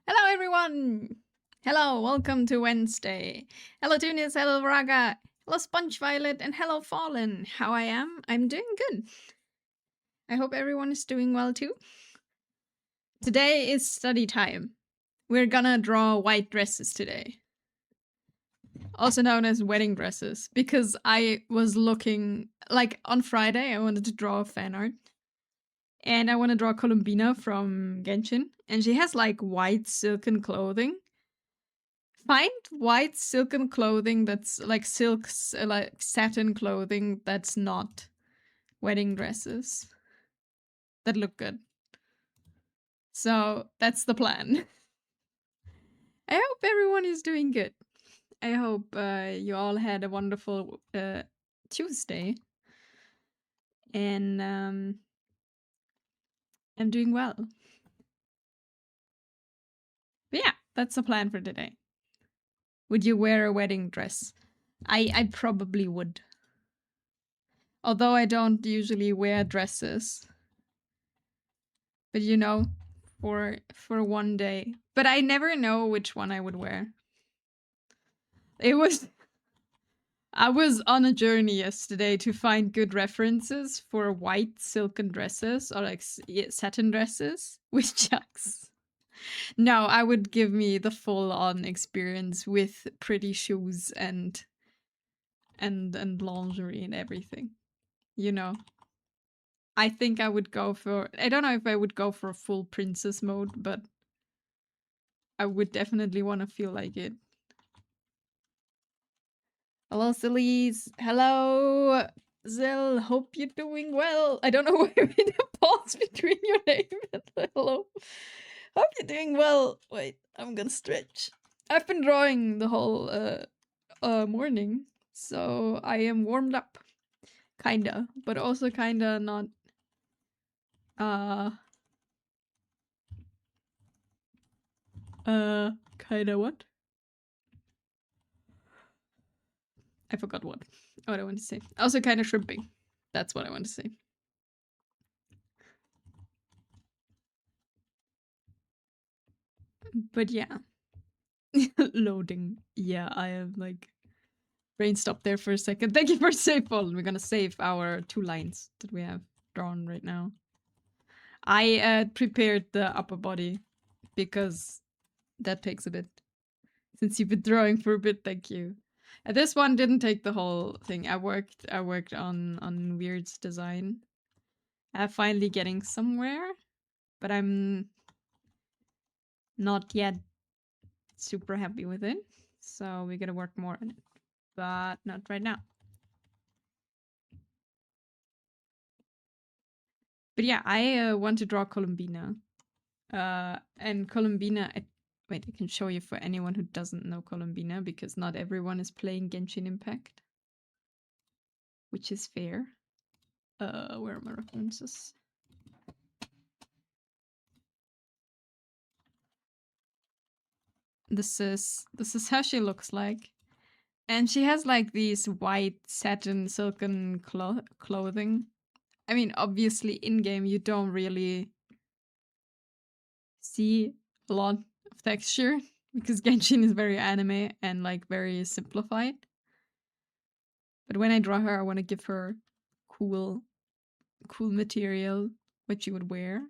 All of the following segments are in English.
Hello, everyone! Hello, welcome to Wednesday. Hello, Tunis, hello, Raga, hello, Sponge Violet, and hello, Fallen. How I am? I'm doing good. I hope everyone is doing well too. Today is study time. We're gonna draw white dresses today, also known as wedding dresses, because I was looking, like on Friday, I wanted to draw fan art. And I want to draw Columbina from Genshin. And she has like white silken clothing. Find white silken clothing that's like silks, like satin clothing that's not wedding dresses that look good. So that's the plan. I hope everyone is doing good. I hope you all had a wonderful Tuesday. And I'm doing well. But yeah, that's the plan for today. Would you wear a wedding dress? I probably would. Although I don't usually wear dresses. But you know, for one day. But I never know which one I would wear. I was on a journey yesterday to find good references for white silken dresses or like satin dresses with chucks. No, I would give me the full on experience with pretty shoes and lingerie and everything. You know. I think I would go for I don't know if I would go for a full princess mode, but I would definitely want to feel like it. Hello, Sillies. Hello, Zill. Hope you're doing well. I don't know why we made a pause between your name and hello. Hope you're doing well. Wait, I'm gonna stretch. I've been drawing the whole morning, so I am warmed up. Kinda, but also kinda not. Kinda what? I forgot what I want to say. Also kind of shrimping. That's what I want to say. But yeah. Loading. Yeah, I am like brain stopped there for a second. Thank you for save Fallen. We're gonna save our 2 lines that we have drawn right now. I prepared the upper body because that takes a bit. Since you've been drawing for a bit, thank you. This one didn't take the whole thing. I worked on Weird's design. Finally getting somewhere, but I'm not yet super happy with it. So we gotta work more on it, but not right now. But yeah, I want to draw Columbina. And Columbina, wait, I can show you for anyone who doesn't know Columbina, because not everyone is playing Genshin Impact. Which is fair. Where are my references? This is how she looks like. And she has like these white satin silken clothing. I mean, obviously in game you don't really see a lot of texture because Genshin is very anime and like very simplified. But when I draw her, I want to give her cool material which you would wear.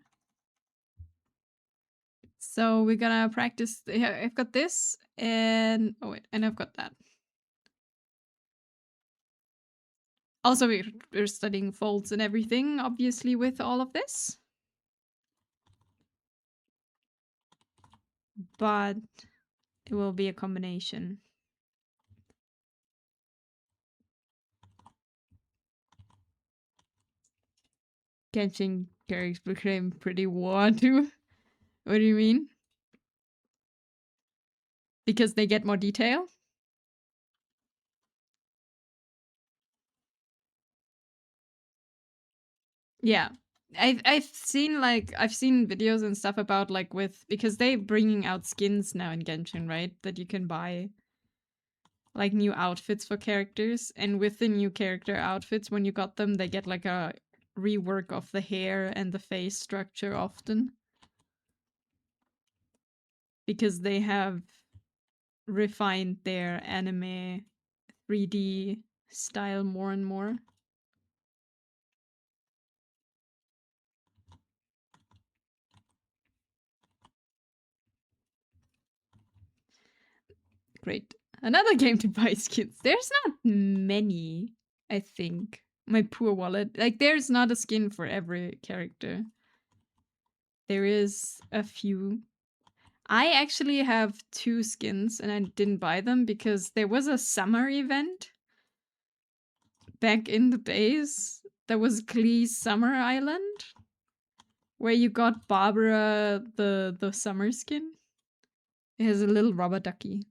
So we're gonna practice. I've got this, and oh wait, and I've got that. Also, we're studying folds and everything, obviously, with all of this. But it will be a combination. Genshin characters became pretty warm too. What do you mean? Because they get more detail? Yeah. I've seen videos and stuff about like because they bringing out skins now in Genshin, right? That you can buy like new outfits for characters, and with the new character outfits, when you got them, they get like a rework of the hair and the face structure often. because they have refined their anime 3D style more and more. Great. Another game to buy skins. There's not many, I think. My poor wallet. Like, there's not a skin for every character. There is a few. I actually have 2 skins and I didn't buy them because there was a summer event back in the days. There was Glee's Summer Island where you got Barbara the summer skin. It has a little rubber ducky.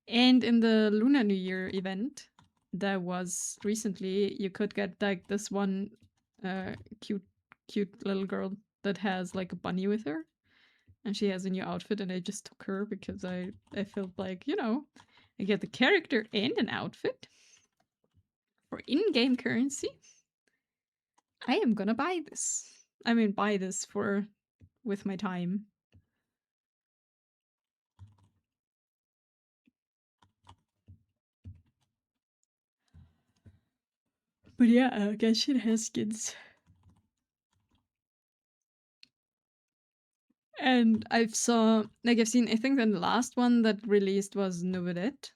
And in the Lunar New Year event that was recently, you could get like this one cute little girl that has like a bunny with her. And she has a new outfit, and I just took her because I felt like, you know, I get the character and an outfit for in-game currency. I am gonna buy this. I mean, buy this for with my time. But yeah, Genshin has skins. And I've seen, I think the last one that released was Novedette.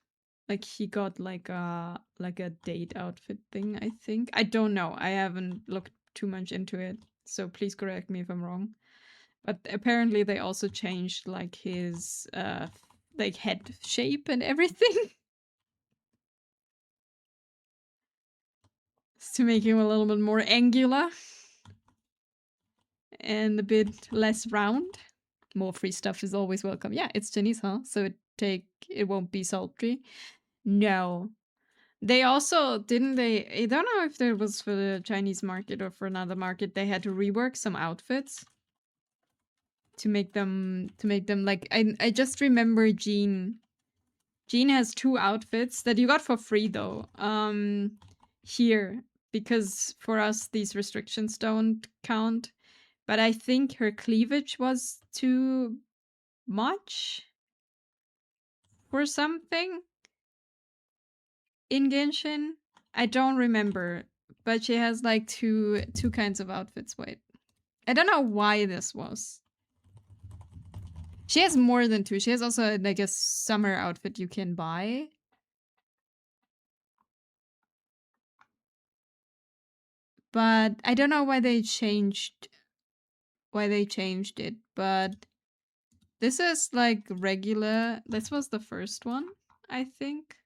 Like he got like a date outfit thing, I think. I don't know. I haven't looked too much into it, so please correct me if I'm wrong. But apparently they also changed like his like head shape and everything. To make him a little bit more angular and a bit less round. More free stuff is always welcome. Yeah, it's Chinese, huh? So it won't be sultry. No. They also didn't they I don't know if it was for the Chinese market or for another market, they had to rework some outfits to make them like I just remember Jean. Jean has 2 outfits that you got for free though. Here because for us these restrictions don't count. But I think her cleavage was too much for something in Genshin. I don't remember, but she has like two kinds of outfits. Wait, I don't know why this was. She has more than 2. She has also like a summer outfit you can buy. But I don't know why they changed it, but this is like regular. This was the first one, I think.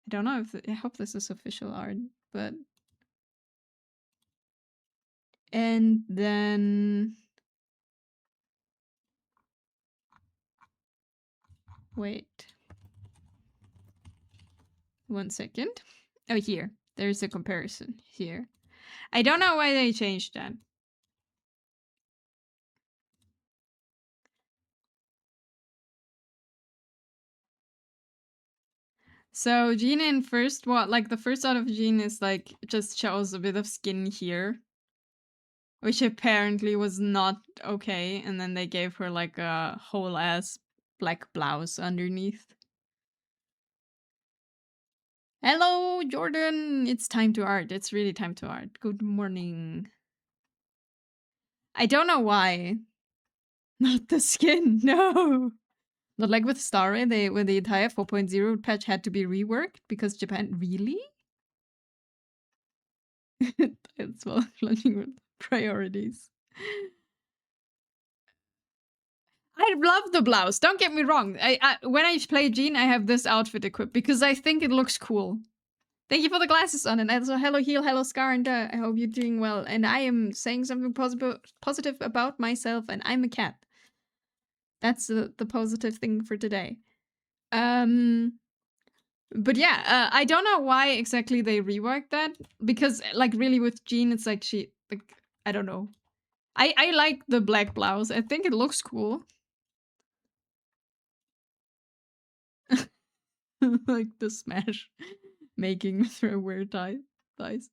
I don't know if I hope this is official art, but and then wait 1 second. Oh, here. There's a comparison here. I don't know why they changed that. So Jean in first what like the first out of Jean is like just shows a bit of skin here. Which apparently was not okay, and then they gave her like a whole ass black blouse underneath. Hello, Jordan! It's time to art. It's really time to art. Good morning. I don't know why. Not the skin, no! Not like with Starry, when the entire 4.0 patch had to be reworked because Japan really? It's well clutching with priorities. I love the blouse. Don't get me wrong. When I play Jean, I have this outfit equipped because I think it looks cool. Thank you for the glasses on, and also hello Heal, hello Scar, and I hope you're doing well. And I am saying something positive about myself, and I'm a cat. That's the positive thing for today. But yeah, I don't know why exactly they reworked that because, like, really with Jean, it's like I don't know. I like the black blouse. I think it looks cool. Like the Smash making with her weird dice.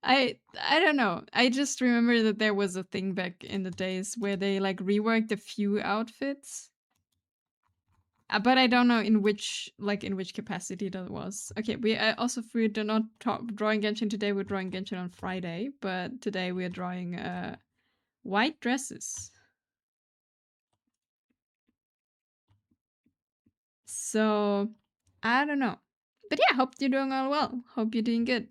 I don't know. I just remember that there was a thing back in the days where they like reworked a few outfits. But I don't know in which capacity that was. Okay, we also we do not drawing Genshin today. We're drawing Genshin on Friday, but today we are drawing white dresses. So I don't know, but yeah, hope you're doing all well. Hope you're doing good.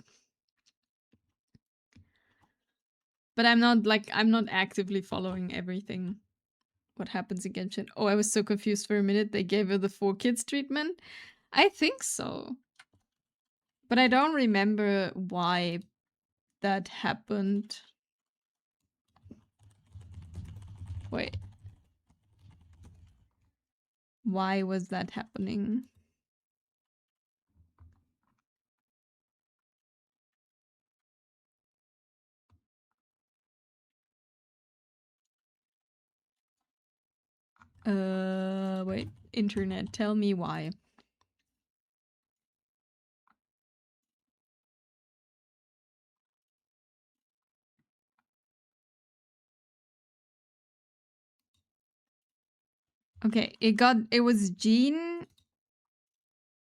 But I'm not actively following everything. What happens in Genshin? Oh, I was so confused for a minute. They gave her the 4 kids treatment. I think so, but I don't remember why that happened. Wait. Why was that happening? Wait. Internet, tell me why. Okay, it was Jean.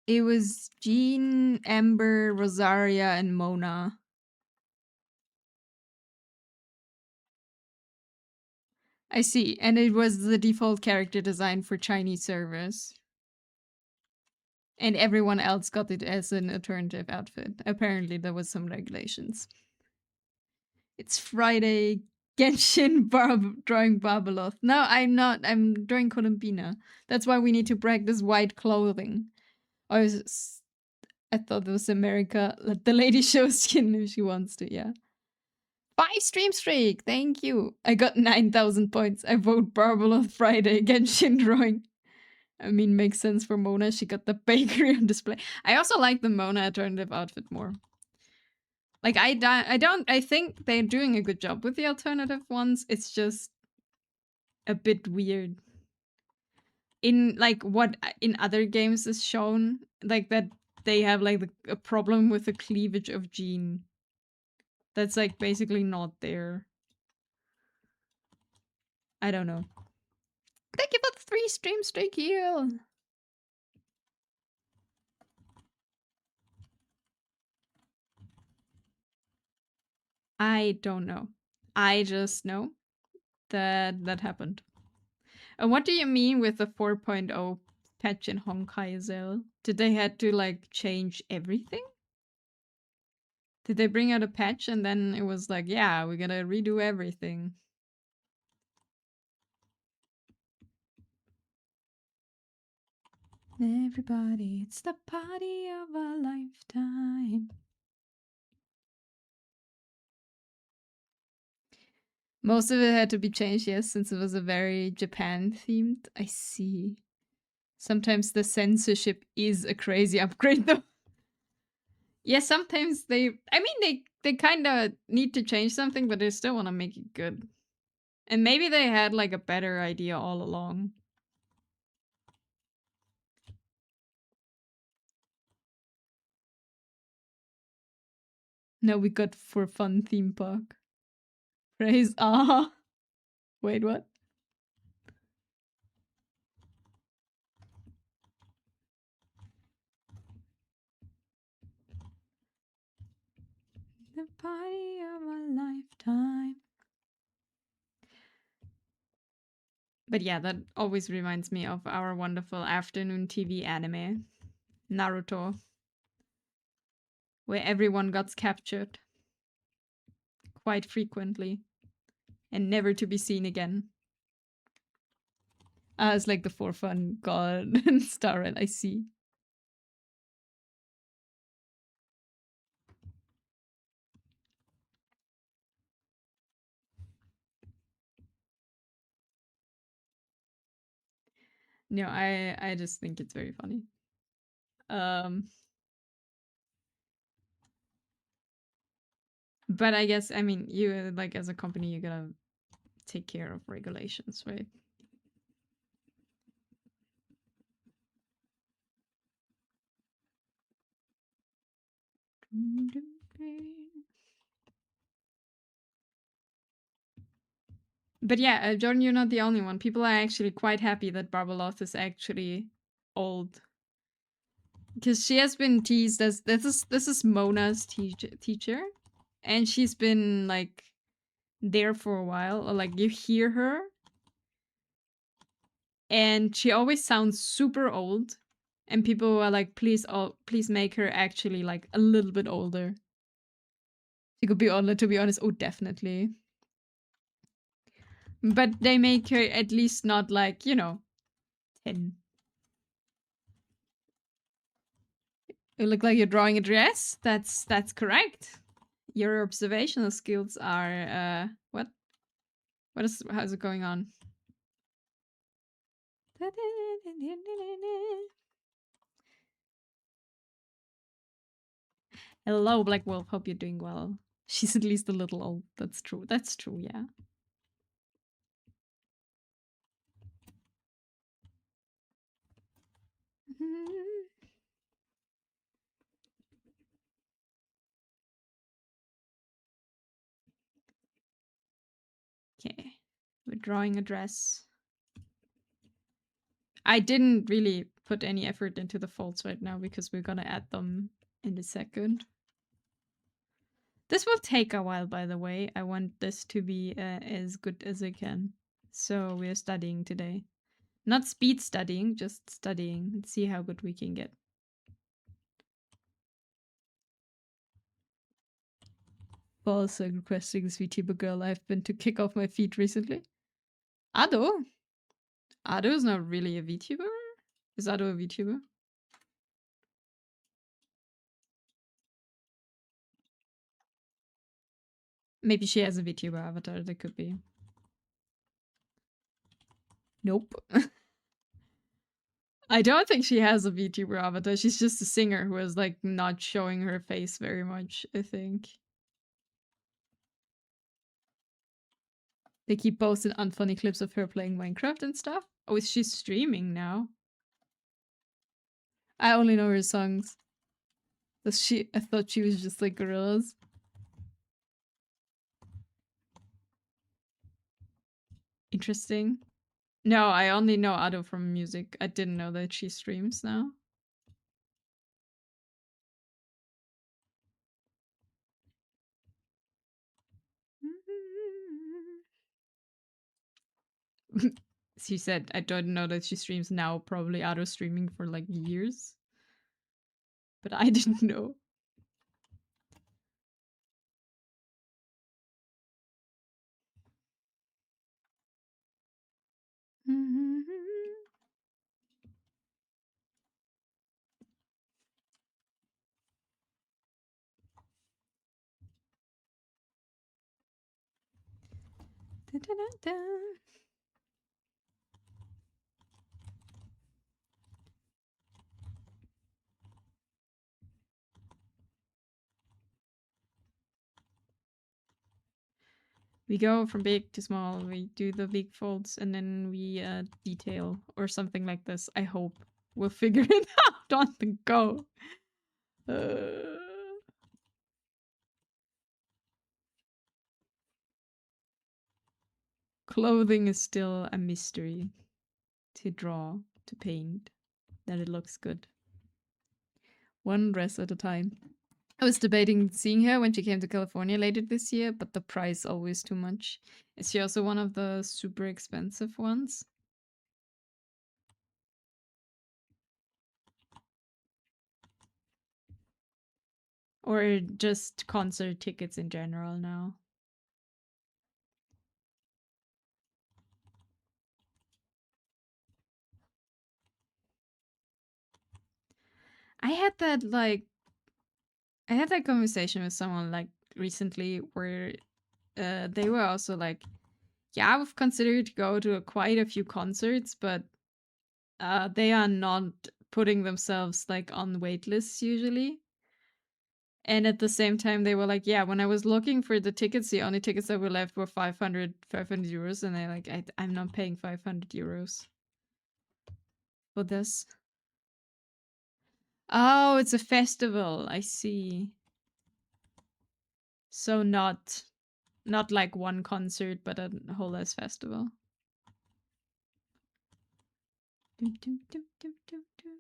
It was Jean, Amber, Rosaria, and Mona. I see, and it was the default character design for Chinese servers. And everyone else got it as an alternative outfit. Apparently, there was some regulations. It's Friday. Genshin drawing Barbeloth. No, I'm not. I'm drawing Columbina. That's why we need to practice white clothing. I thought it was America. Let the lady show skin if she wants to, yeah. 5 stream streak! Thank you. I got 9,000 points. I vote Barbeloth Friday. Genshin drawing. I mean, makes sense for Mona. She got the bakery on display. I also like the Mona alternative outfit more. Like, I think they're doing a good job with the alternative ones. It's just a bit weird. In, like, what in other games is shown, like, that they have, like, a problem with the cleavage of Jean. That's, like, basically not there. I don't know. Thank you for the 3 stream streak heal! I don't know. I just know that that happened. And what do you mean with the 4.0 patch in Honkai Zell? Did they had to like change everything? Did they bring out a patch and then it was like, yeah, we're gonna redo everything? Everybody, it's the party of a lifetime. Most of it had to be changed, yes, since it was a very Japan themed. I see. Sometimes the censorship is a crazy upgrade though. Yeah, sometimes they kind of need to change something, but they still want to make it good. And maybe they had like a better idea all along. No, we got for fun theme park. Praise Wait, what? The party of a lifetime. But yeah, that always reminds me of our wonderful afternoon TV anime, Naruto, where everyone got captured quite frequently and never to be seen again. It's like the for fun god and Starred, I see. No, I just think it's very funny. But I guess, I mean, you like as a company, you gotta take care of regulations, right? But yeah, Jordan, you're not the only one. People are actually quite happy that Barbeloth is actually old. Because she has been teased as this is Mona's teacher, and she's been like there for a while. Or like you hear her, and she always sounds super old, and people are like, please make her actually like a little bit older. She could be older, to be honest. Oh, definitely. But they make her at least not like 10. You look like you're drawing a dress. That's correct. Your observational skills are what? How's it going on? Hello, Black Wolf. Hope you're doing well. She's at least a little old. That's true. That's true, yeah. Okay. We're drawing a dress. I didn't really put any effort into the folds right now because we're gonna add them in a second. This will take a while, by the way. I want this to be as good as I can. So we're studying today. Not speed studying, just studying. Let's see how good we can get. Also requesting this VTuber girl. I've been to kick off my feet recently. Ado? Ado is not really a VTuber? Is Ado a VTuber? Maybe she has a VTuber avatar, that could be. Nope. I don't think she has a VTuber avatar. She's just a singer who is like not showing her face very much, I think. They keep posting unfunny clips of her playing Minecraft and stuff. Oh, is she streaming now? I only know her songs. I thought she was just like Gorillaz. Interesting. No, I only know Ado from music. I didn't know that she streams now. She said, I don't know that she streams now. Probably Ado streaming for like years. But I didn't know. We go from big to small. We do the big folds and then we detail or something like this. I hope we'll figure it out on the go. Clothing is still a mystery to draw, to paint, that it looks good. One dress at a time. I was debating seeing her when she came to California later this year, but the price always too much. Is she also one of the super expensive ones? Or just concert tickets in general now? I had that conversation with someone like recently where they were also like, yeah, I've considered to go to quite a few concerts, but they are not putting themselves like on wait lists usually. And at the same time, they were like, yeah, when I was looking for the tickets, the only tickets that were left were 500 euros. And they're like, I'm not paying 500 euros for this. Oh, it's a festival. I see. So not Not like one concert, but a whole ass festival. Dum, dum, dum, dum, dum, dum.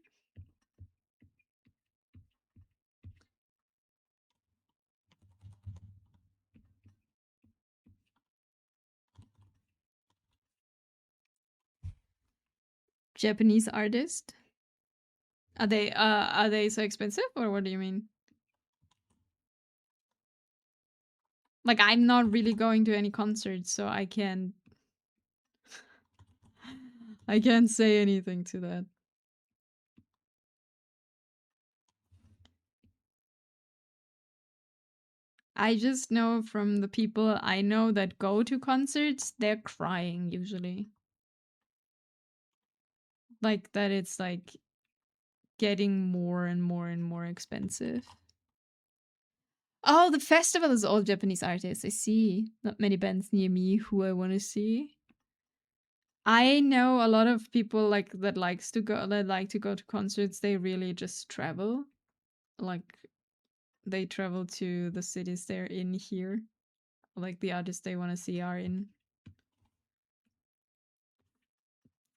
Japanese artist? Are they so expensive, or what do you mean? Like, I'm not really going to any concerts, so I can't say anything to that. I just know from the people I know that go to concerts, they're crying usually. Like that it's like getting more and more and more expensive. Oh, the festival is all Japanese artists. I see. Not many bands near me who I want to see. I know a lot of people like that like to go to concerts. They really just travel. Like they travel to the cities they're in here. Like the artists they want to see are in.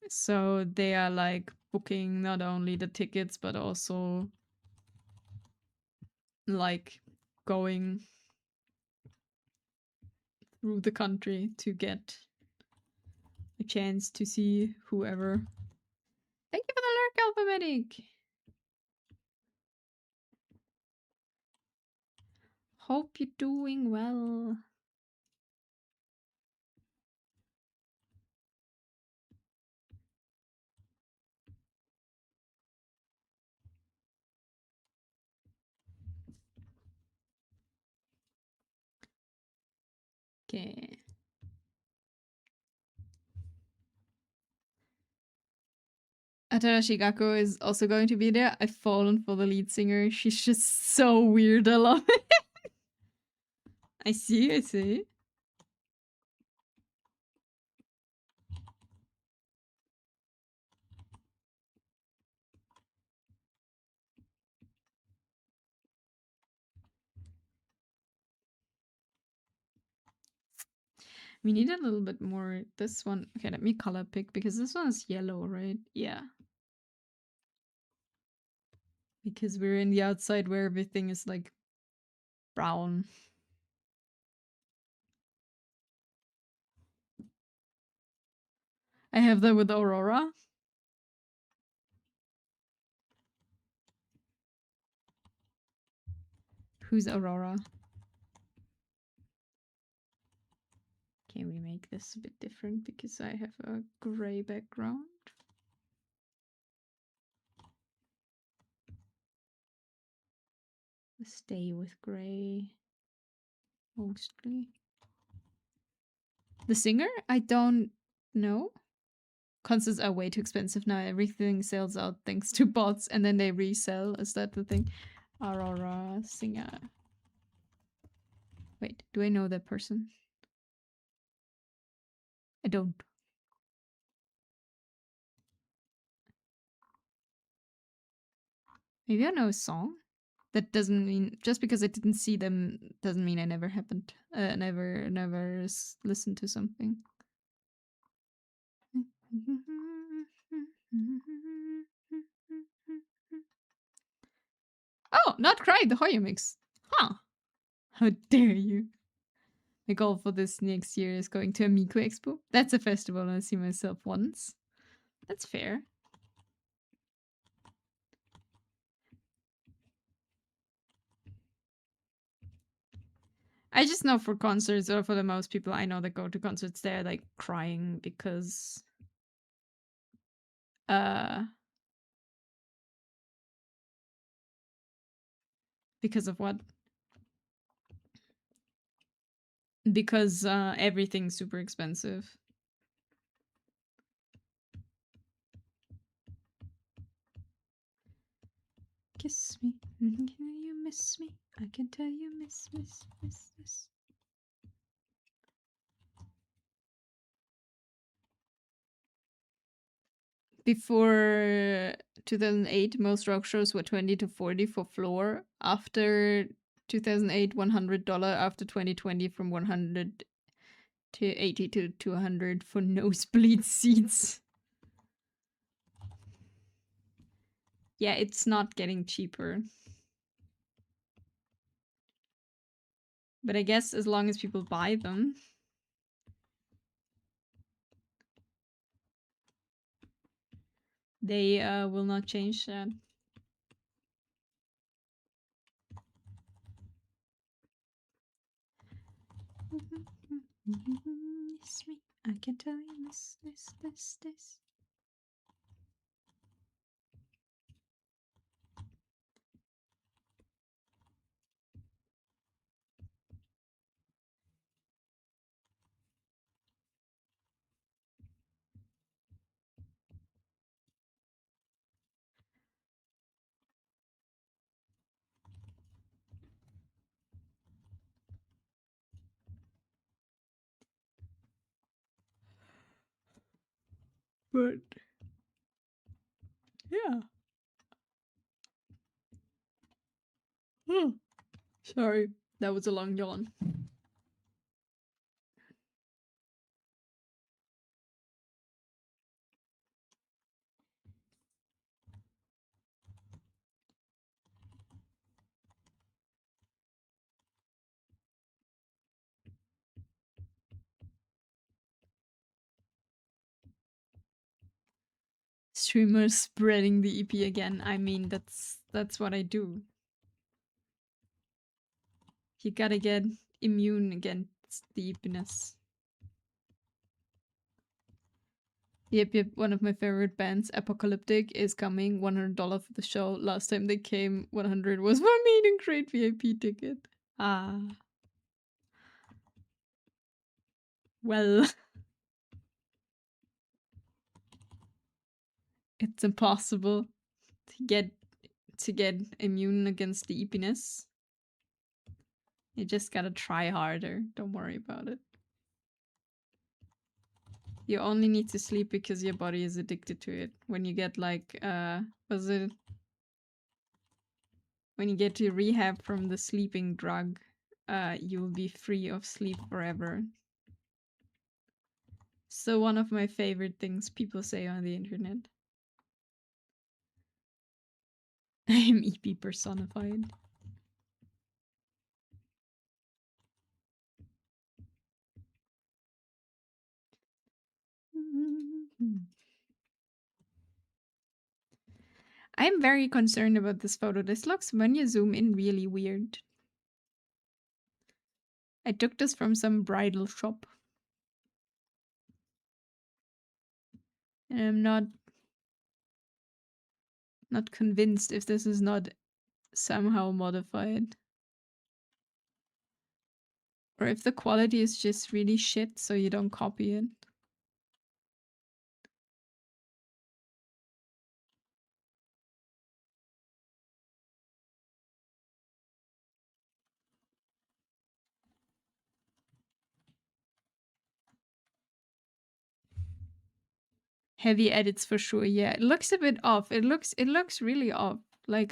So they are like booking not only the tickets but also like going through the country to get a chance to see whoever. Thank you for the lurk, Alphabetic. Hope you're doing well. Okay. Atara Shigako is also going to be there. I've fallen for the lead singer. She's just so weird. I love it. I see, I see. We need a little bit more. This one. Okay, let me color pick because this one is yellow, right? Yeah. Because we're in the outside where everything is like brown. I have that with Aurora. Who's Aurora? Can we make this a bit different because I have a gray background? Stay with gray mostly. The singer? I don't know. Concerts are way too expensive now. Everything sells out thanks to bots and then they resell. Is that the thing? Aurora singer. Wait, do I know that person? I don't. Maybe I know a song. That doesn't mean just because I didn't see them doesn't mean I never happened. Never listened to something. Oh, Not Cry, the Hoyo mix. Huh. How dare you? My goal for this next year is going to a Miku Expo. That's a festival I see myself once. That's fair. I just know for concerts, or for the most people I know that go to concerts, they're like crying because because of what? Because everything's super expensive. Kiss me, you miss me. I can tell you miss this. Before 2008, most rock shows were 20 to 40 for floor. After 2008 $100 after 2020 from 100 to 80 to 200 for nosebleed seats. Yeah, it's not getting cheaper. But I guess as long as people buy them. They will not change that. I can tell you this. But yeah. Sorry, that was a long yawn. Streamers spreading the EP again. I mean, that's what I do. You gotta get immune against the eepiness. Yep. One of my favorite bands, Apocalyptic, is coming. $100 for the show. Last time they came, 100 was for meet and great VIP ticket. Ah. Well. It's impossible to get immune against the eepiness. You just gotta try harder. Don't worry about it. You only need to sleep because your body is addicted to it. When you get like, when you get to rehab from the sleeping drug, you will be free of sleep forever. So one of my favorite things people say on the internet. I am EP personified. I'm very concerned about this photo. This looks, when you zoom in, really weird. I took this from some bridal shop. And I'm not convinced if this is not somehow modified. Or if the quality is just really shit, so you don't copy it. Heavy edits for sure. Yeah, it looks a bit off. It looks really off. Like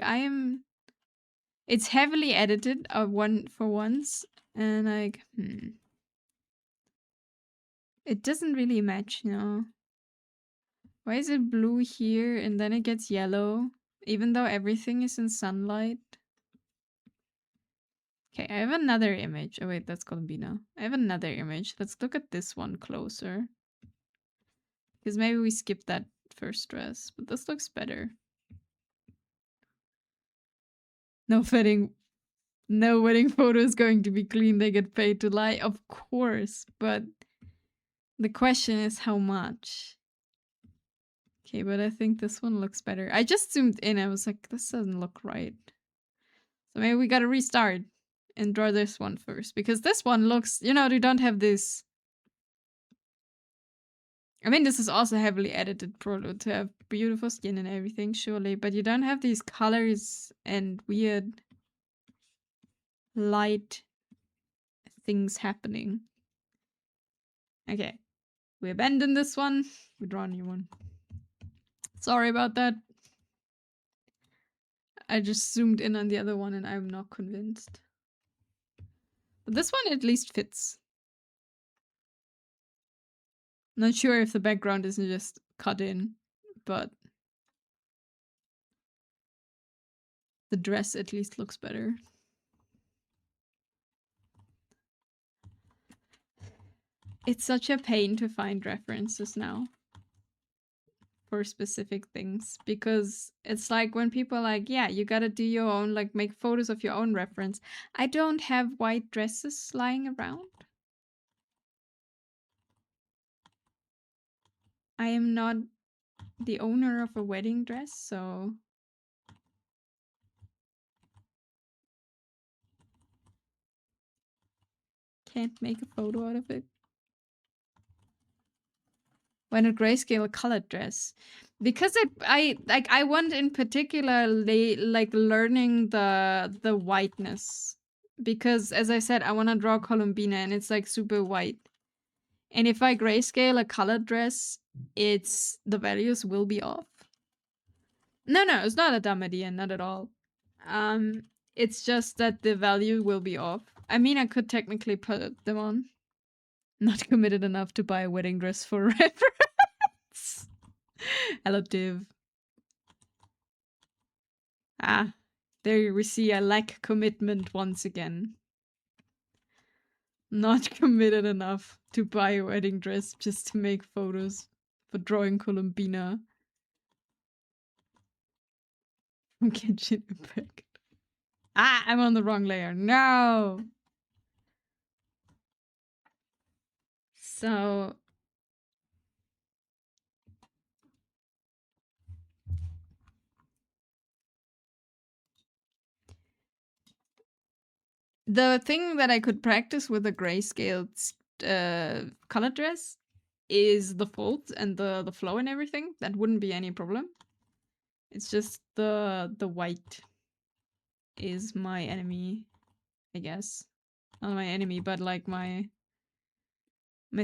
it's heavily edited for once, and like it doesn't really match, no. Why is it blue here and then it gets yellow, even though everything is in sunlight? Okay, I have another image. Oh wait, that's Colombina. I have another image. Let's look at this one closer. Because maybe we skipped that first dress, but this looks better. No wedding photo is going to be clean. They get paid to lie, of course, but the question is how much. Okay, but I think this one looks better. I just zoomed in. I was like, this doesn't look right. So maybe we gotta restart and draw this one first, because this one looks, you don't have this. I mean, this is also heavily edited Prolo to have beautiful skin and everything, surely, but you don't have these colors and weird light things happening. Okay, we abandon this one. We draw a new one. Sorry about that. I just zoomed in on the other one and I'm not convinced. But this one at least fits. Not sure if the background isn't just cut in, but the dress at least looks better. It's such a pain to find references now for specific things, because it's like when people are like, yeah, you gotta do your own, like make photos of your own reference. I don't have white dresses lying around. I am not the owner of a wedding dress, so can't make a photo out of it. Why not grayscale a colored dress? Because I want in particularly like learning the whiteness. Because as I said, I want to draw Columbina and it's like super white. And if I grayscale a colored dress, the values will be off. No, it's not a dumb idea, not at all. It's just that the value will be off. I mean, I could technically put them on. Not committed enough to buy a wedding dress for reference. Hello, Div. Ah, there we see I lack commitment once again. Not committed enough to buy a wedding dress just to make photos for drawing Columbina from Genshin Impact. Ah, I'm on the wrong layer. No! So... the thing that I could practice with a grayscaled color dress is the folds and the flow and everything. That wouldn't be any problem. It's just the white is my enemy, I guess. Not my enemy, but like my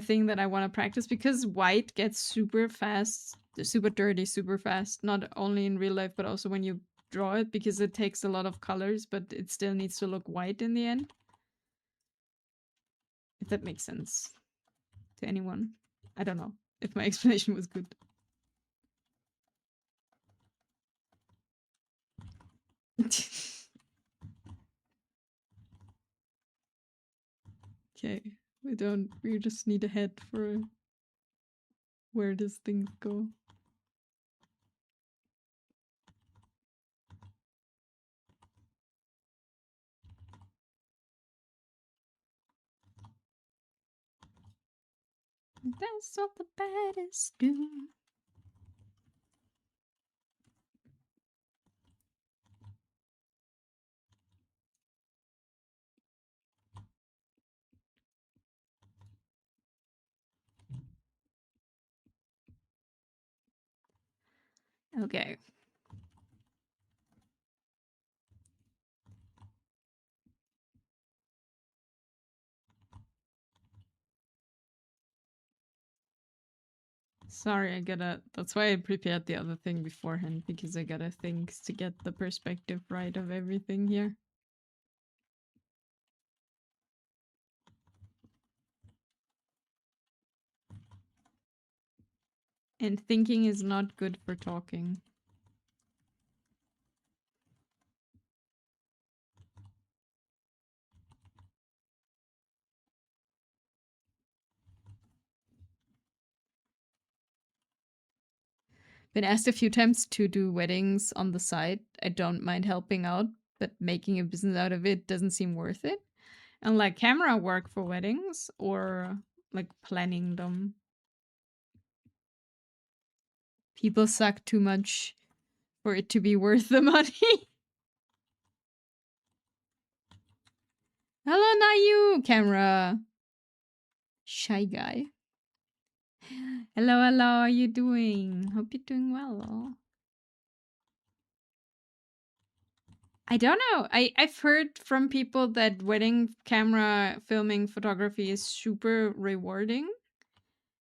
thing that I want to practice, because white gets super fast, super dirty, super fast. Not only in real life, but also when you draw it, because it takes a lot of colors, but it still needs to look white in the end. If that makes sense to anyone. I don't know if my explanation was good. Okay, we just need a head for where does things go. That's what the baddest do. Okay. Sorry, that's why I prepared the other thing beforehand, because I gotta think to get the perspective right of everything here. And thinking is not good for talking. Been asked a few times to do weddings on the side. I don't mind helping out, but making a business out of it doesn't seem worth it. And like camera work for weddings or like planning them. People suck too much for it to be worth the money. Hello, Nayu, camera. Shy guy. Hello, how are you doing? Hope you're doing well. I don't know. I've heard from people that wedding camera filming photography is super rewarding.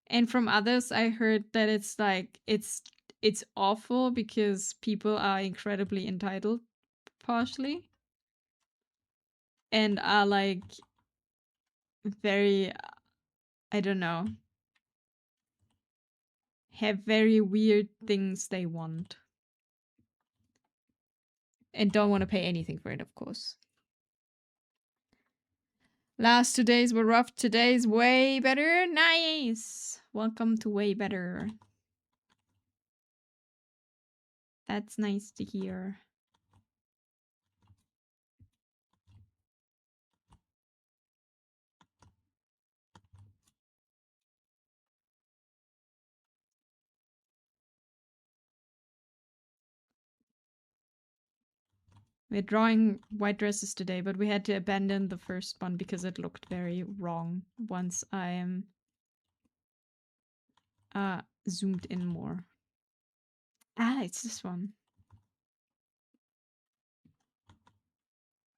And from others I heard that it's like it's awful because people are incredibly entitled partially. And are like very, I don't know, have very weird things they want. And don't want to pay anything for it, of course. Last 2 days were rough. Today's way better. Nice. Welcome to way better. That's nice to hear. We're drawing white dresses today, but we had to abandon the first one because it looked very wrong once I am zoomed in more. Ah, it's this one.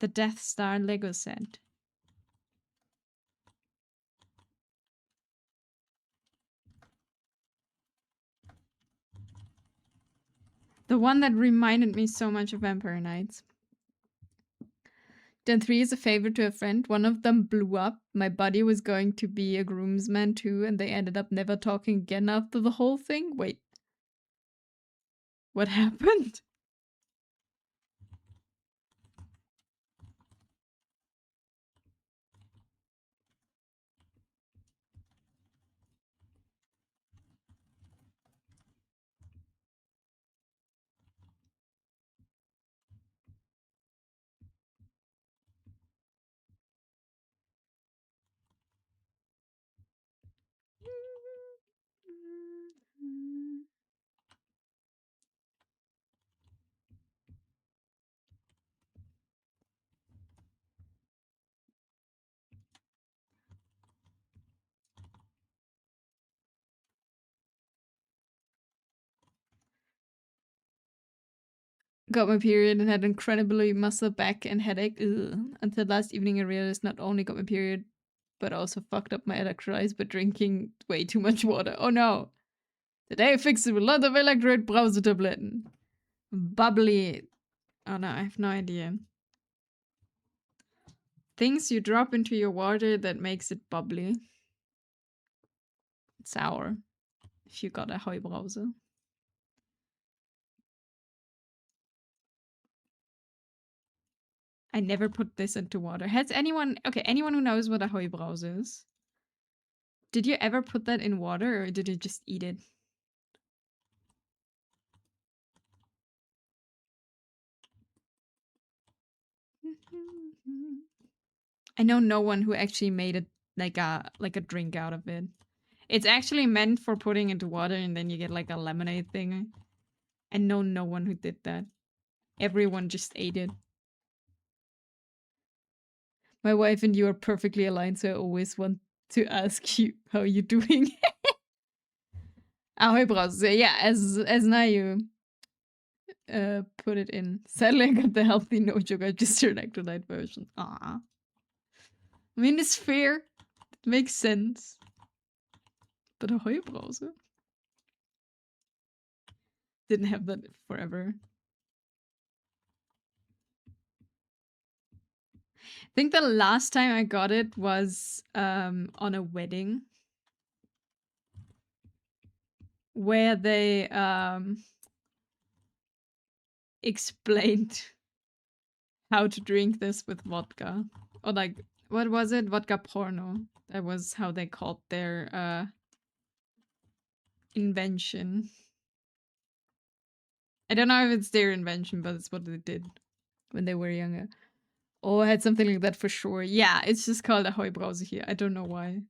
The Death Star Lego set. The one that reminded me so much of Vampire Nights. Then 3 is a favor to a friend. One of them blew up. My buddy was going to be a groomsman too, and they ended up never talking again after the whole thing. Wait. What happened? Got my period and had incredibly muscle back and headache. Ugh. Until last evening I realized not only got my period, but also fucked up my electrolytes by drinking way too much water. Oh no. Today I fixed it with a lot of electrolyte Brausetabletten. Bubbly. Oh no, I have no idea. Things you drop into your water that makes it bubbly. It's sour. If you got a Heubrause. I never put this into water. Has anyone... Okay, anyone who knows what a Heubrause is? Did you ever put that in water or did you just eat it? I know no one who actually made it like a drink out of it. It's actually meant for putting into water and then you get like a lemonade thing. I know no one who did that. Everyone just ate it. My wife and you are perfectly aligned, so I always want to ask you how you're doing. Ahoi Brause. Yeah, as now you put it in. Sadly, I got the healthy no sugar, just your electrolyte version. Ah. I mean, it's fair. It makes sense. But Ahoi Brause didn't have that forever. I think the last time I got it was on a wedding where they explained how to drink this with vodka. Or like, what was it? Vodka porno. That was how they called their invention. I don't know if it's their invention, but it's what they did when they were younger. Or had something like that for sure. Yeah, it's just called a Heubrause here. I don't know why.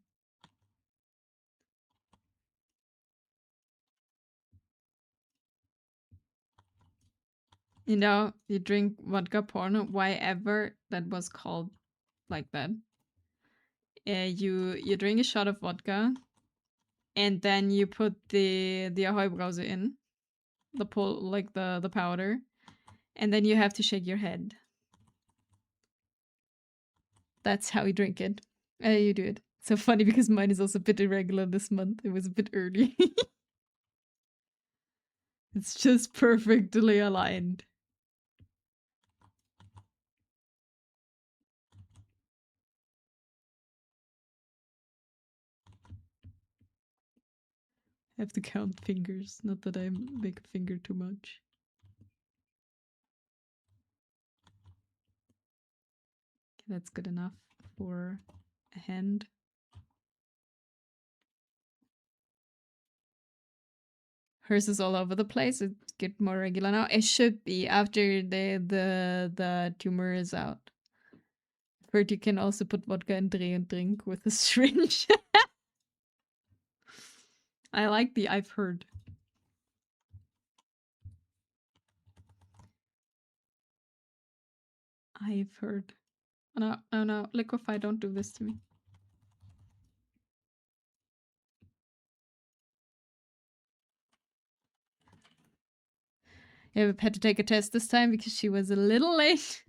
You know, you drink vodka porno, why ever that was called like that. You drink a shot of vodka, and then you put the Ahoy Brause in, the the powder, and then you have to shake your head. That's how you drink it. You do it. So funny because mine is also a bit irregular this month. It was a bit early. It's just perfectly aligned. have to count fingers. Not that I make a finger too much. Okay, that's good enough for a hand. Hers is all over the place. It get more regular now. It should be after the tumor is out. I've heard you can also put vodka in Dreh and drink with a syringe. I like the I've heard. I've heard. Oh no, oh no, Liquify, don't do this to me. Yeah, we had to take a test this time because she was a little late.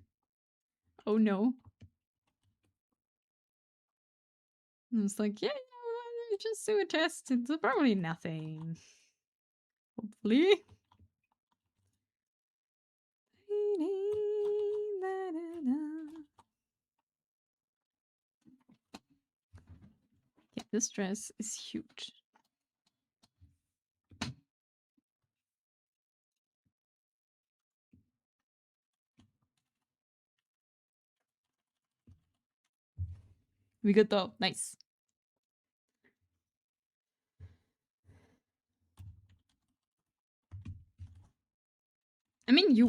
Oh no. And I was like, yeah, just do a test. It's probably nothing. Hopefully. Yeah, this dress is huge. We good though. Nice. I mean, you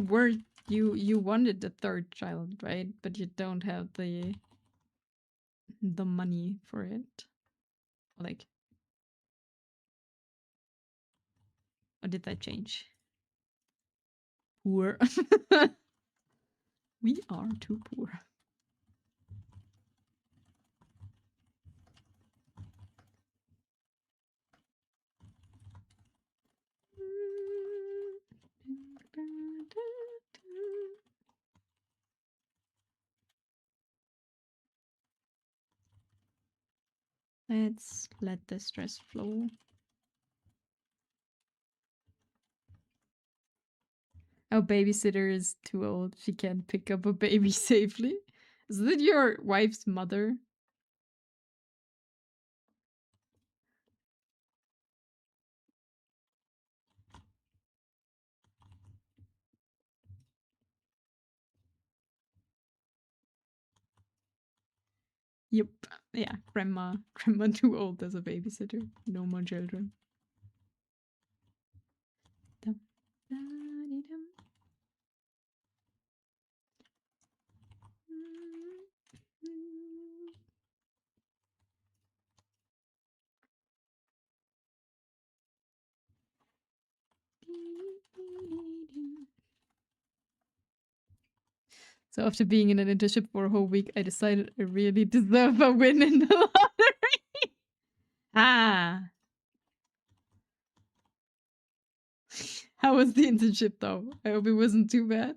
wanted the third child, right? But you don't have the money for it. Like, or did that change? Poor. We are too poor. Let's let the stress flow. Our babysitter is too old. She can't pick up a baby safely. Is that your wife's mother? Yep. Yeah, grandma too old as a babysitter. No more children. Dum, da-dee-dum. So after being in an internship for a whole week, I decided I really deserve a win in the lottery. Ah. How was the internship though? I hope it wasn't too bad.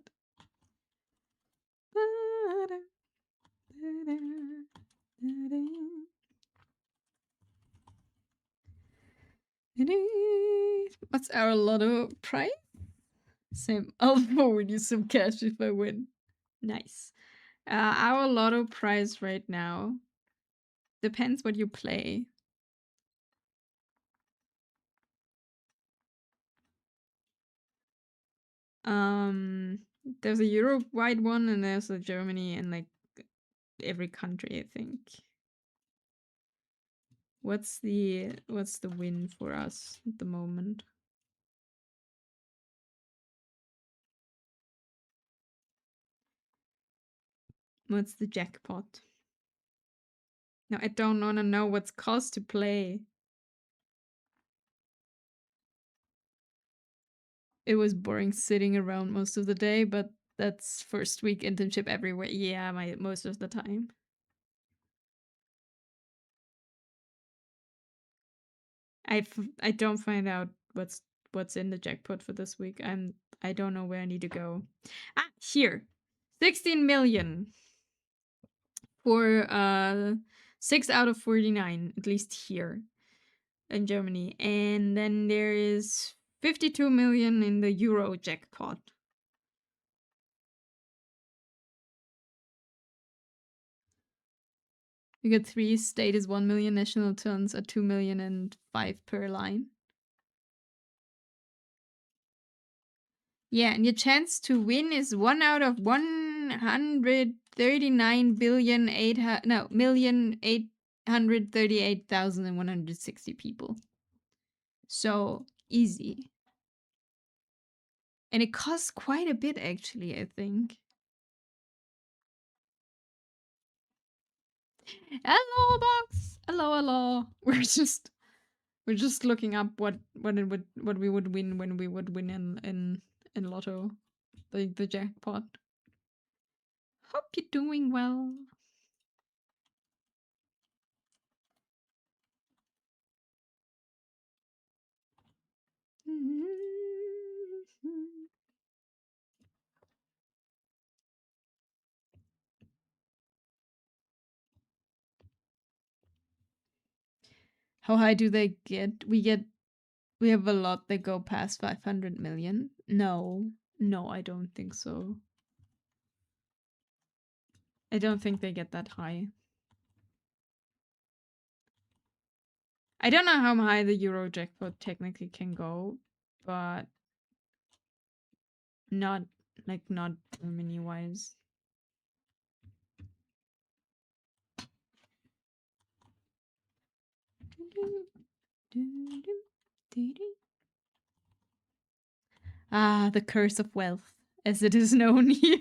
What's our lotto prize? Same. I'll forward you some cash if I win. Nice. Our lotto prize right now depends what you play. There's a Europe-wide one and there's a Germany and like every country, I think. What's the win for us at the moment? What's the jackpot? No, I don't want to know what's cost to play. It was boring sitting around most of the day, but that's first week internship everywhere. Yeah, most of the time. I don't find out what's in the jackpot for this week. I don't know where I need to go. Ah, here. 16 million for 6 out of 49, at least here in Germany. And then there is 52 million in the Euro jackpot. We got 3, state is 1 million, national turns are 2 million and 5 per line. Yeah, and your chance to win is 1 out of 139 billion million 838,160 people. So easy. And it costs quite a bit actually, I think. Hello box. Hello. We're just looking up what we would win when we would win in Lotto, the jackpot. Hope you're doing well. How high do they get? We have a lot that go past 500 million. No, I don't think so. I don't think they get that high. I don't know how high the Euro jackpot technically can go, but not Germany wise. Ah, the curse of wealth, as it is known here.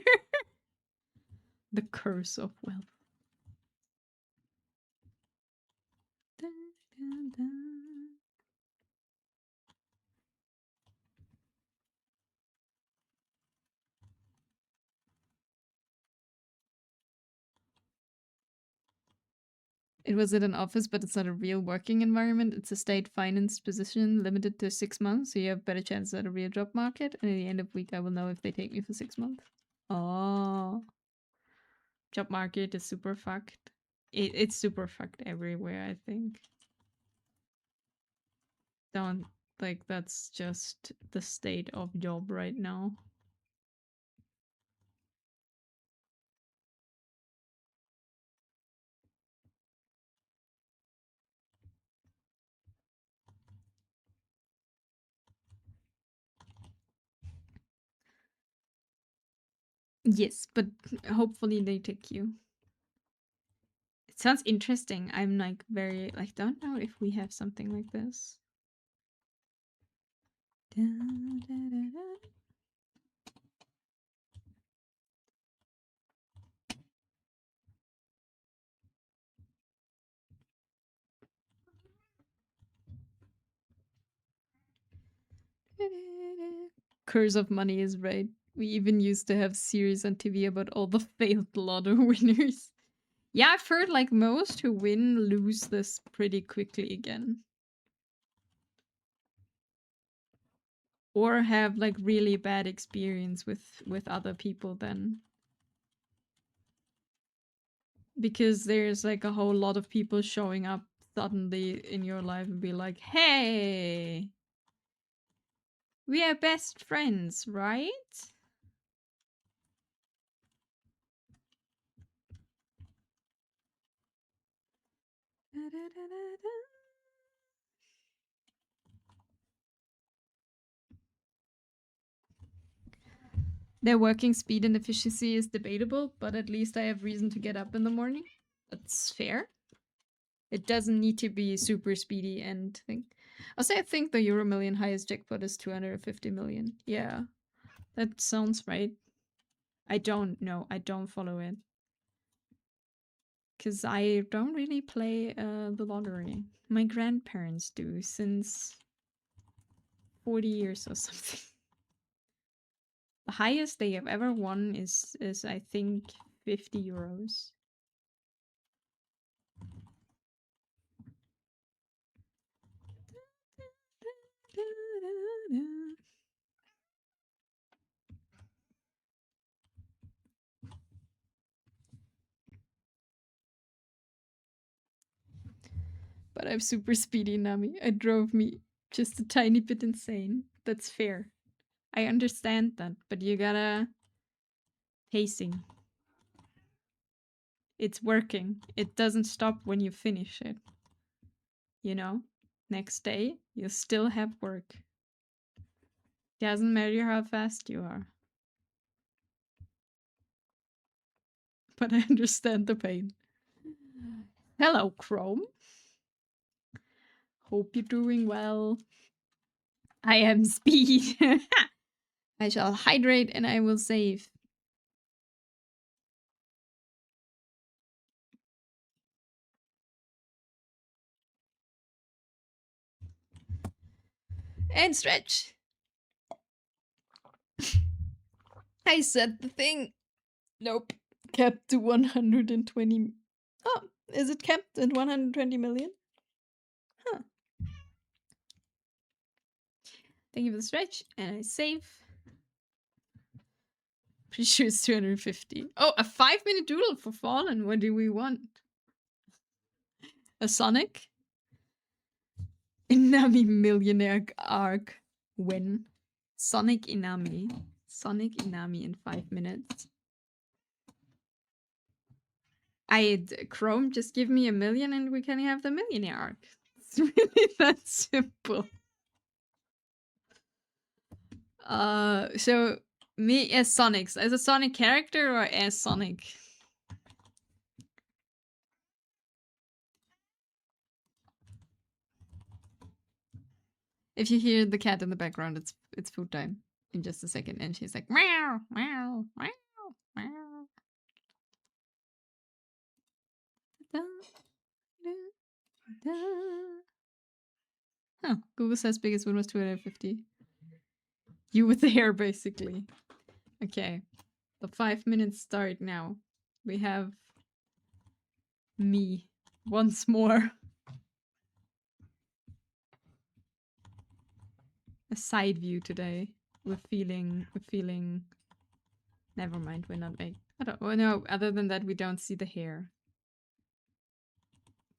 The curse of wealth. It was at an office, but it's not a real working environment. It's a state-financed position limited to 6 months, so you have better chances at a real job market. And at the end of the week, I will know if they take me for 6 months. Oh. Job market is super fucked. It's super fucked everywhere, I think. Don't, that's just the state of job right now. Yes, but hopefully they take you. It sounds interesting. I'm very don't know if we have something like this. Da, da, da, da. Curse of money is right. We even used to have series on TV about all the failed lotto winners. Yeah, I've heard most who win lose this pretty quickly again. Or have really bad experience with other people then. Because there's a whole lot of people showing up suddenly in your life and be like, hey, we are best friends, right? Their working speed and efficiency is debatable, but at least I have reason to get up in the morning. That's fair. It doesn't need to be super speedy and thing. Also, I think the Euro Million highest jackpot is 250 million. Yeah, that sounds right. I don't know. I don't follow it. Because I don't really play the lottery. My grandparents do since 40 years or something. The highest they have ever won is I think 50 euros. But I'm super speedy, Nami. It drove me just a tiny bit insane. That's fair. I understand that, but you gotta pacing. It's working. It doesn't stop when you finish it. You know? Next day, you still have work. Doesn't matter how fast you are. But I understand the pain. Hello, Chrome. Hope you're doing well. I am Speed. I shall hydrate and I will save. And stretch. I said the thing. Nope. Capped to 120. Oh, is it capped at 120 million? Huh. Thank you for the stretch. And I save. Pretty sure it's 250. Oh, a 5-minute doodle for Fallen. What do we want? A Sonic? Inami Millionaire arc. When? Sonic Inami. Sonic Inami in 5 minutes. Chrome, just give me 1 million and we can have the millionaire arc. It's really that simple. So me as Sonic, as a Sonic character or as Sonic? If you hear the cat in the background, it's food time in just a second, and she's like meow meow meow meow. Da, da, da. Huh. Google says biggest win was 250. You with the hair, basically. Okay. The 5 minutes start now. We have me once more. A side view today. We're feeling. Never mind. We're not make. I don't. Oh no. Other than that, we don't see the hair.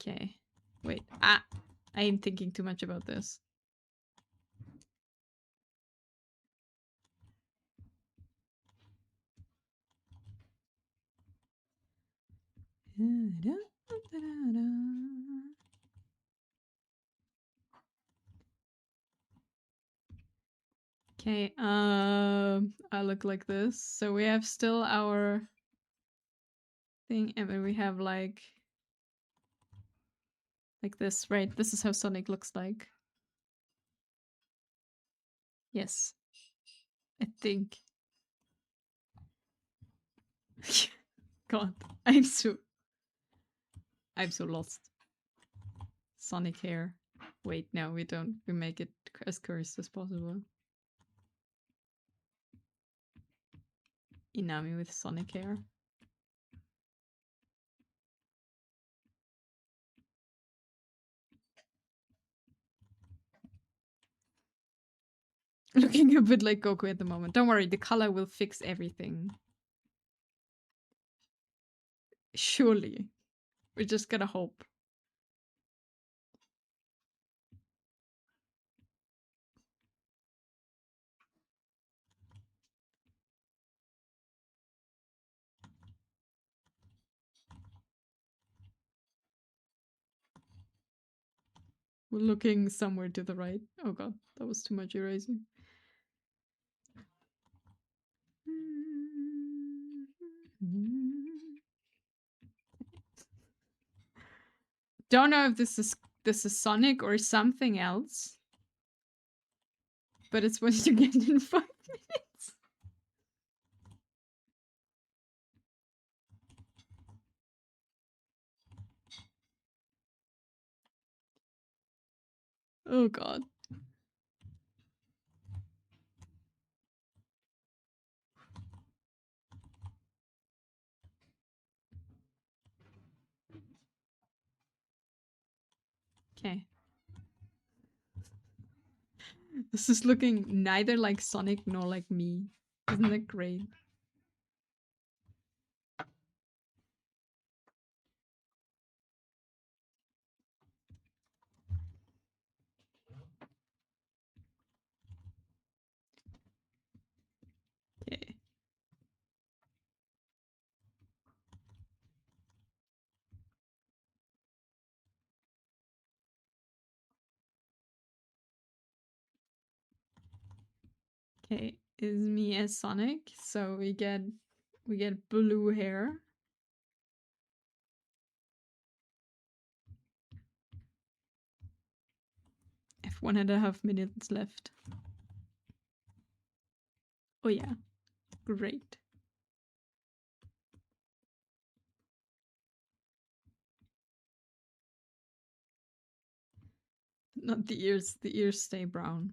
Okay. Wait. I am thinking too much about this. Okay, I look like this. So we have still our thing, and then we have like this, right? This is how Sonic looks like. Yes, I think. God, I'm so lost. Sonic hair. Wait, no, we don't. We make it as cursed as possible. Inami with Sonic hair. Looking a bit like Goku at the moment. Don't worry, the color will fix everything. Surely. We just gotta hope. We're looking somewhere to the right. Oh god, that was too much erasing. Don't know if this is Sonic or something else. But it's what you get in 5 minutes. Oh god. Okay. This is looking neither like Sonic nor like me. Isn't that great? Okay. Okay, is me as Sonic, so we get blue hair. I have 1.5 minutes left. Oh yeah, great. Not the ears stay brown.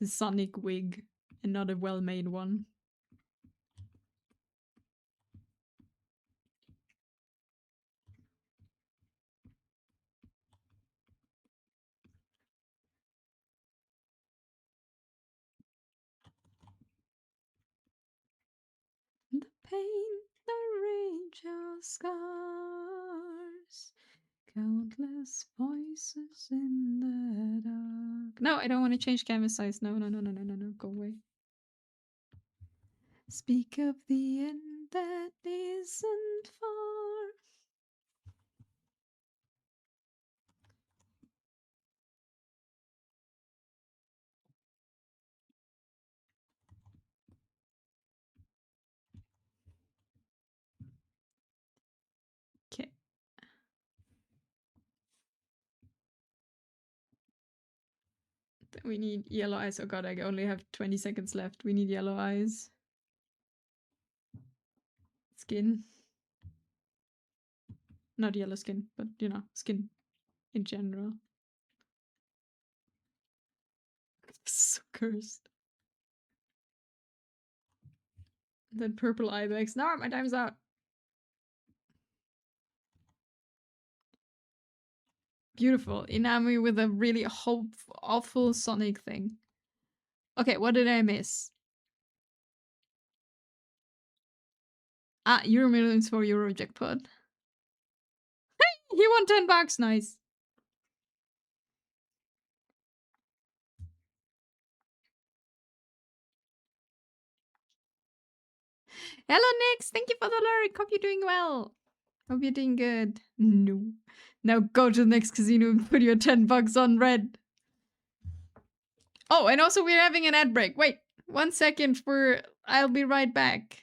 It's a Sonic wig and not a well-made one. The pain, the rage of scars, countless voices in the dark. No, I don't want to change canvas size. No, go away. Speak of the end that isn't far. Okay. We need yellow eyes. Oh god, I only have 20 seconds left. We need yellow eyes. Skin. Not yellow skin, but you know, skin in general. So cursed. Then purple eye bags. No, my time's out. Beautiful. Inami with a really awful Sonic thing. Okay, what did I miss? Ah, Euro Millions for Euro Jackpot. Hey, he won $10. Nice. Hello, Nix. Thank you for the lyric. Hope you're doing well. Hope you're doing good. No. Now go to the next casino and put your $10 on red. Oh, and also we're having an ad break. Wait, 1 second for... I'll be right back.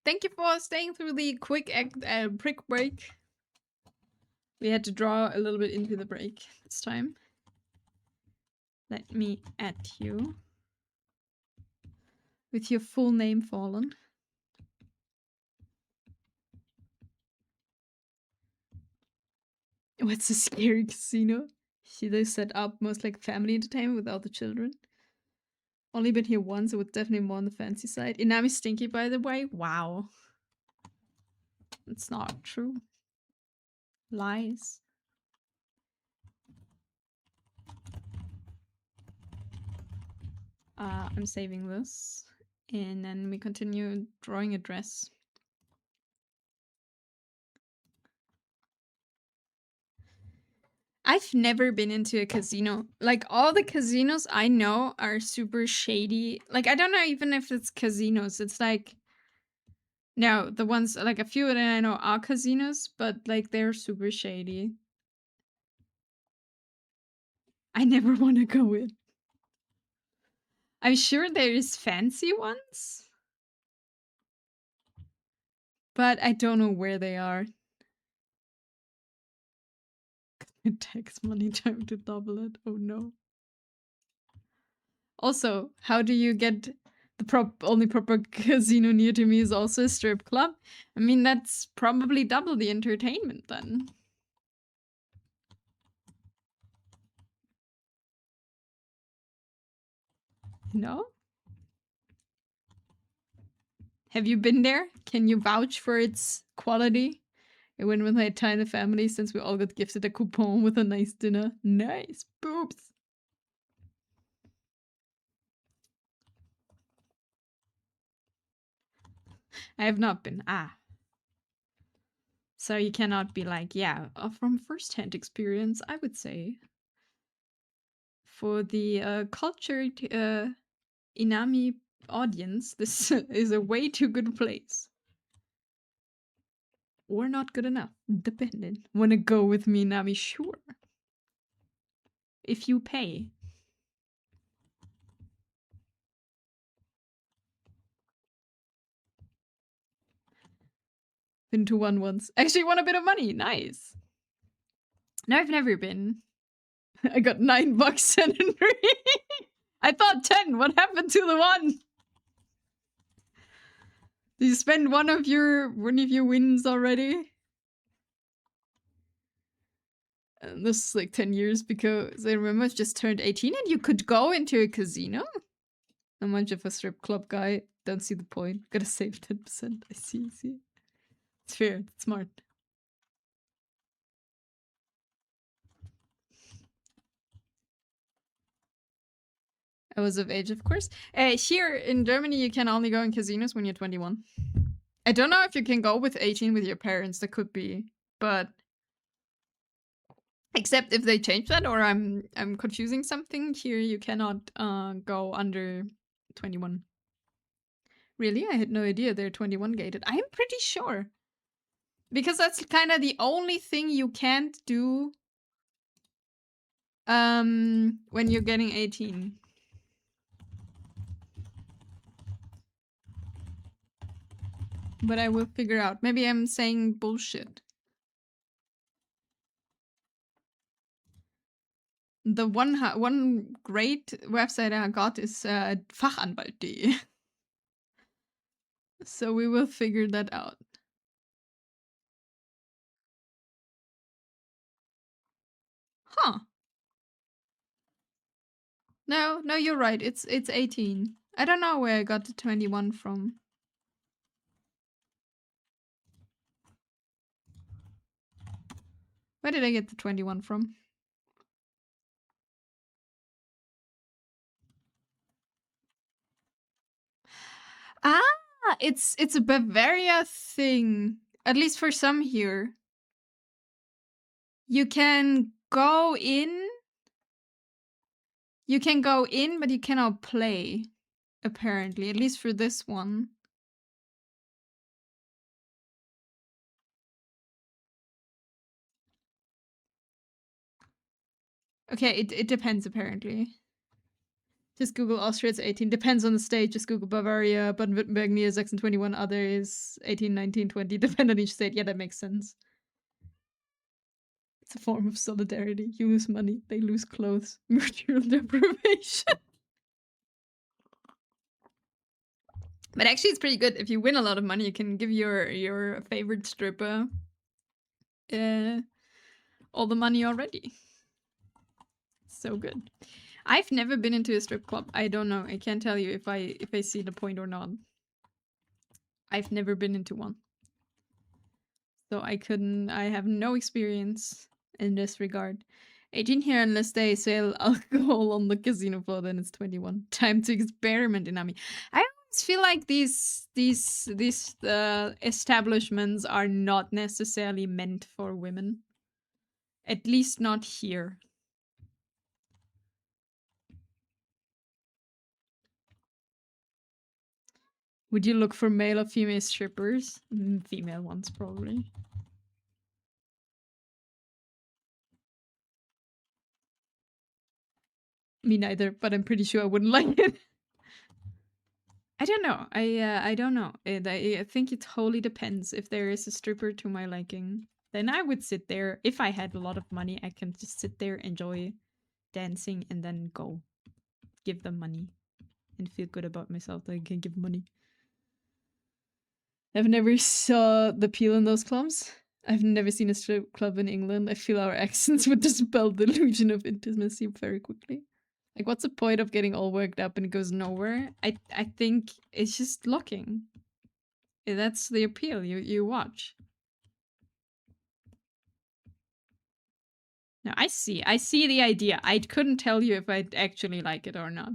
Thank you for staying through the quick break. We had to draw a little bit into the break this time. Let me add you. With your full name, Fallen. What's a scary casino? Should they set up most like family entertainment without the children? Only been here once, it was definitely more on the fancy side. Inami stinky, by the way. Wow. It's not true. Lies. I'm saving this. And then we continue drawing a dress. I've never been into a casino. Like, all the casinos I know are super shady. Like, I don't know even if it's casinos. It's like, no, the ones, like, a few that I know are casinos, but like, they're super shady. I never want to go in. I'm sure there's fancy ones, but I don't know where they are. It takes money time to double it. Oh no. Also, how do you get the only proper casino near to me is also a strip club? I mean, that's probably double the entertainment then. No? Have you been there? Can you vouch for its quality? I went with my entire family since we all got gifted a coupon with a nice dinner. Nice boobs. I have not been. Ah. So you cannot be like, yeah, from first-hand experience, I would say. For the cultured Inami audience, this is a way too good place. Or not good enough, depending. Wanna go with me, Inami? Sure. If you pay. Been to one once. Actually won a bit of money, nice. No, I've never been. I got $9 and I thought 10. What happened to the one? Did you spend one of your wins already? And this is like 10 years because I remember I just turned 18 and you could go into a casino. Not much of a strip club guy. Don't see the point. Gotta save 10%. I see. It's fair. It's smart. I was of age, of course. Here in Germany, you can only go in casinos when you're 21. I don't know if you can go with 18 with your parents. That could be, but except if they change that, or I'm confusing something. Here, you cannot go under 21. Really? I had no idea they're 21 gated. I'm pretty sure. Because that's kind of the only thing you can't do when you're getting 18. But I will figure out. Maybe I'm saying bullshit. The one great website I got is Fachanwalt.de. So we will figure that out. Huh. No, you're right. It's 18. I don't know where I got the 21 from. Where did I get the 21 from? Ah, it's a Bavaria thing. At least for some here. You can go in. You can go in, but you cannot play. Apparently, at least for this one. Okay, it depends apparently. Just Google Austria, it's 18. Depends on the state. Just Google Bavaria, Baden-Württemberg, Niedersachsen, 21. Other is 18, 19, 20. Depend on each state. Yeah, that makes sense. It's a form of solidarity. You lose money, they lose clothes. Mutual deprivation. But actually, it's pretty good. If you win a lot of money, you can give your favorite stripper all the money already. So good. I've never been into a strip club. I don't know. I can't tell you if I see the point or not. I've never been into one. So I have no experience in this regard. 18 here unless they sell alcohol on the casino floor, then it's 21. Time to experiment, Inami. I always feel like these establishments are not necessarily meant for women. At least not here. Would you look for male or female strippers? Female ones, probably. Me neither, but I'm pretty sure I wouldn't like it. I don't know. I don't know. I think it totally depends. If there is a stripper to my liking, then I would sit there. If I had a lot of money, I can just sit there, enjoy dancing, and then go give them money and feel good about myself that I can give money. I've never saw the appeal in those clubs. I've never seen a strip club in England. I feel our accents would dispel the illusion of intimacy very quickly. Like, what's the point of getting all worked up and it goes nowhere? I think it's just looking. That's the appeal. You watch. No, I see the idea. I couldn't tell you if I'd actually like it or not.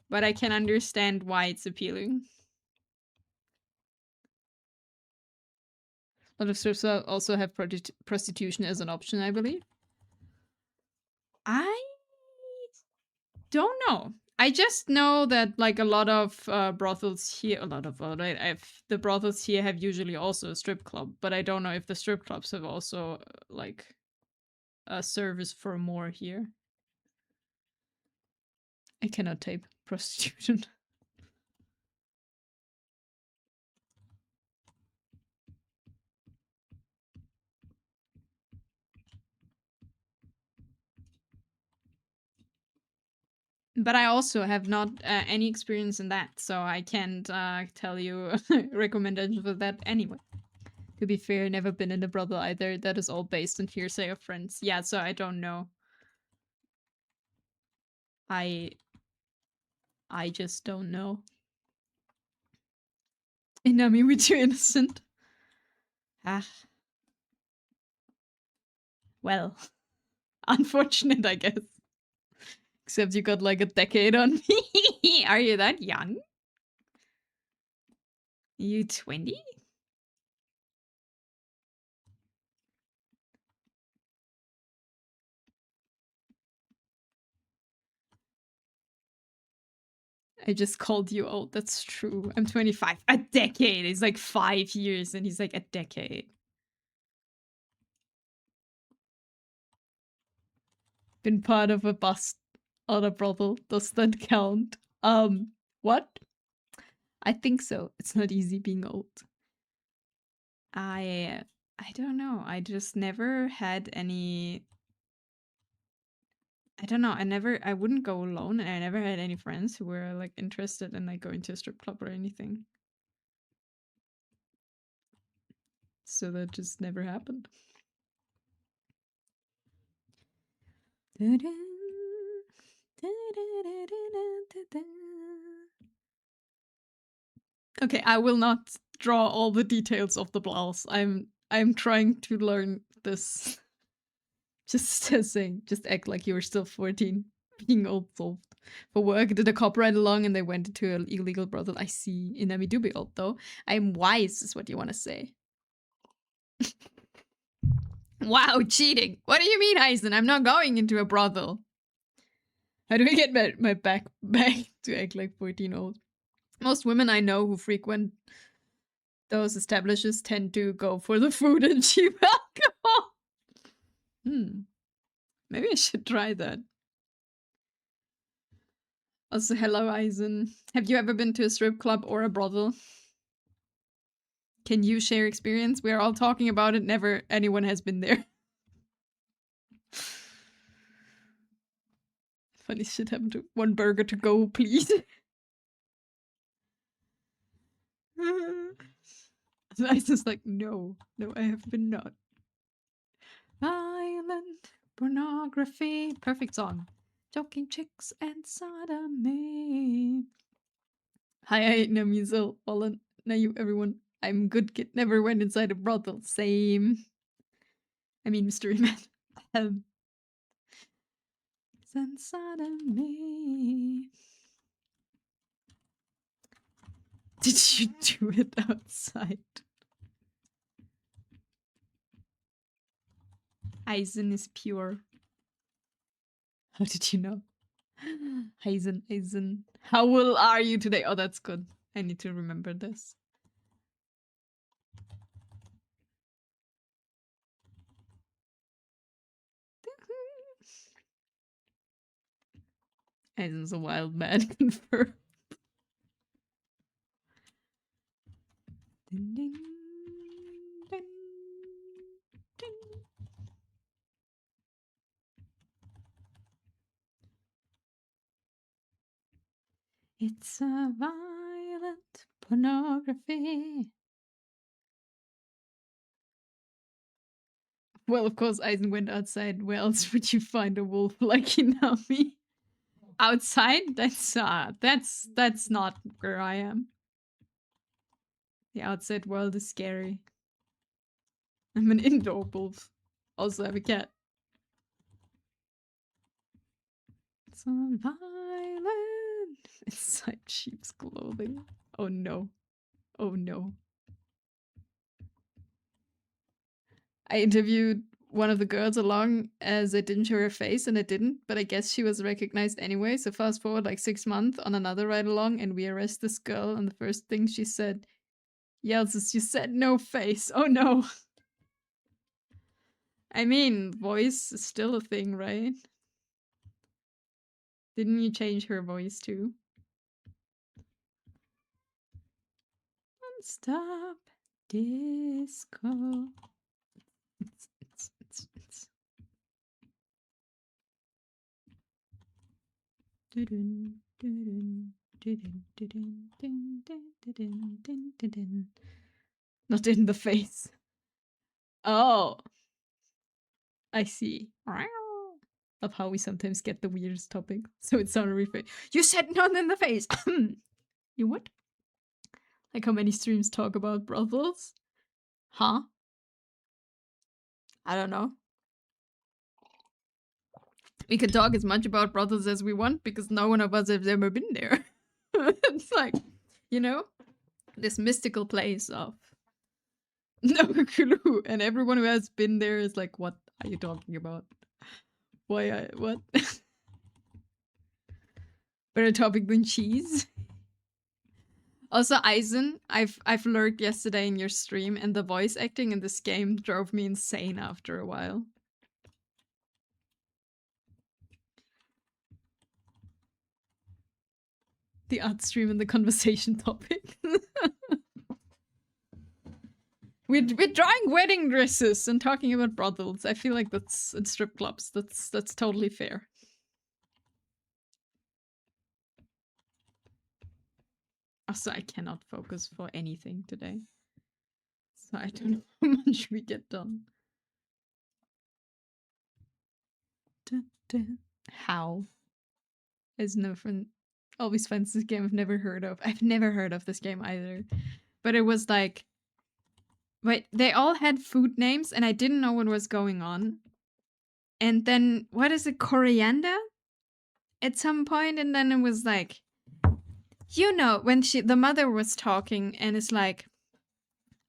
But I can understand why it's appealing. A lot of strips also have prostitution as an option, I believe. I don't know. I just know that like a lot of brothels here, the brothels here have usually also a strip club, but I don't know if the strip clubs have also like a service for more here. I cannot type prostitution. But I also have not any experience in that, so I can't tell you recommendations for that anyway. To be fair, never been in a brothel either. That is all based on hearsay of friends. Yeah, so I don't know. I just don't know. Inami, we're too innocent. Ah. Well, unfortunate, I guess. Except you got like a decade on me. Are you that young? You 20? I just called you old. That's true. I'm 25. A decade. It's like 5 years, and he's like, a decade. Been part of a bust on a brothel. Does that count? What? I think so. It's not easy being old. I don't know. I just never had any. I don't know. I wouldn't go alone, and I never had any friends who were like interested in like going to a strip club or anything. So that just never happened. Okay, I will not draw all the details of the blouse. I'm trying to learn this. Just saying, just act like you were still 14, being old solved. For work, did a cop ride along and they went into an illegal brothel. I see. Inami do be old though. I'm wise, is what you want to say. Wow, cheating. What do you mean, Eisen? I'm not going into a brothel. How do I get my back to act like 14-old? Most women I know who frequent those establishments tend to go for the food and cheap alcohol. Maybe I should try that. Also, hello, Eisen. Have you ever been to a strip club or a brothel? Can you share experience? We're all talking about it. Never anyone has been there. Funny shit happened to one burger to go, please. Eisen's like, no, I have been not. Violent pornography. Perfect song. Joking chicks and sodomy. Hi, Namizel, Fallen. Now you, everyone. I'm good kid. Never went inside a brothel. Same. I mean, mystery man. And sodomy. Did you do it outside? Eisen is pure. How did you know? Eisen. How well are you today? Oh, that's good. I need to remember this. Eisen's a wild man, confirmed. Ding, ding, ding, ding. It's a violent pornography. Well, of course, Eisen went outside. Where else would you find a wolf like Hinami? Outside? That's not where I am. The outside world is scary. I'm an indoor wolf. Also have a cat. It's so violent inside sheep's clothing. Oh no. Oh no. I interviewed one of the girls along as I didn't show her face and I didn't, but I guess she was recognized anyway. So fast forward like 6 months on another ride along and we arrest this girl and the first thing she said, Yelses, you said no face. Oh no. I mean, voice is still a thing, right? Didn't you change her voice too? Stop disco. Not in the face. Oh. I see. Of how we sometimes get the weirdest topic. So it sounded really funny. You said none in the face. You what? Like how many streams talk about brothels? Huh? I don't know. We can talk as much about brothels as we want because no one of us has ever been there. It's like, you know, this mystical place of no clue. And everyone who has been there is like, what are you talking about? What? Better topic than cheese. Also, Eisen, I've lurked yesterday in your stream, and the voice acting in this game drove me insane after a while. The art stream and the conversation topic. We're drawing wedding dresses and talking about brothels. I feel like that's in strip clubs. That's totally fair. Also, I cannot focus for anything today. So I don't know how much we get done. How? As no friend always finds this game I've never heard of. I've never heard of this game either. But it was like, wait, they all had food names and I didn't know what was going on. And then, what is it, coriander? At some point, and then it was like, you know, when the mother was talking and it's like,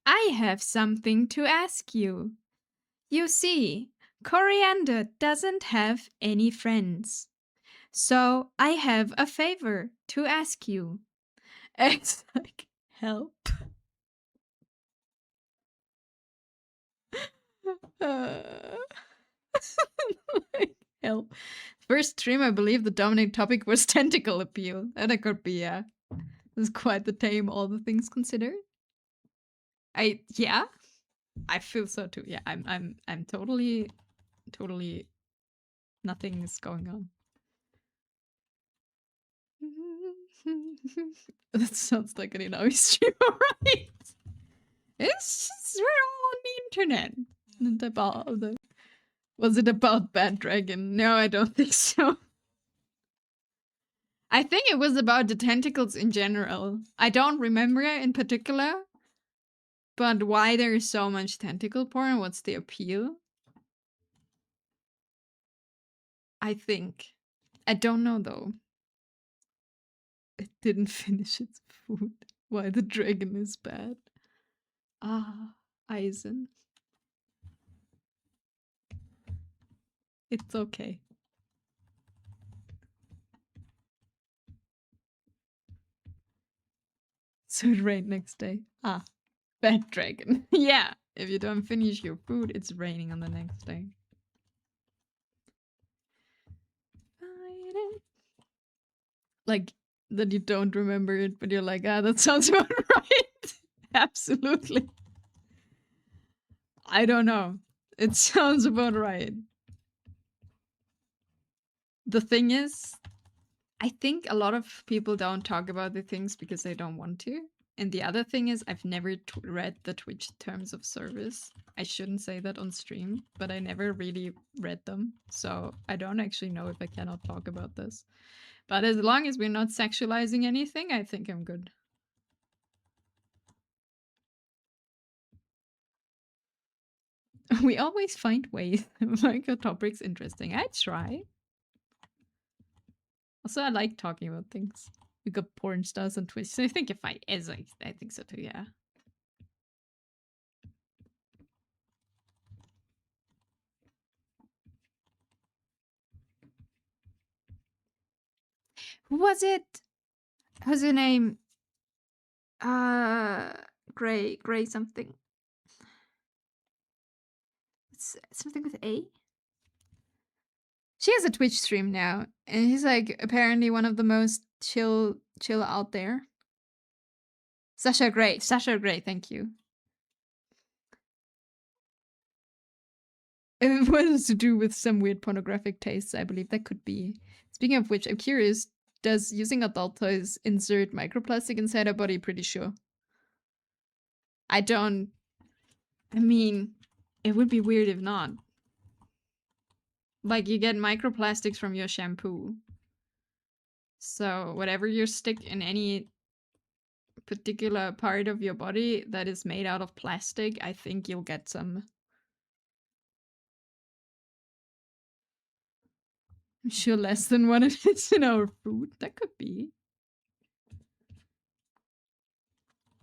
I have something to ask you. You see, Coriander doesn't have any friends. So I have a favor to ask you. It's like, help. Like, help. First stream, I believe the dominating topic was tentacle appeal. And it could be, yeah. It's quite the tame, all the things considered. Yeah. I feel so too. Yeah, I'm totally nothing is going on. That sounds like an Inawi stream, alright? It's just, we're all on the internet. And about was it about Bad Dragon? No, I don't think so. I think it was about the tentacles in general. I don't remember in particular, but why there is so much tentacle porn? What's the appeal? I think. I don't know though. It didn't finish its food. Why the dragon is bad. Ah, Eisen. It's okay. So it rained next day. Ah, bad dragon. Yeah, if you don't finish your food, it's raining on the next day. Like, that you don't remember it, but you're like, ah, that sounds about right. Absolutely. I don't know. It sounds about right. The thing is, I think a lot of people don't talk about the things because they don't want to. And the other thing is, I've never read the Twitch terms of service. I shouldn't say that on stream, but I never really read them. So I don't actually know if I cannot talk about this. But as long as we're not sexualizing anything, I think I'm good. We always find ways to make our topics interesting. I try. Also, I like talking about things. We got porn stars on Twitch, so I think if I think so too, yeah. Who was it? What's her name? Gray something. It's something with A. She has a Twitch stream now, and he's like apparently one of the most chill out there. Sasha Grey, thank you. It was to do with some weird pornographic tastes, I believe. That could be. Speaking of which, I'm curious, does using adult toys insert microplastic inside our body? Pretty sure. I mean, it would be weird if not. Like, you get microplastics from your shampoo. So whatever you stick in any particular part of your body that is made out of plastic, I think you'll get some. I'm sure less than what it is in our food. That could be.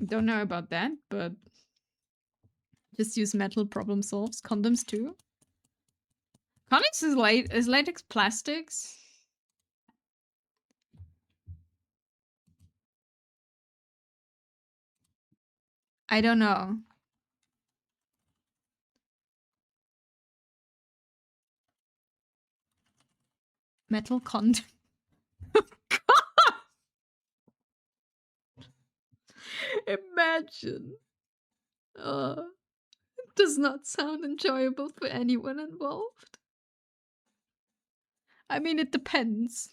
Don't know about that, but just use metal, problem solves. Condoms too. Condoms is latex plastics. I don't know. Metal condom. Imagine. It does not sound enjoyable for anyone involved. I mean, it depends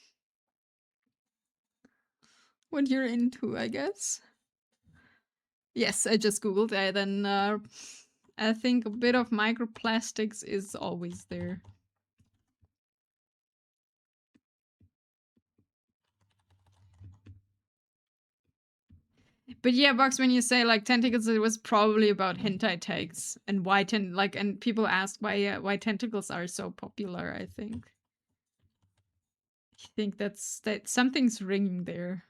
what you're into, I guess. Yes, I just googled it, and I think a bit of microplastics is always there. But yeah, Box, when you say like tentacles, it was probably about hentai tags and why and people ask why tentacles are so popular. I think that something's ringing there.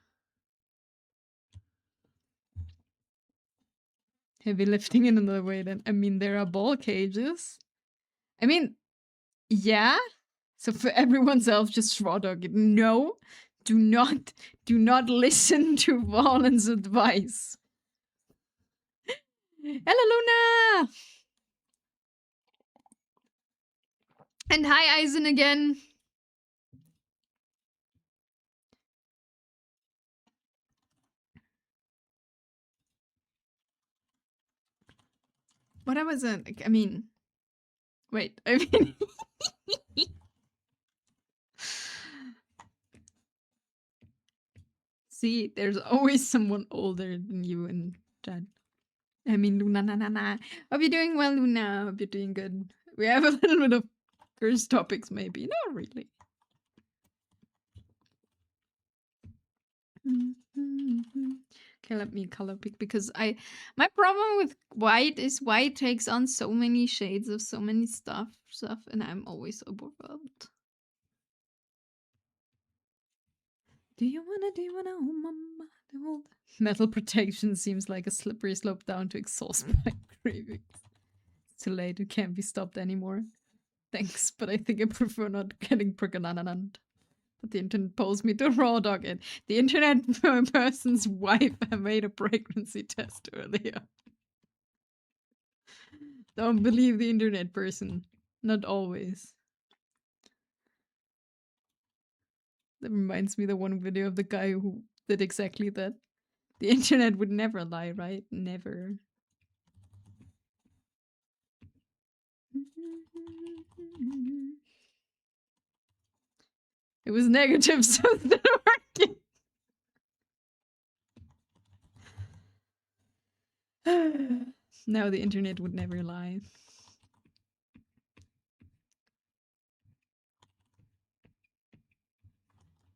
Heavy lifting in another way. Then I mean, there are ball cages. I mean, yeah. So for everyone's else, just raw dog it. No, do not listen to Valen's advice. Hello, Luna! And hi, Eisen again. What I was I mean, wait, I mean... See, there's always someone older than you in chat. I mean, Luna, na. Hope you're doing well, Luna. Hope you're doing good. We have a little bit of curse topics, maybe. Not really. Okay, let me color pick because my problem with white is white takes on so many shades of so many stuff, and I'm always overwhelmed. Do you wanna, oh mama, the old metal protection seems like a slippery slope down to exhaust pipe cravings. It's too late, it can't be stopped anymore. Thanks, but I think I prefer not getting pregnant. But the internet posed me to raw dog it. The internet person's wife made a pregnancy test earlier. Don't believe the internet person. Not always. That reminds me of the one video of the guy who did exactly that. The internet would never lie, right? Never. It was negative, so it's not working. No, the internet would never lie.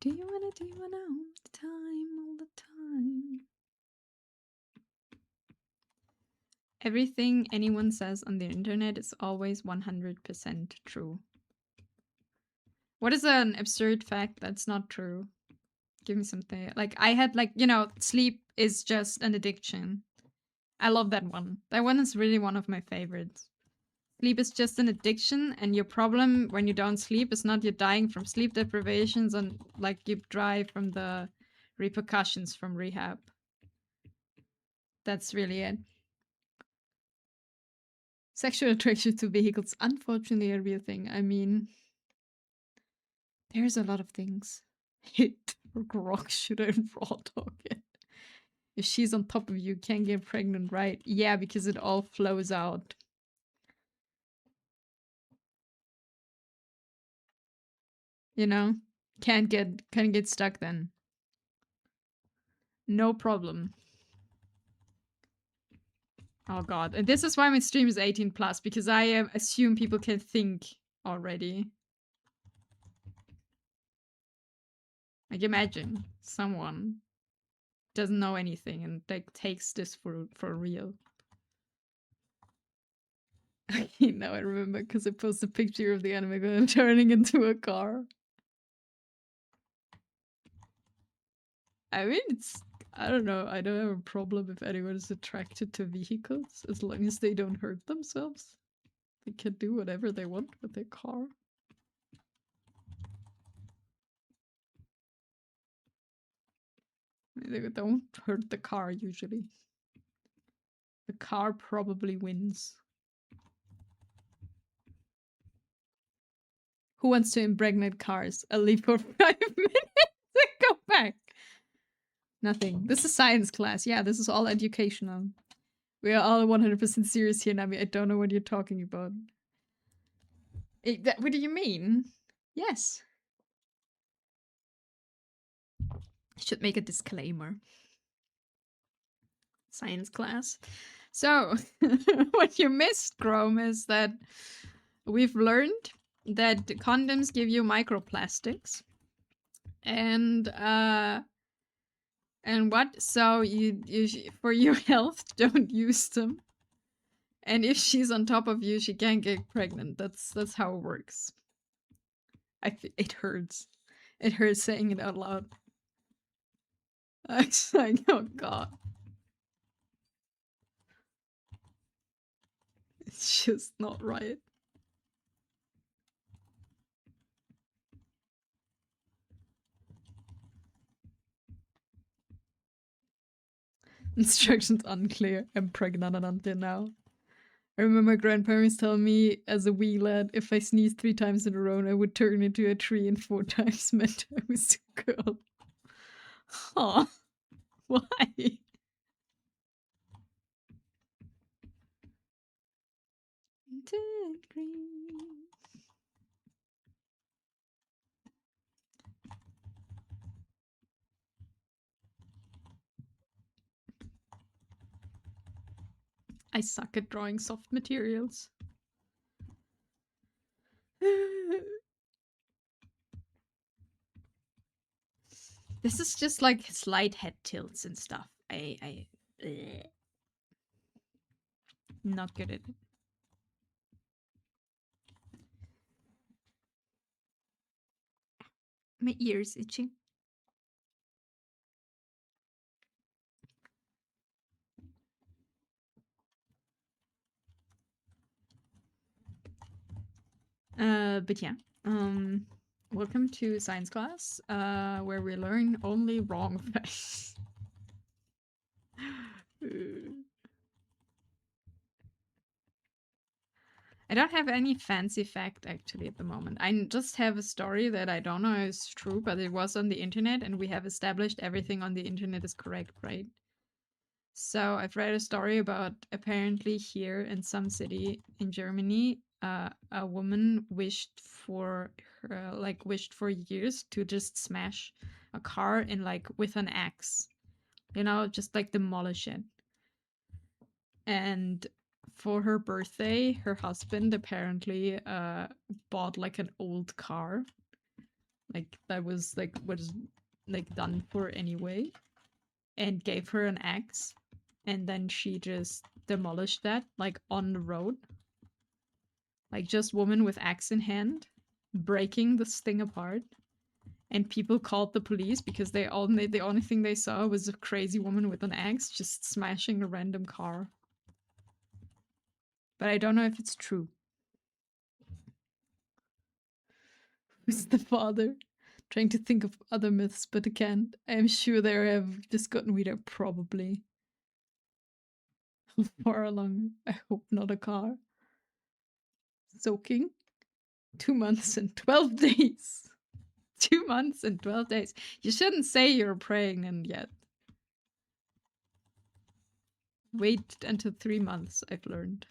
Do you wanna all the time? Everything anyone says on the internet is always 100% true. What is an absurd fact that's not true? Give me something. Like, I had, like, you know, sleep is just an addiction. I love that one. That one is really one of my favorites. Sleep is just an addiction, and your problem when you don't sleep is not you're dying from sleep deprivations and, like, you die from the repercussions from rehab. That's really it. Sexual attraction to vehicles, unfortunately, a real thing. I mean, there's a lot of things. Hit rock should I raw dog it? If she's on top of you, can't get pregnant, right? Yeah, because it all flows out. You know? Can't get stuck then. No problem. Oh god. And this is why my stream is 18 plus, because I assume people can think already. Like, imagine someone doesn't know anything and like takes this for real. Now I remember because I posted a picture of the anime turning into a car. I mean, I don't know. I don't have a problem if anyone is attracted to vehicles as long as they don't hurt themselves. They can do whatever they want with their car. They don't hurt the car usually. The car probably wins. Who wants to impregnate cars? I'll leave for 5 minutes and go back. Nothing. This is science class. Yeah, this is all educational. We are all 100% serious here, Nami. I don't know what you're talking about. What do you mean? Yes. I should make a disclaimer. Science class. So, what you missed, Chrome, is that we've learned that condoms give you microplastics. And what? So you for your health, don't use them. And if she's on top of you, she can't get pregnant. That's how it works. It hurts. It hurts saying it out loud. It's like, oh god. It's just not right. Instructions unclear. I'm pregnant until now. I remember my grandparents telling me as a wee lad, if I sneezed 3 times in a row, I would turn into a tree, and 4 times meant I was a girl. Huh. Why? I suck at drawing soft materials. This is just like slight head tilts and stuff. Not good at it. My ears itching. But yeah. Welcome to science class, where we learn only wrong facts. I don't have any fancy fact actually at the moment. I just have a story that I don't know is true, but it was on the internet, and we have established everything on the internet is correct, right? So I've read a story about apparently here in some city in Germany, a woman wished for years to just smash a car in like with an axe, just like demolish it. And for her birthday, her husband apparently bought like an old car, like that was like was like done for anyway, and gave her an axe, and then she just demolished that like on the road, like just woman with axe in hand breaking this thing apart. And people called the police because the only thing they saw was a crazy woman with an axe just smashing a random car. But I don't know if it's true. Who's the father? Trying to think of other myths, but I can't. I am sure they have just gotten weirder, probably. How far along? I hope not a car. Soaking? 2 months and 12 days. 2 months and 12 days. You shouldn't say you're pregnant yet. Wait until 3 months, I've learned.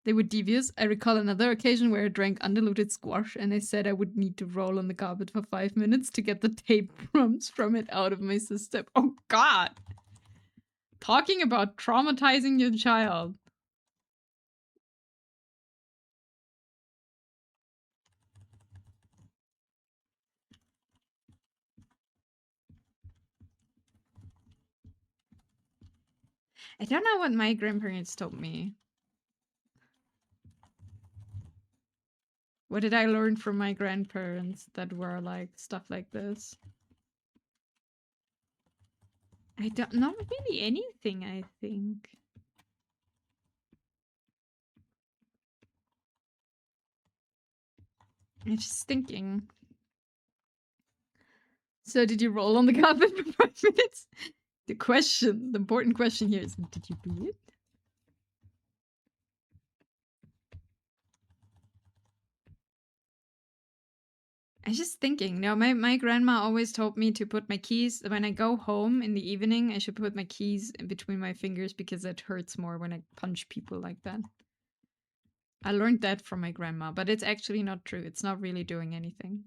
They were devious. I recall another occasion where I drank undiluted squash and I said I would need to roll on the carpet for 5 minutes to get the tape crumbs from it out of my system. Oh god! Talking about traumatizing your child. I don't know what my grandparents told me. What did I learn from my grandparents that were like stuff like this? Not really anything, I think. I'm just thinking. So did you roll on the carpet for 5 minutes? The important question here is, did you beat it? I was just thinking, no, my grandma always told me to put my keys, when I go home in the evening, I should put my keys in between my fingers because it hurts more when I punch people like that. I learned that from my grandma, but it's actually not true. It's not really doing anything.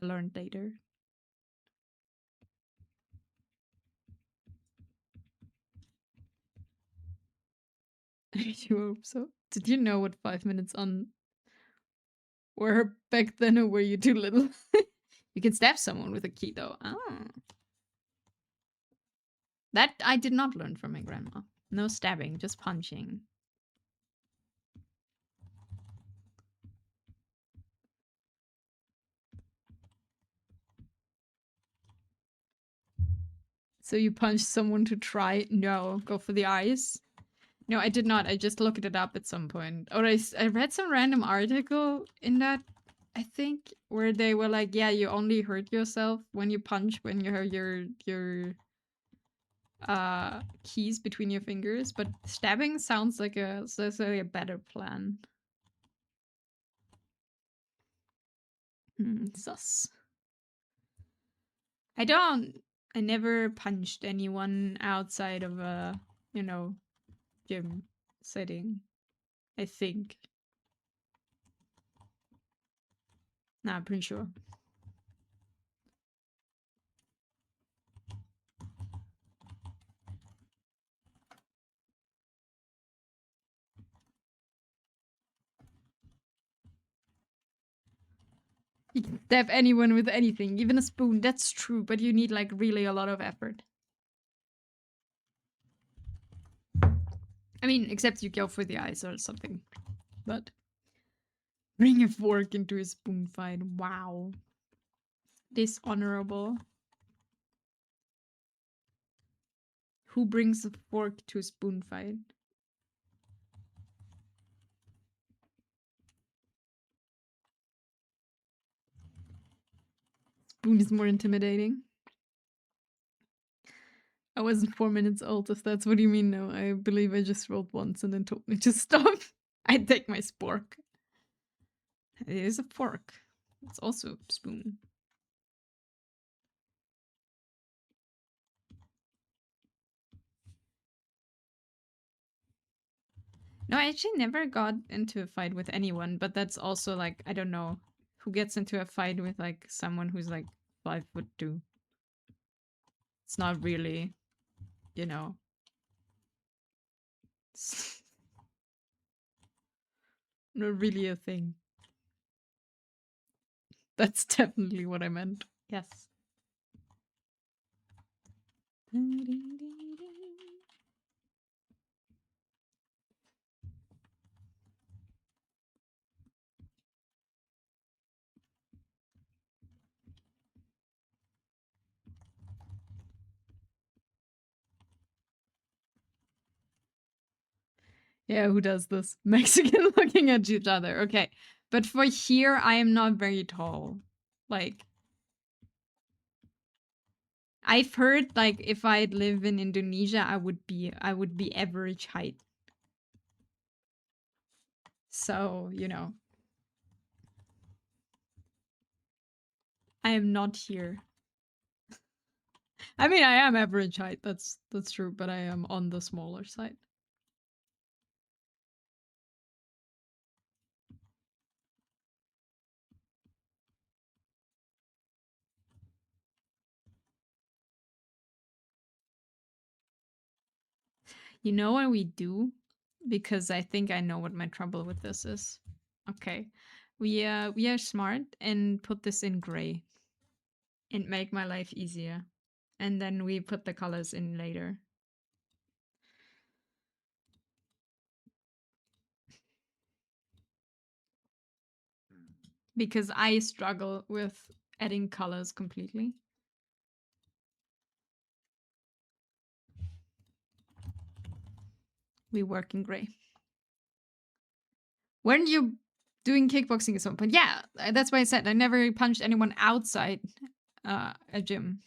I learned later. I do hope so. Did you know what 5 minutes on were back then, or were you too little? You can stab someone with a key, though. Ah. That I did not learn from my grandma. No stabbing, just punching. So you punched someone to try? No, go for the eyes. No, I did not. I just looked it up at some point. Or I read some random article in that, I think, where they were like, yeah, you only hurt yourself when you punch when you have your keys between your fingers, but stabbing sounds like a better plan. Sus. I never punched anyone outside of a, gym setting, I think. Nah, I'm pretty sure. You can stab anyone with anything, even a spoon. That's true, but you need like really a lot of effort. I mean, except you go for the eyes or something. But bring a fork into a spoon fight. Wow. Dishonorable. Who brings a fork to a spoon fight? Spoon is more intimidating. I wasn't 4 minutes old, if that's what you mean. No, I believe I just rolled once and then told me to stop. I'd take my spork. It is a fork. It's also a spoon. No, I actually never got into a fight with anyone, but that's also like, I don't know, who gets into a fight with like someone who's like 5'2". It's not really, you know. It's not really a thing. That's definitely what I meant. Yes. Yeah, who does this? Mexican looking at each other. Okay. But for here, I am not very tall. Like, I've heard like if I'd live in Indonesia, I would be average height. So, you know. I am not here. I mean, I am average height. That's true, but I am on the smaller side. You know what we do? Because I think I know what my trouble with this is. Okay. We are smart and put this in gray and make my life easier. And then we put the colors in later. Because I struggle with adding colors completely. We work in gray. Weren't you doing kickboxing at some point? Yeah, that's why I said I never punched anyone outside a gym.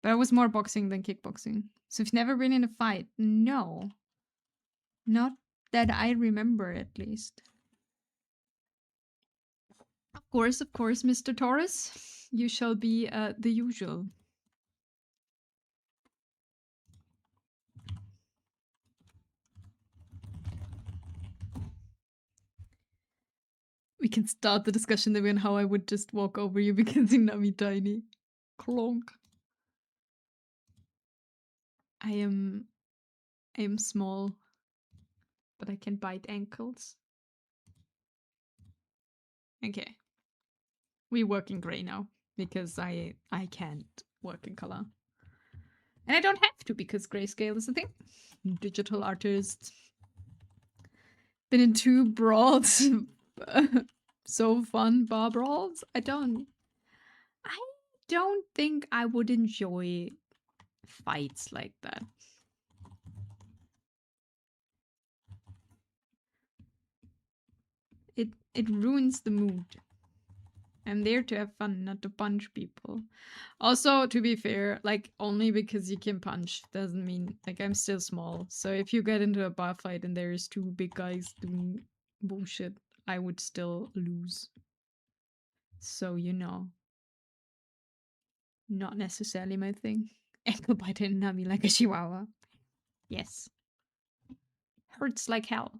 But I was more boxing than kickboxing. So you've never been in a fight? No. Not that I remember, at least. Of course, Mr. Torres. You shall be the usual. We can start the discussion then on how I would just walk over you because you're not me tiny. Clonk. I am small, but I can bite ankles. Okay. We work in gray now because I can't work in color. And I don't have to because grayscale is a thing. Digital artist. Been in 2 brawls. So fun bar brawls. I don't think I would enjoy fights like that. It ruins the mood. I'm there to have fun, not to punch people. Also, to be fair, like, only because you can punch doesn't mean, like, I'm still small. So if you get into a bar fight and there's 2 big guys doing bullshit, I would still lose. So, you know. Not necessarily my thing. Ankle bite and nami like a chihuahua. Yes. Hurts like hell.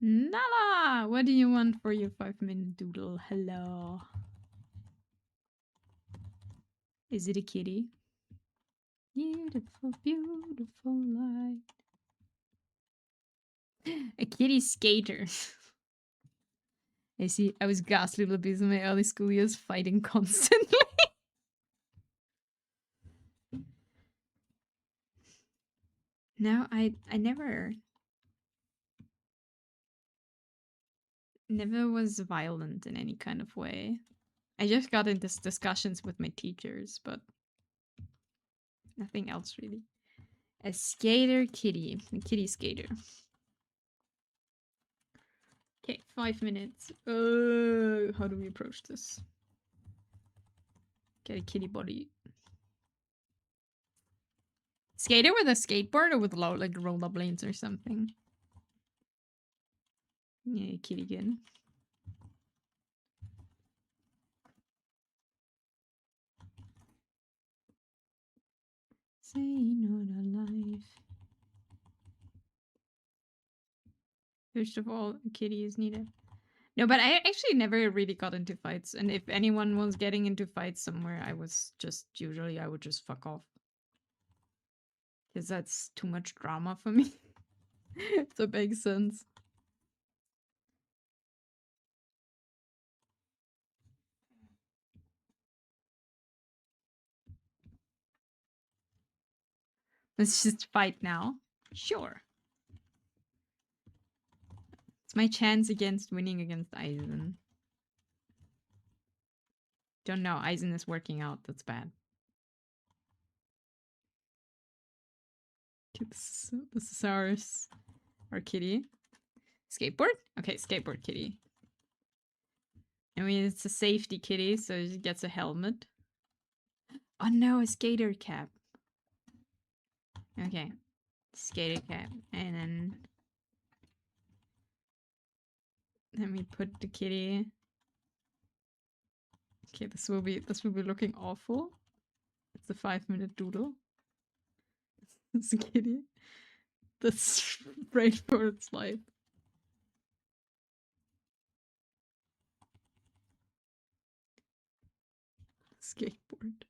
Nala! What do you want for your 5-minute doodle? Hello. Is it a kitty? Beautiful, beautiful light. A kitty skater. I see. I was ghastly little bees in my early school years fighting constantly. No, I never was violent in any kind of way. I just got into discussions with my teachers, but nothing else really. A skater kitty. A kitty skater. Okay, 5 minutes. How do we approach this? Get a kitty body. Skater with a skateboard or with like rollerblades or something? Yeah, kitty again. Say no to life. First of all, a kitty is needed. No, but I actually never really got into fights. And if anyone was getting into fights somewhere, I was just usually I would just fuck off. Because that's too much drama for me. If that makes sense. Let's just fight now. Sure. It's my chance against winning against Eisen. Don't know. Eisen is working out. That's bad. This is our kitty. Skateboard? Okay, skateboard kitty. I mean, it's a safety kitty, so it gets a helmet. Oh no, a skater cap. Okay. Skater cap. And then... let me put the kitty... okay, this will be looking awful. It's a 5-minute doodle. It's a kitty. That's right for its life. Skateboard.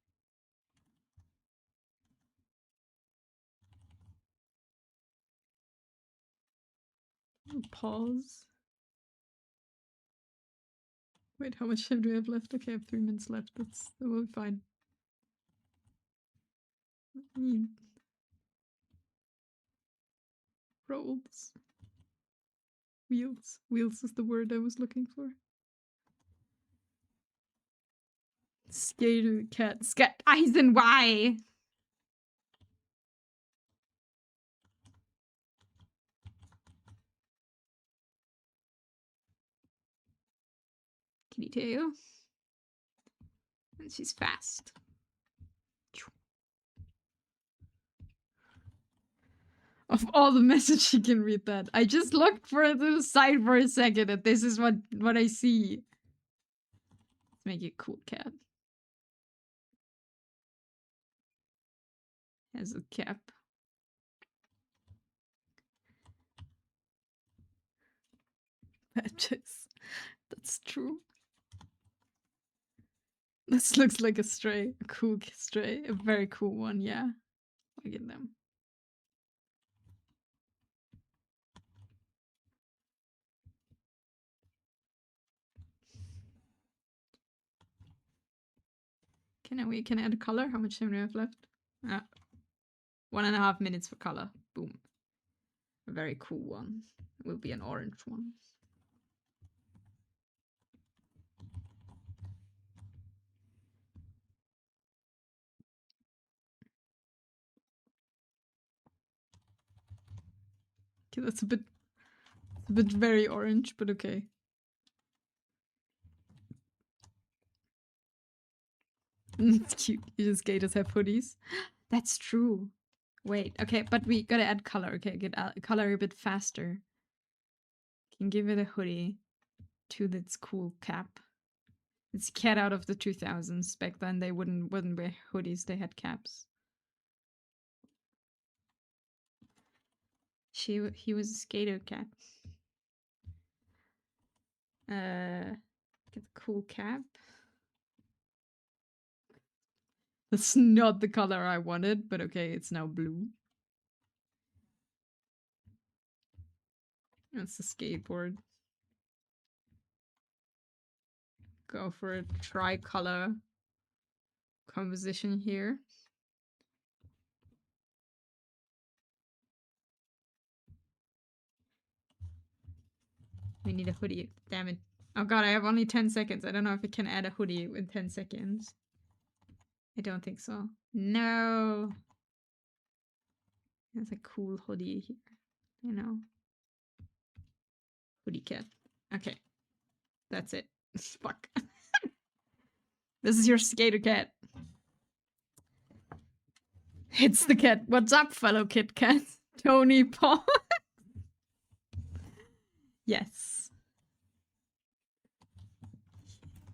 Pause. Wait, how much time do we have left? Okay, I have 3 minutes left. That will be fine. Rolls. Wheels. Wheels is the word I was looking for. Skater cat. Eisen, why? Kitty tail. And she's fast. Of all the messages, she can read that. I just looked for the side for a second, and this is what I see. Let's make it cool cat. Has a cap. Patches. That's true. This looks like a stray. A cool stray. A very cool one, yeah. Look at them. Can I add a color? How much time do we have left? 1.5 minutes for color. Boom. A very cool one. It will be an orange one. Okay, that's a bit very orange, but okay. It's cute. You skaters have hoodies. That's true. Wait, okay, but we gotta add color. Okay, get color a bit faster. Can give it a hoodie to its cool cap. It's cat out of the 2000s. Back then, they wouldn't wear hoodies. They had caps. He was a skater cat. Get the cool cap. That's not the color I wanted, but okay, it's now blue. That's the skateboard. Go for a tricolor composition here. We need a hoodie. Damn it. Oh god, I have only 10 seconds. I don't know if I can add a hoodie in 10 seconds. I don't think so. No. That's a cool hoodie here. You know. Hoodie cat. Okay. That's it. Fuck. This is your skater cat. It's the cat. What's up, fellow Kit Kat? Tony Paul. Yes.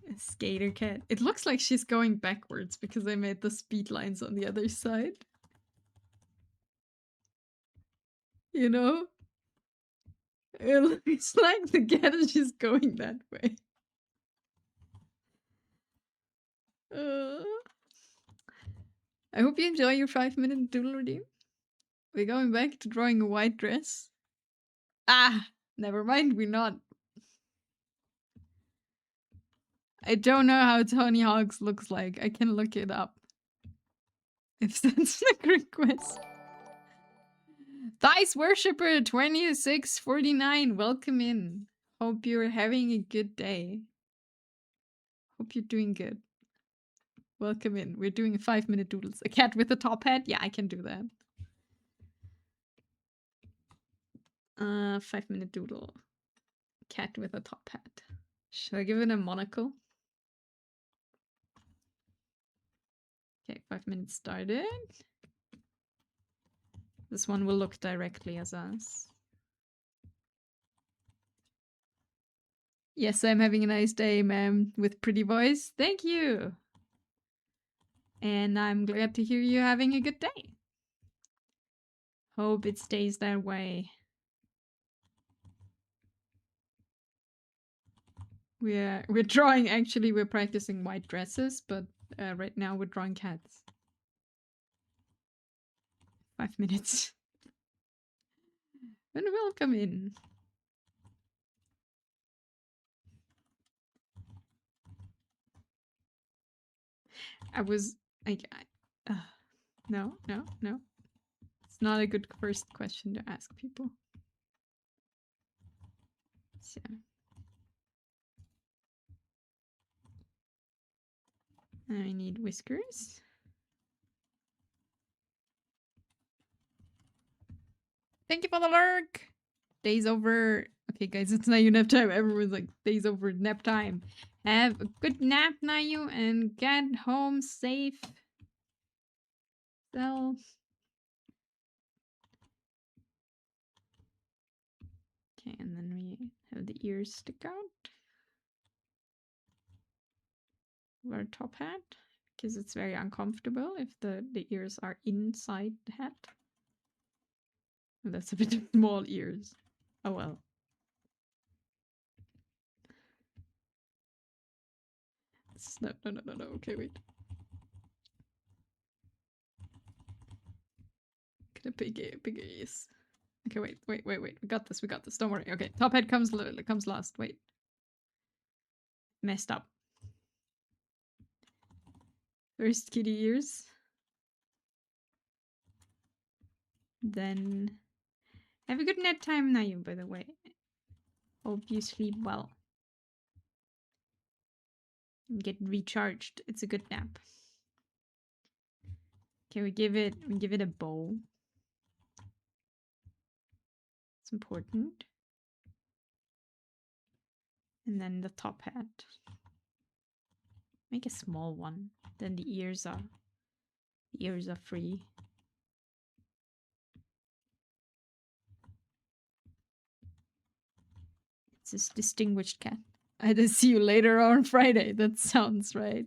A skater cat. It looks like she's going backwards because I made the speed lines on the other side. You know? It looks like the cat is just going that way. I hope you enjoy your 5-minute doodle redeem. We're going back to drawing a white dress. Ah! Never mind, we're not. I don't know how Tony Hawk's looks like. I can look it up. If that's a request. Dice Worshipper 2649, welcome in. Hope you're having a good day. Hope you're doing good. Welcome in. We're doing a 5-minute doodles. A cat with a top hat? Yeah, I can do that. 5-minute doodle. Cat with a top hat. Should I give it a monocle? Okay, 5 minutes started. This one will look directly at us. Yes, I'm having a nice day, ma'am, with pretty voice. Thank you. And I'm glad to hear you having a good day. Hope it stays that way. We're drawing, actually, we're practicing white dresses, but right now we're drawing cats. 5 minutes. And welcome in. I was like, no. It's not a good first question to ask people. So. I need whiskers. Thank you for the lurk. Day's over. Okay, guys, it's not nap time. Everyone's like, day's over, nap time. Have a good nap, Nayu, and get home safe. So. Okay, and then we have the ears stick out. Wear a top hat, because it's very uncomfortable if the ears are inside the hat. That's a bit small ears. Oh well. No. Okay, wait. Get a bigger ears. Okay, wait. We got this. Don't worry. Okay, top hat comes last. Wait. Messed up. First kitty ears. Then have a good nap time, Nayu, by the way. Hope you sleep well. And get recharged. It's a good nap. Okay, we give it a bow. It's important. And then the top hat. Make a small one. Then the ears are free. It's this distinguished cat. I'd see you later on Friday. That sounds right.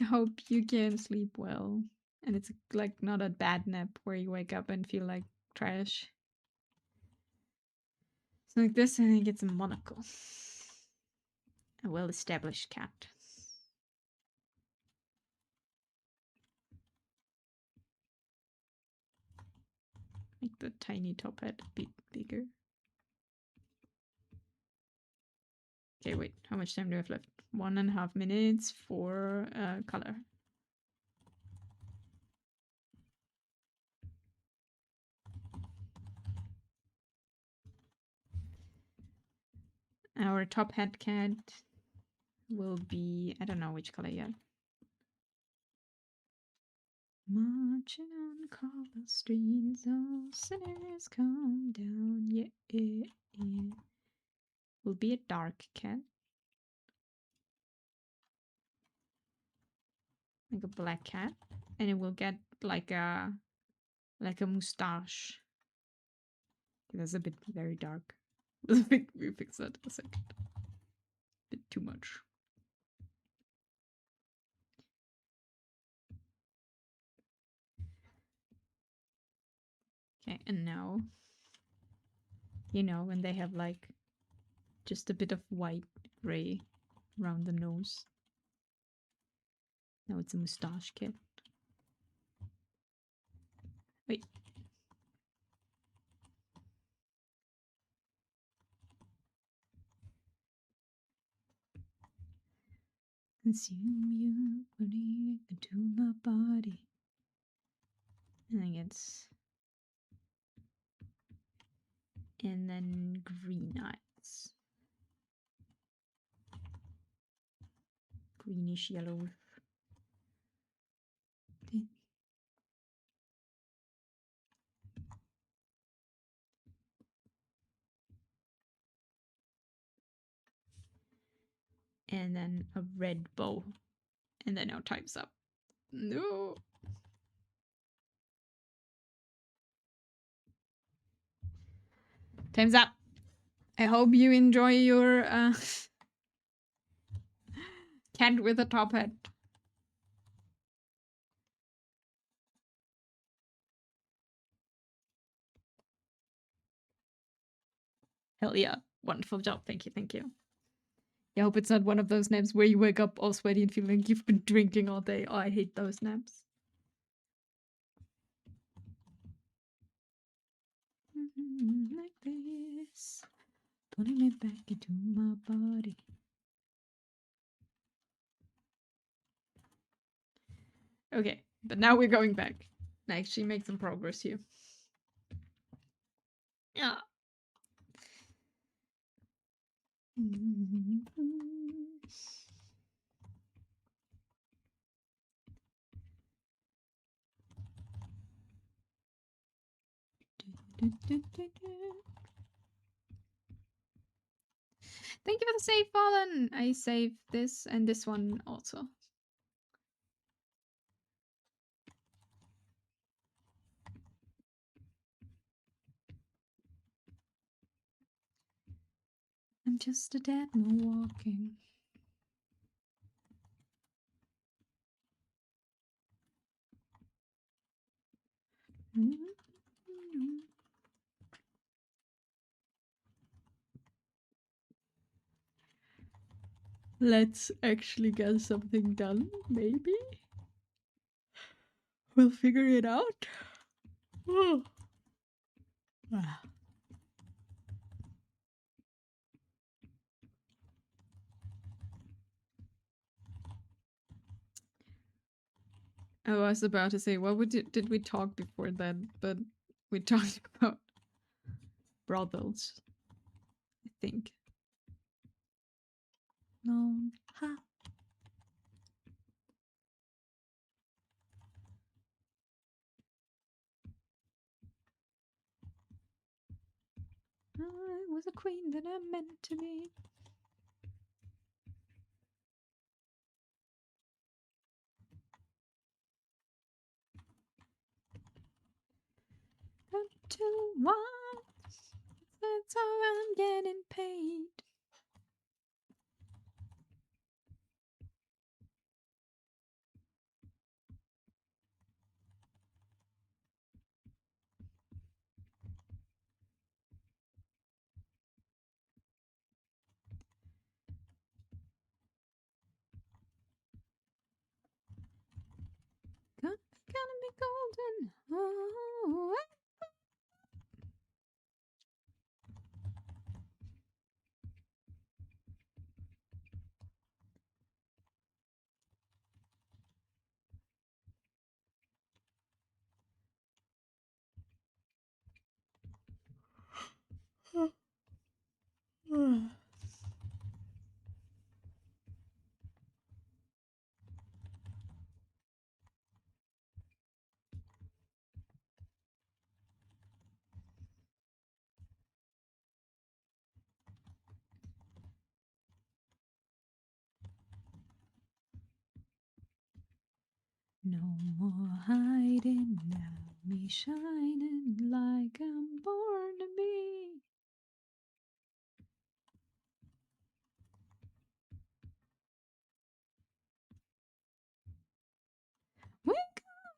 I hope you can sleep well. And it's like not a bad nap where you wake up and feel like trash. So like this, and then get some monocle. A well-established cat. Make the tiny top hat a bit bigger. Okay, wait. How much time do I have left? 1.5 minutes for color. Our top hat cat will be, I don't know which color yet. Marching on cobble streets, all sinners come down. Yeah, yeah, yeah. Will be a dark cat. Like a black cat. And it will get like a mustache. That's a bit very dark. I think we fix that in a second. Bit too much. Okay, and now, you know, when they have like just a bit of white gray around the nose. Now it's a mustache kit. Wait. Consume you, putting into my body. I think it's. And then green eyes. Greenish yellow. And then a red bow. And then now time's up. No. Time's up. I hope you enjoy your cat with a top hat. Hell yeah. Wonderful job. Thank you. Thank you. I hope it's not one of those naps where you wake up all sweaty and feel like you've been drinking all day. Oh, I hate those naps. Like this. Putting it back into my body. Okay, but now we're going back. I actually make some progress here. Yeah. Thank you for the save, Fallen. I saved this and this one also. I'm just a dead man walking. Let's actually get something done, maybe? We'll figure it out. I was about to say, what did we talk before that? But we talked about brothels, I think. No. Ha. I was a queen that I meant to be. Until once, that's how I'm getting paid. Gonna be golden. Oh, No more hiding now, me shining like I'm born to be. Wake up,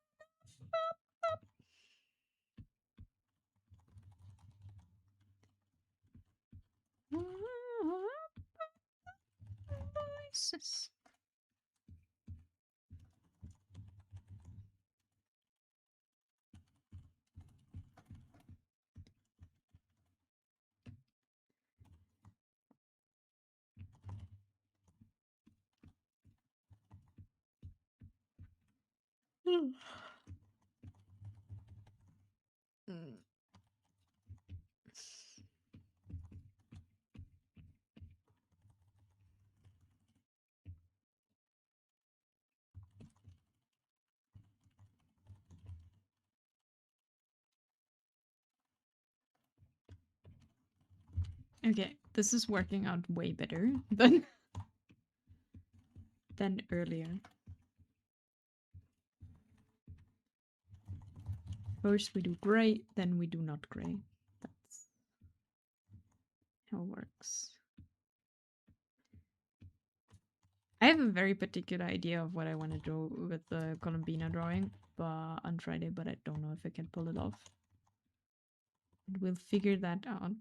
voices. Mm. Okay, this is working out way better than earlier. First we do gray, then we do not gray. That's how it works. I have a very particular idea of what I want to do with the Columbina drawing on Friday, but I don't know if I can pull it off. And we'll figure that out.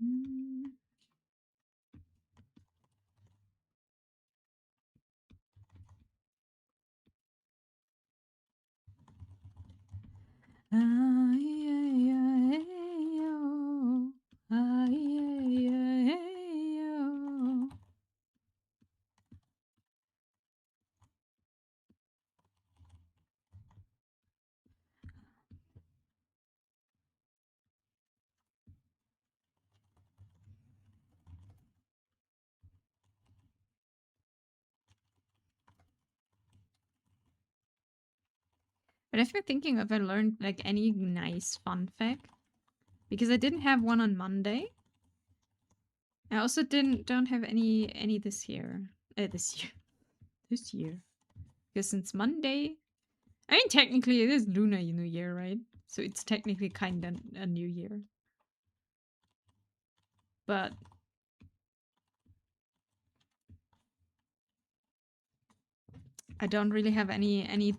Mm. But I've been thinking if I learned like any nice fun fact, because I didn't have one on Monday. I also don't have any this year. This year. Because since Monday, I mean technically it is Lunar New Year, right? So it's technically kind of a new year. But I don't really have any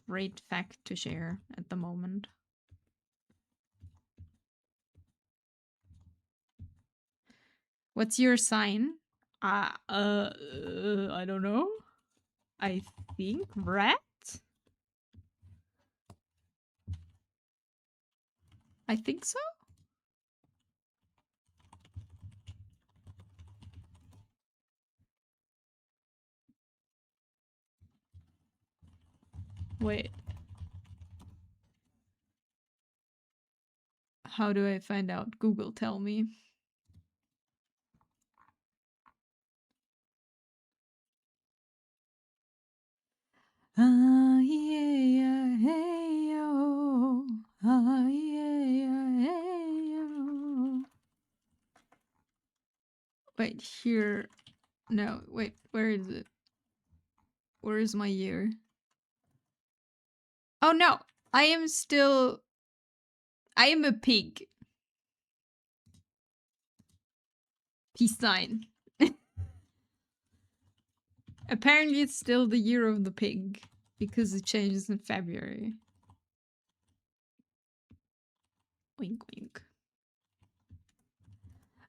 great fact to share at the moment. What's your sign? I don't know. I think rat. I think so. Wait. How do I find out? Google, tell me. Ah, yeah, hey, yo. Ah, yeah, hey, yo. Wait, here. No, wait, where is it? Where is my year? Oh no, I am a pig. Peace sign. Apparently it's still the year of the pig, because it changes in February. Wink, wink.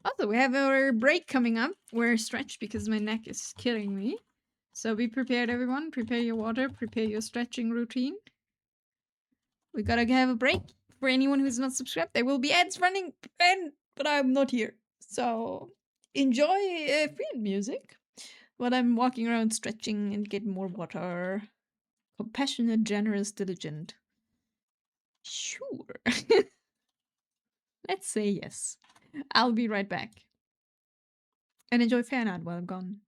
Also, we have our break coming up. We're stretched because my neck is killing me. So be prepared, everyone. Prepare your water, prepare your stretching routine. We gotta have a break. For anyone who's not subscribed, there will be ads running, but I'm not here. So enjoy free music. But I'm walking around stretching and getting more water. Compassionate, generous, diligent. Sure. Let's say yes. I'll be right back. And enjoy Fahrenheit while I'm gone.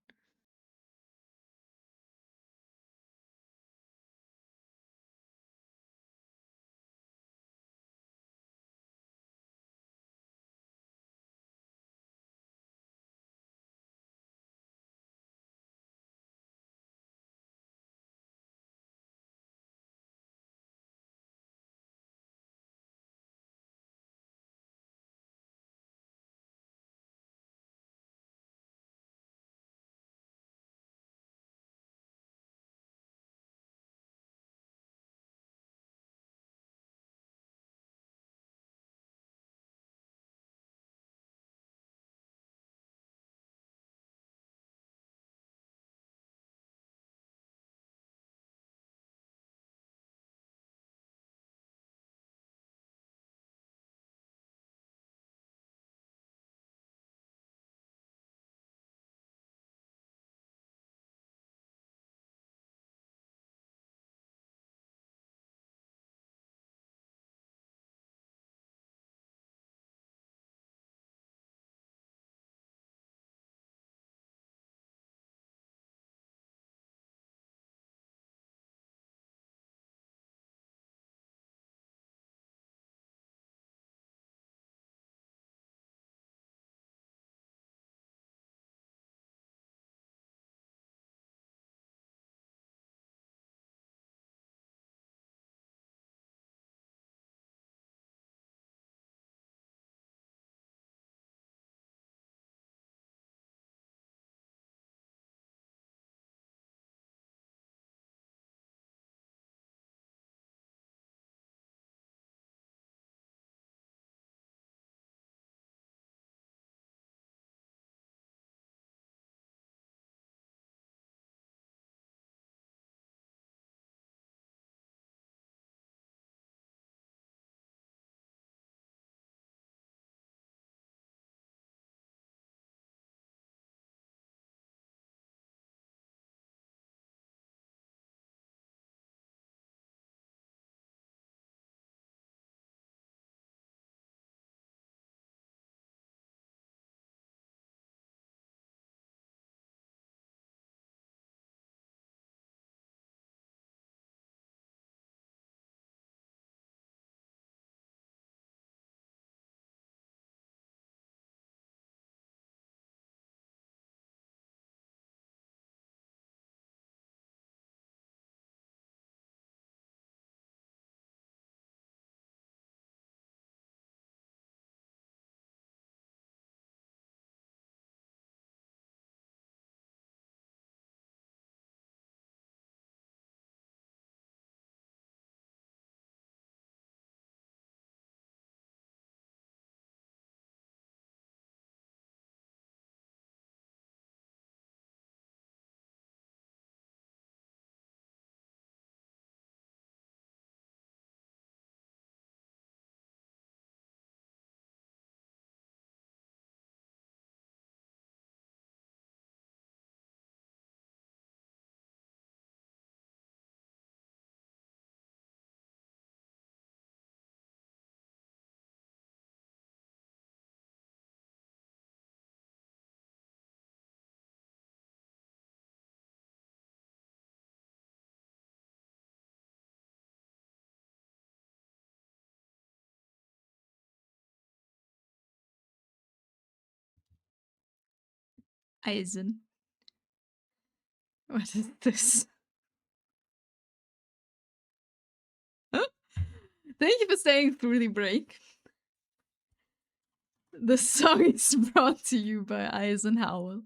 Eisen. What is this? Thank you for staying through the break. The song is brought to you by Eisenhower.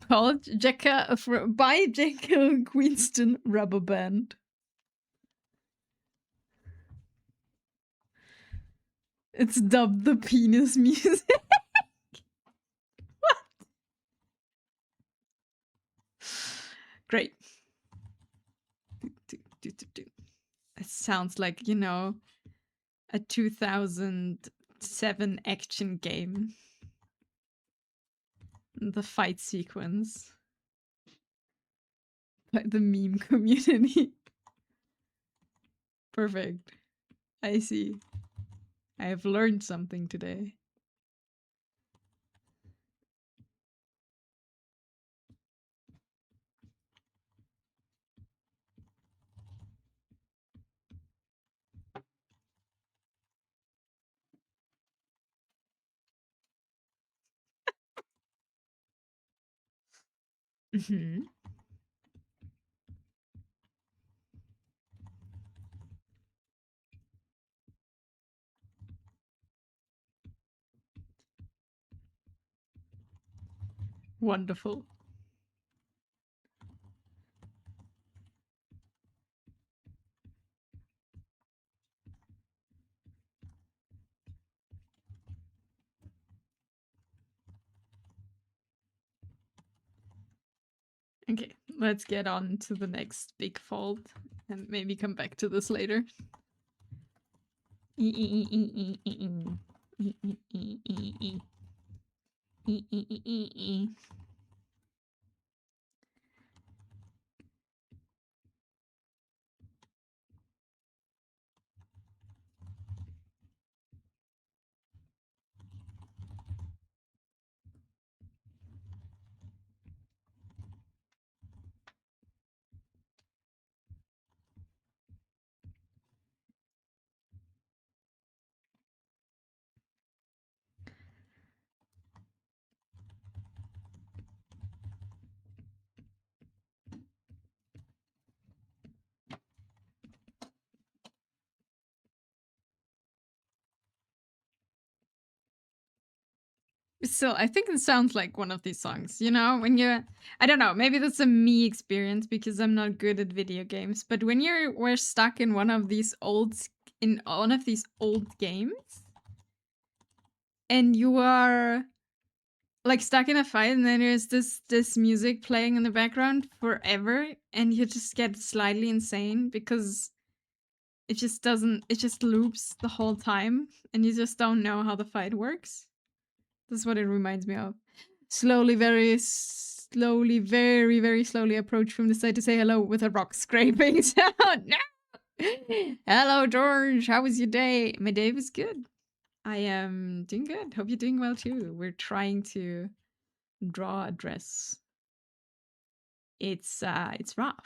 Called by Jacka Queenston Rubber Band. It's dubbed the penis music. What? Great. It sounds like, you know, a 2007 action game. The fight sequence by the meme community. Perfect. I see. I have learned something today. Mhm. Wonderful. Okay, let's get on to the next big fault and maybe come back to this later. Still, I think it sounds like one of these songs, you know, when you're, I don't know, maybe that's a me experience because I'm not good at video games, but when we're stuck in one of these old games and you are like stuck in a fight and then there's this music playing in the background forever and you just get slightly insane because it just loops the whole time and you just don't know how the fight works. That's what it reminds me of. Slowly, very slowly, very, very slowly approach from the side to say hello with a rock scraping sound. No! Hello, George. How was your day? My day was good. I am doing good. Hope you're doing well too. We're trying to draw a dress. It's rough.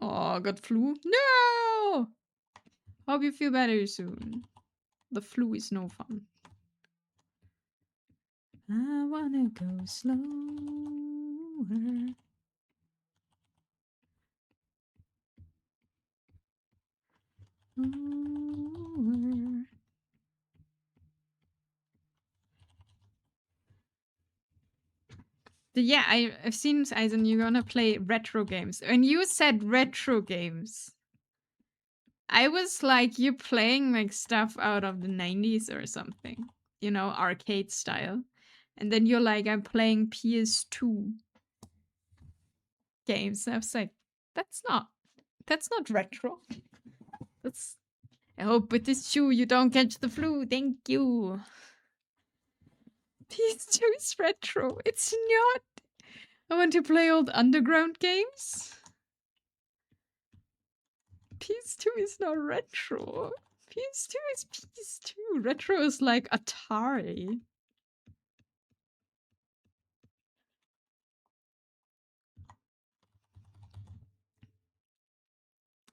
Oh, got flu? No! Hope you feel better soon. The flu is no fun. I wanna go slower. But yeah, I've seen Eisen, you're gonna play retro games. When you said retro games, I was like, you're playing like stuff out of the 90s or something, you know, arcade style. And then you're like, I'm playing PS2 games. And I was like, that's not retro. That's I hope with this shoe you don't catch the flu. Thank you. PS2 is retro. It's not. I want to play old underground games. PS2 is not retro. PS2 is PS2. Retro is like Atari.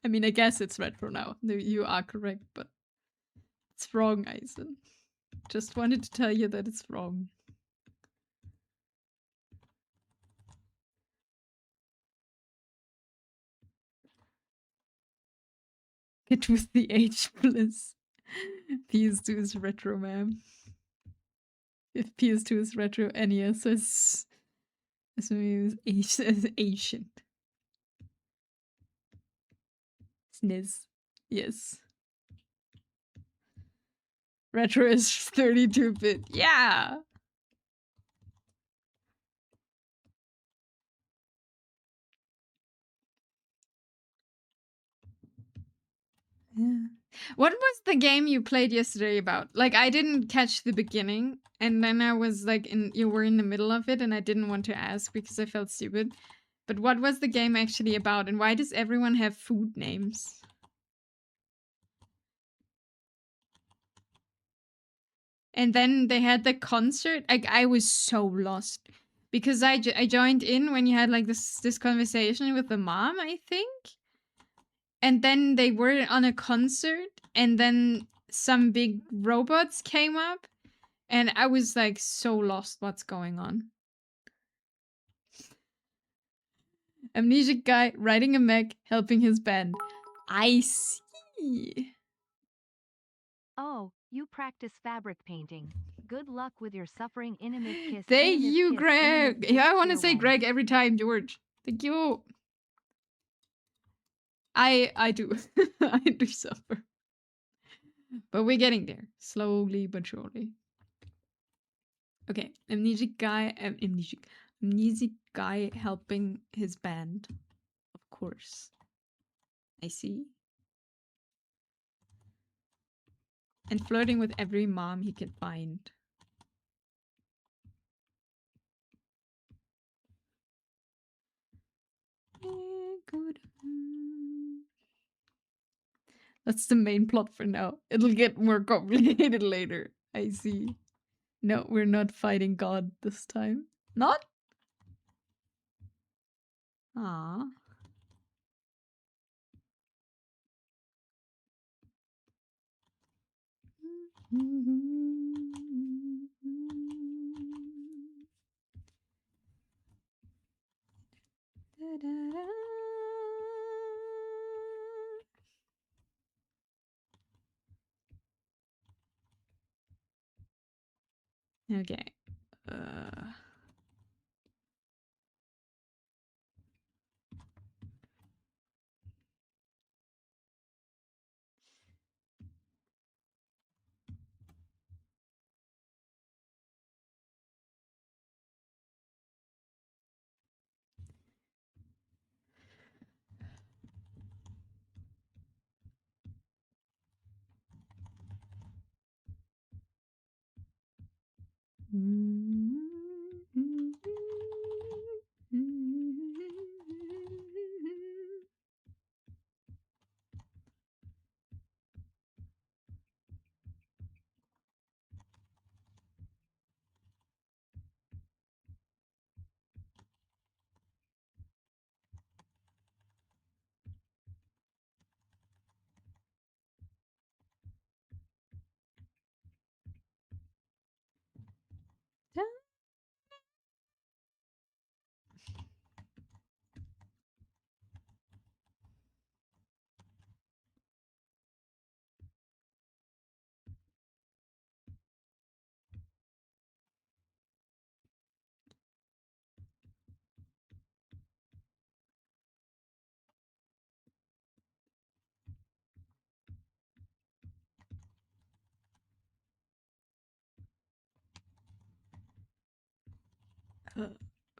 I mean, I guess it's retro now. You are correct, but it's wrong, Eisen. Just wanted to tell you that it's wrong. It was the age bliss. PS2 is retro, ma'am. If PS2 is retro, NES is ancient. SNES. Yes. Retro is 32-bit. Yeah. Yeah. What was the game you played yesterday about? Like, I didn't catch the beginning, and then I was like, you were in the middle of it, and I didn't want to ask because I felt stupid. But what was the game actually about, and why does everyone have food names? And then they had the concert. Like, I was so lost because I joined in when you had like this conversation with the mom, I think. And then they were on a concert, and then some big robots came up, and I was like so lost what's going on. Amnesic guy riding a mech, helping his band. I see. Oh, you practice fabric painting. Good luck with your suffering intimate kiss. Thank intimate you, kiss, Greg. intimate Yeah, kiss, I want to tier say 1. Greg every time, George. Thank you. I do. I do suffer. But we're getting there. Slowly but surely. Okay. Amnesic guy helping his band. Of course. I see. And flirting with every mom he can find. That's the main plot for now. It'll get more complicated later. I see. No, we're not fighting God this time. Not? Ah. Okay.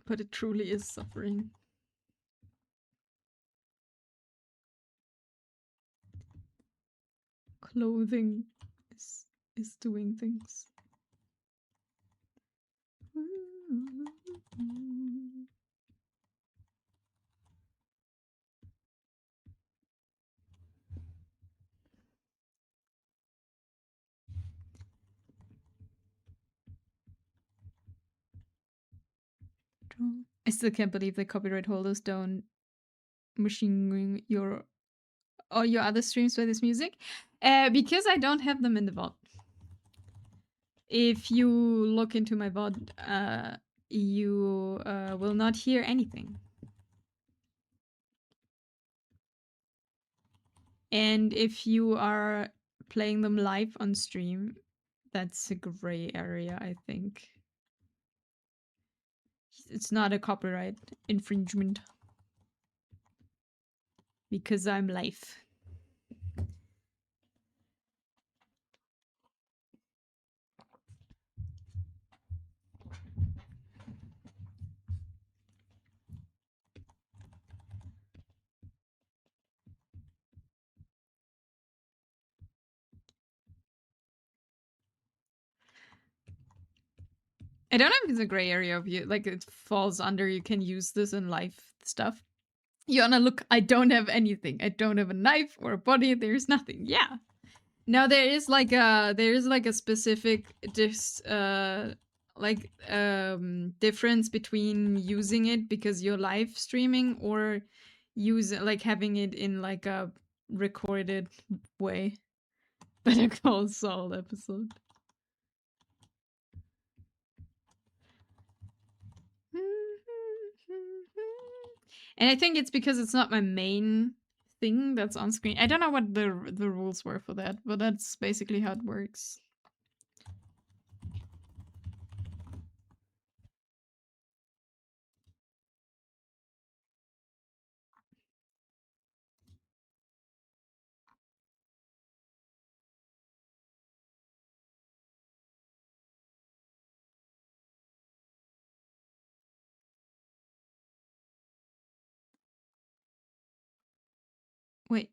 But it truly is suffering. Clothing is doing things. I still can't believe the copyright holders don't machine your or your other streams by this music. Because I don't have them in the VOD. If you look into my VOD, you will not hear anything. And if you are playing them live on stream, that's a gray area, I think. It's not a copyright infringement because I'm live. I don't know if it's a gray area of you, like it falls under you can use this in life stuff. Yona, look, I don't have anything. I don't have a knife or a body. There's nothing. Yeah. Now there is like a specific difference between using it because you're live streaming or having it in like a recorded way. Better Call Saul episode. And I think it's because it's not my main thing that's on screen. I don't know what the rules were for that, but that's basically how it works. Wait.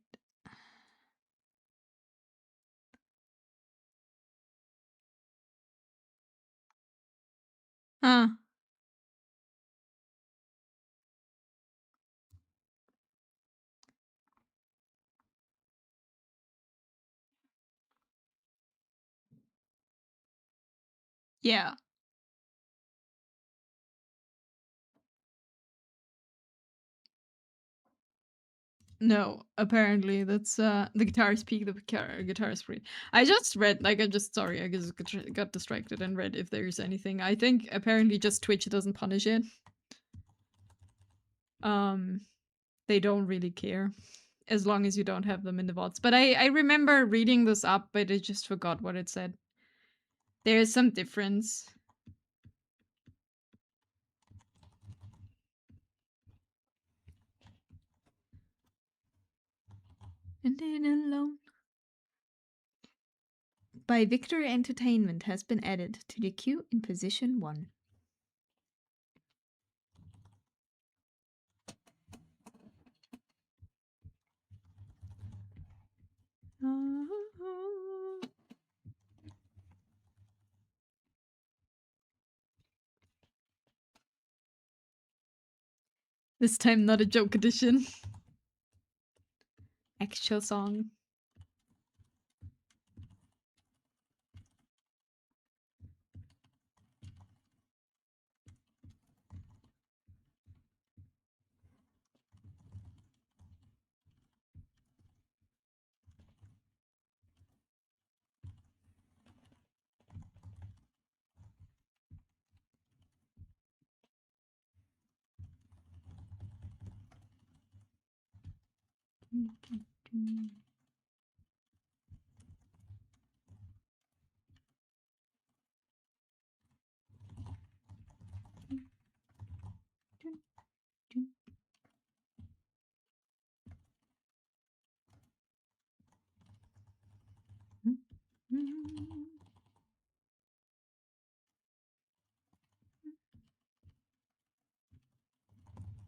Huh. Yeah. No, apparently that's the guitarist peak, the guitarist free. I just read, I just got distracted and read if there's anything. I think apparently just Twitch doesn't punish it. They don't really care as long as you don't have them in the VODs. But I remember reading this up, but I just forgot what it said. There is some difference. And then alone. By Victor Entertainment has been added to the queue in position 1. This time not a joke edition. Actual song.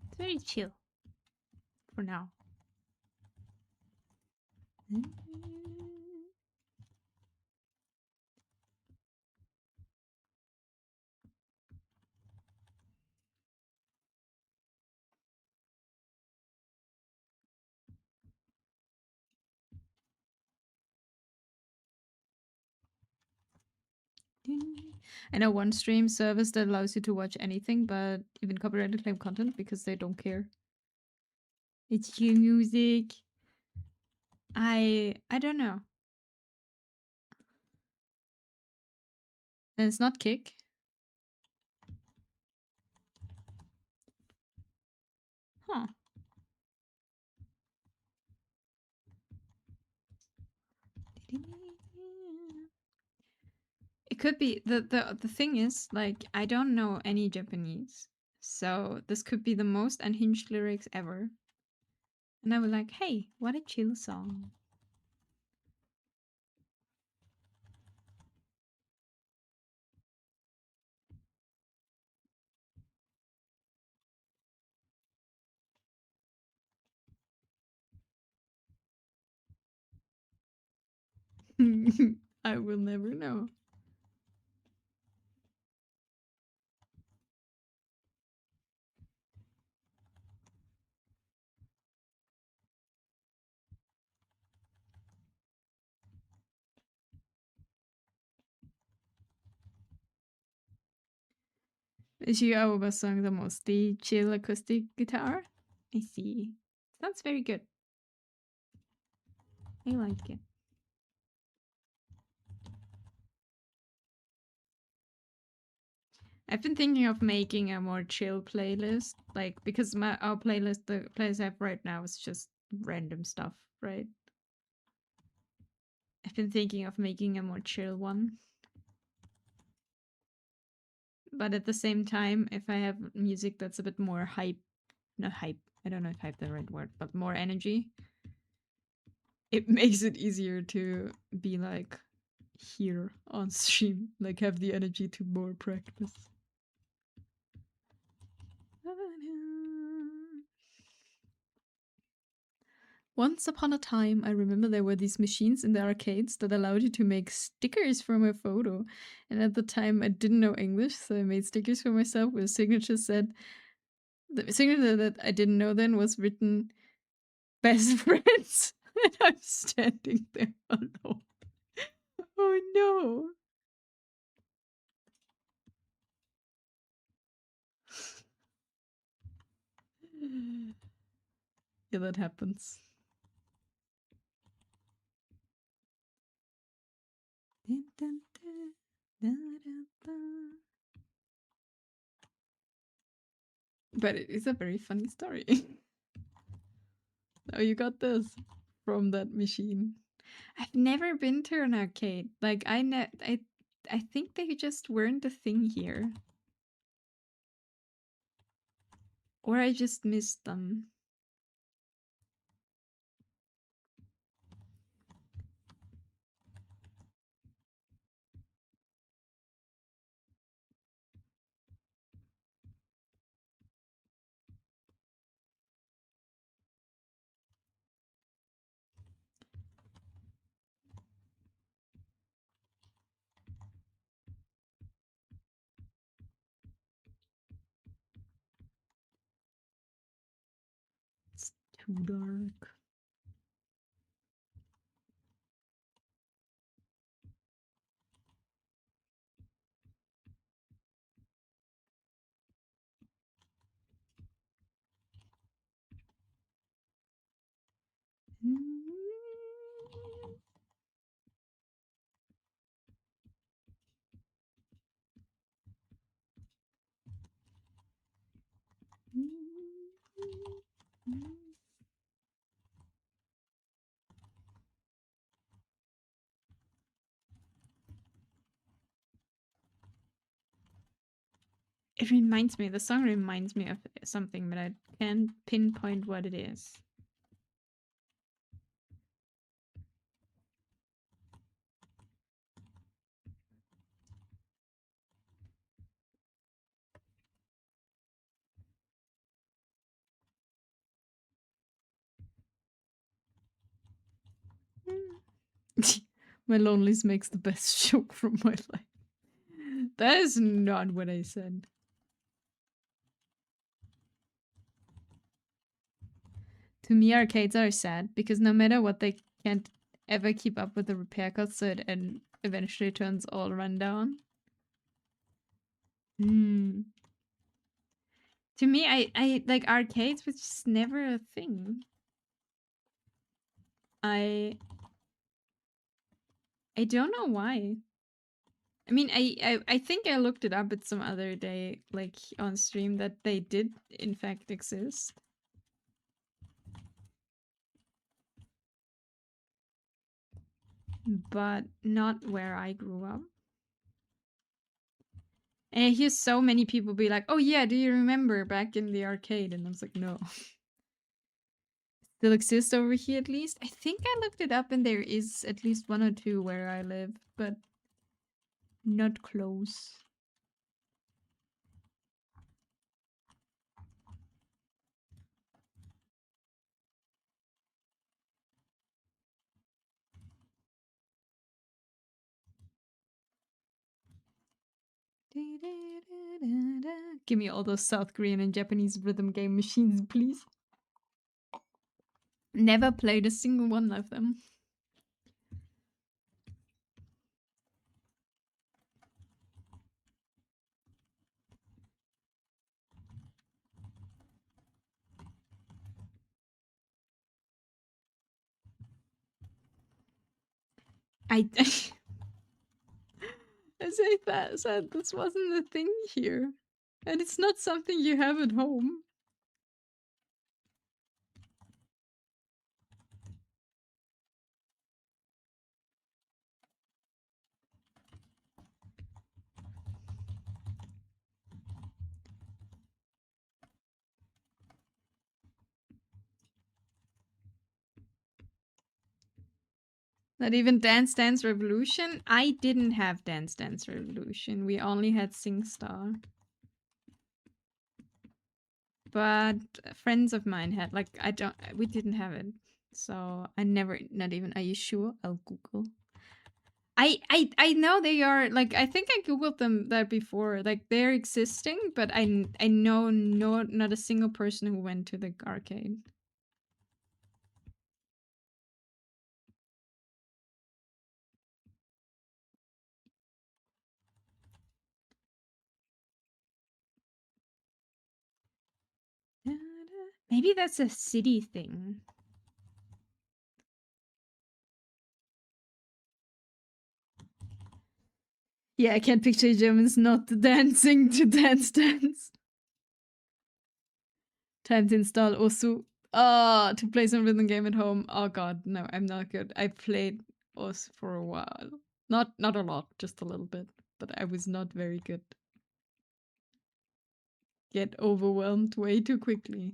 It's very chill for now. I know one stream service that allows you to watch anything, but even copyrighted claim content because they don't care. It's your music. I don't know. And it's not Kick. Huh. It could be the thing is like I don't know any Japanese, so this could be the most unhinged lyrics ever. And I was like, hey, what a chill song. I will never know. Is your Aoba song the mostly chill acoustic guitar? I see. Sounds very good. I like it. I've been thinking of making a more chill playlist, like because our playlist, the playlist I have right now, is just random stuff, right? I've been thinking of making a more chill one. But at the same time, if I have music that's a bit more hype, not hype, I don't know if hype the right word, but more energy, it makes it easier to be like here on stream, like have the energy to more practice. Once upon a time, I remember there were these machines in the arcades that allowed you to make stickers from a photo. And at the time, I didn't know English, so I made stickers for myself with signatures said, the signature that I didn't know then was written best friends. And I'm standing there alone. Oh no. Yeah, that happens. But it is a very funny story. Oh, you got this from that machine. I've never been to an arcade. Like I think they just weren't a thing here. Or I just missed them. It's too dark. It reminds me, the song reminds me of something, but I can't pinpoint what it is. My loneliness makes the best joke from my life. That is not what I said. To me, arcades are sad because no matter what, they can't ever keep up with the repair costs, so it eventually turns all rundown. Hmm. To me, I like arcades was just never a thing. I don't know why. I mean, I think I looked it up at some other day, like on stream, that they did in fact exist. But not where I grew up. And I hear so many people be like, oh yeah, do you remember back in the arcade? And I was like, no. Still exists over here at least. I think I looked it up and there is at least one or two where I live, but not close. Give me all those South Korean and Japanese rhythm game machines, please. Never played a single one of them. I as I said, this wasn't a thing here. And it's not something you have at home. Not even Dance Dance Revolution? I didn't have Dance Dance Revolution. We only had SingStar. But friends of mine had, like, we didn't have it. So I never, not even, are you sure? I'll Google. I know they are, like, I think I Googled them that before. Like, they're existing, but I know not a single person who went to the arcade. Maybe that's a city thing. Yeah, I can't picture Germans not dancing to Dance Dance. Time to install Osu. Oh, to play some rhythm game at home. Oh god, no, I'm not good. I played Osu for a while. Not a lot, just a little bit. But I was not very good. Get overwhelmed way too quickly.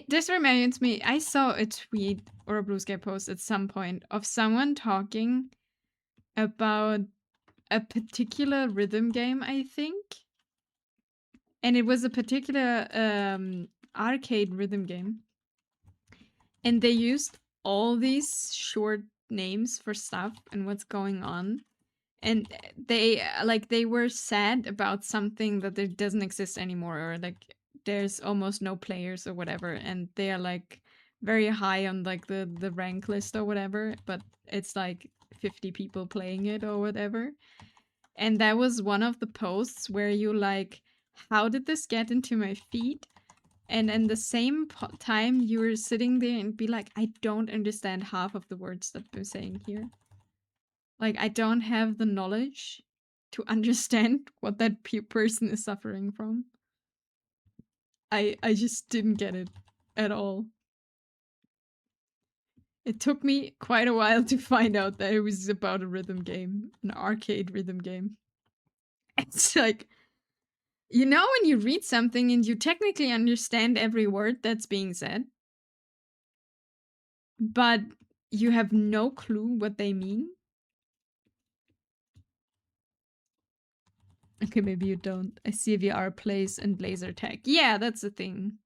This reminds me, I saw a tweet or a Blue Sky post at some point of someone talking about a particular rhythm game, I think. And it was a particular arcade rhythm game. And they used all these short names for stuff and what's going on. And they were sad about something that it doesn't exist anymore, or like there's almost no players or whatever, and they are like very high on like the rank list or whatever, but it's like 50 people playing it or whatever. And that was one of the posts where you like, how did this get into my feed? And in the same time you were sitting there and be like, I don't understand half of the words that they're saying here. Like, I don't have the knowledge to understand what that person is suffering from. I just didn't get it at all. It took me quite a while to find out that it was about a rhythm game, an arcade rhythm game. It's like, you know, when you read something and you technically understand every word that's being said, but you have no clue what they mean? Okay, maybe you don't. I see VR plays and laser tag. Yeah, that's the thing.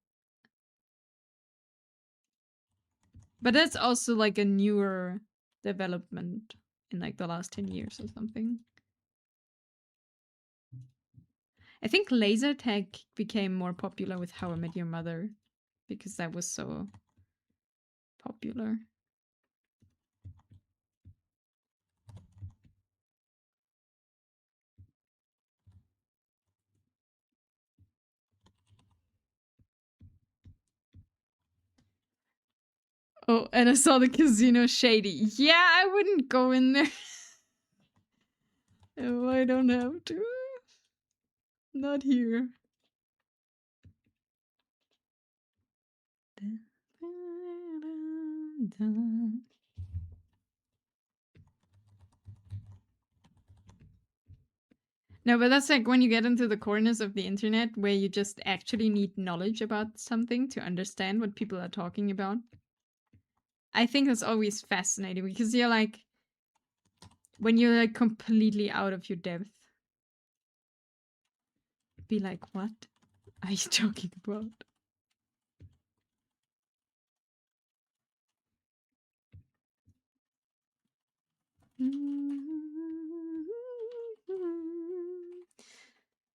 But that's also like a newer development in like the last 10 years or something. I think laser tag became more popular with How I Met Your Mother because that was so popular. Oh, and I saw the casino shady. Yeah, I wouldn't go in there. Oh, I don't have to. Not here. No, but that's like when you get into the corners of the internet where you just actually need knowledge about something to understand what people are talking about. I think that's always fascinating because you're like, when you're like completely out of your depth, be like, what are you talking about?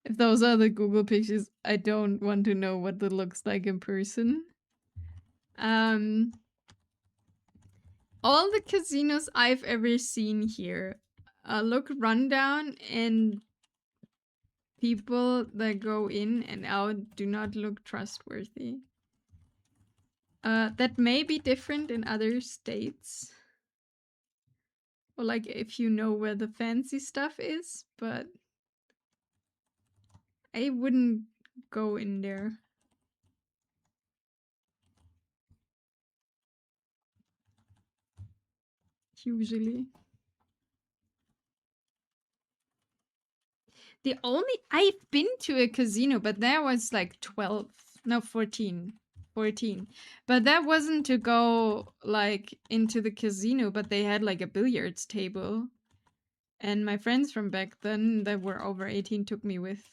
If those are the Google pictures, I don't want to know what it looks like in person. All the casinos I've ever seen here look rundown, and people that go in and out do not look trustworthy. That may be different in other states. Or like if you know where the fancy stuff is, but I wouldn't go in there. Usually. I've been to a casino, but that was like 12, no 14. 14. But that wasn't to go like into the casino, but they had like a billiards table. And my friends from back then that were over 18 took me with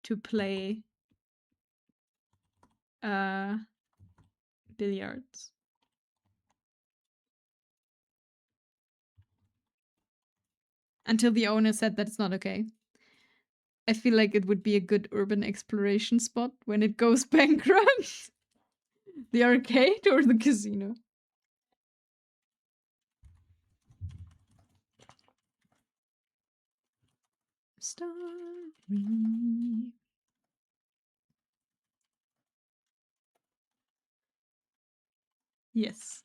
to play billiards. Until the owner said that's not okay. I feel like it would be a good urban exploration spot when it goes bankrupt. The arcade or the casino? Starry. Yes.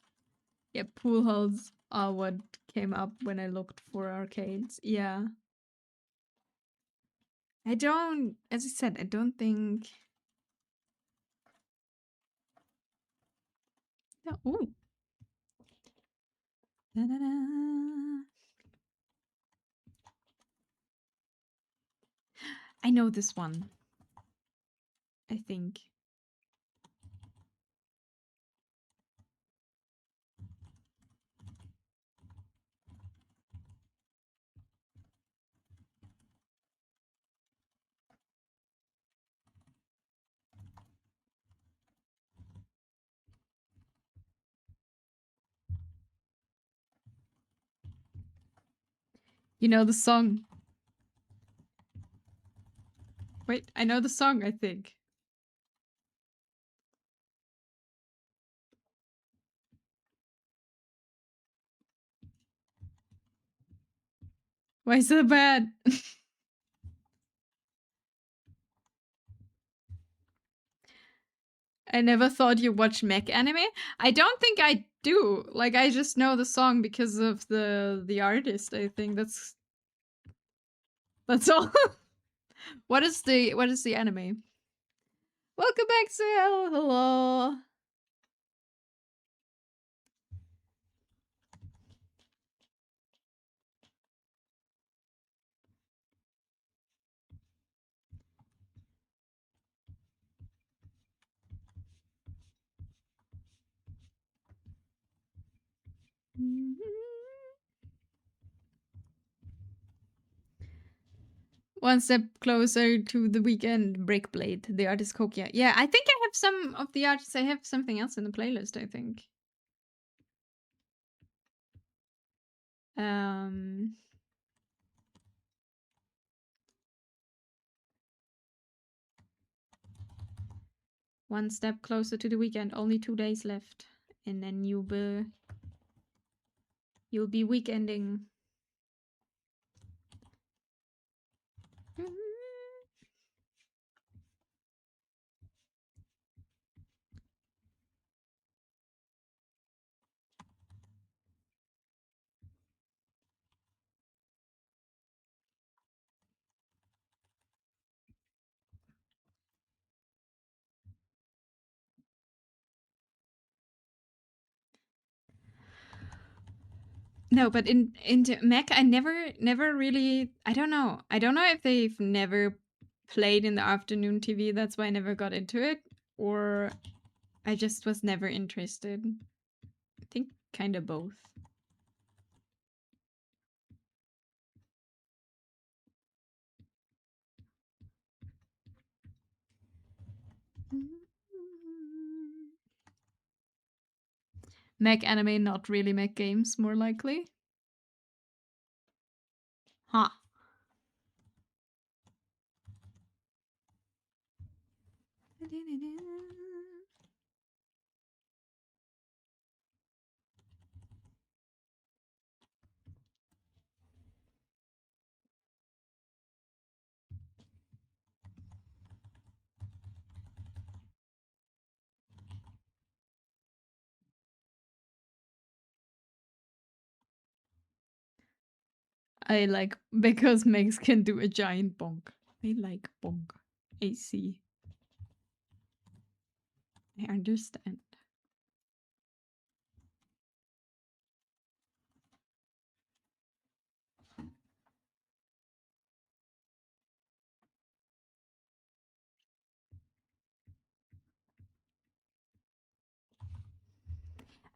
Yeah, pool halls are what came up when I looked for arcades. Yeah. As I said, I don't think. No. Ooh. Da-da-da. I know this one. I think. You know the song. Wait, I know the song, I think. Why so bad? I never thought you watch mech anime. I don't think I do. Like I just know the song because of the artist. I think that's all. What is the anime? Welcome back, Sal. Hello. One step closer to the weekend. Breakblade, the artist Kokia. Yeah, I think I have some of the artists. I have something else in the playlist, I think. One step closer to the weekend. Only 2 days left, and then you'll be weekending. No, but into mech, I never really. I don't know. I don't know if they've never played in the afternoon TV. That's why I never got into it, or I just was never interested. I think kind of both. Mech anime, not really mech games, more likely. Huh. I like because Megs can do a giant bonk. I like bonk. I see. I understand.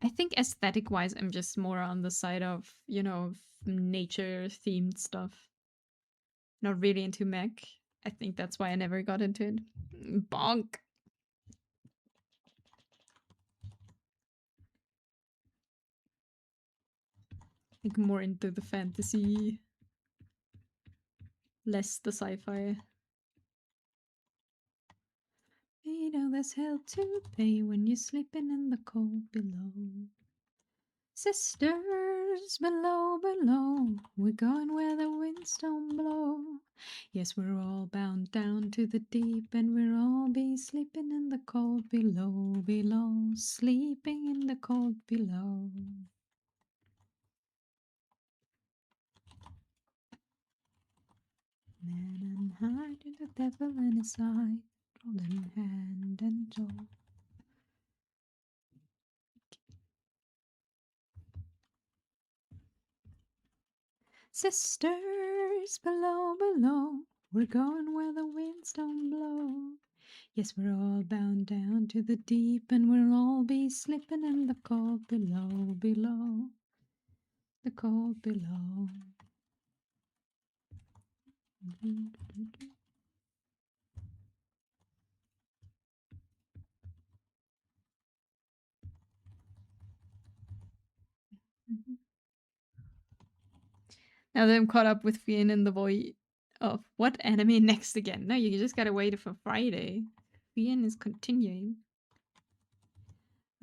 I think aesthetic wise, I'm just more on the side of, you know, nature themed stuff. Not really into mech. I think that's why I never got into it. Bonk. Like more into the fantasy, less the sci-fi. You know there's hell to pay when you're sleeping in the cold below. Sisters below, below, we're going where the winds don't blow. Yes, we're all bound down to the deep, and we'll all be sleeping in the cold below, below, sleeping in the cold below. Man and hide in the devil in his side, holding hand and jaw. Sisters below, below, we're going where the winds don't blow. Yes, we're all bound down to the deep, and we'll all be slipping in the cold below, below, the cold below. Now that I'm caught up with Fian and the boy of what anime next again? No, you just gotta wait for Friday. Fian is continuing.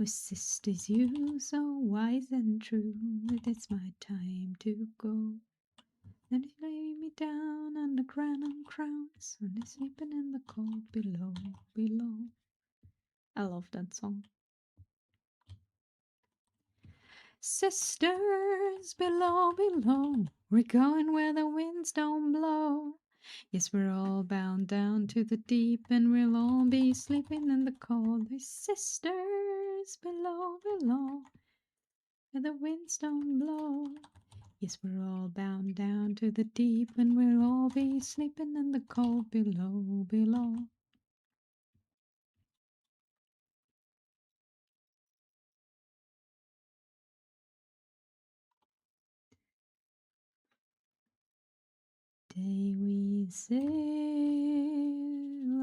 Oh, sisters, you so wise and true, it's my time to go. Then you lay me down on the ground on crowns, and sleeping in the cold below, below. I love that song. Sisters below, below, we're going where the winds don't blow. Yes, we're all bound down to the deep, and we'll all be sleeping in the cold. Sisters below, below, where the winds don't blow. Yes, we're all bound down to the deep, and we'll all be sleeping in the cold below, below. Day we sail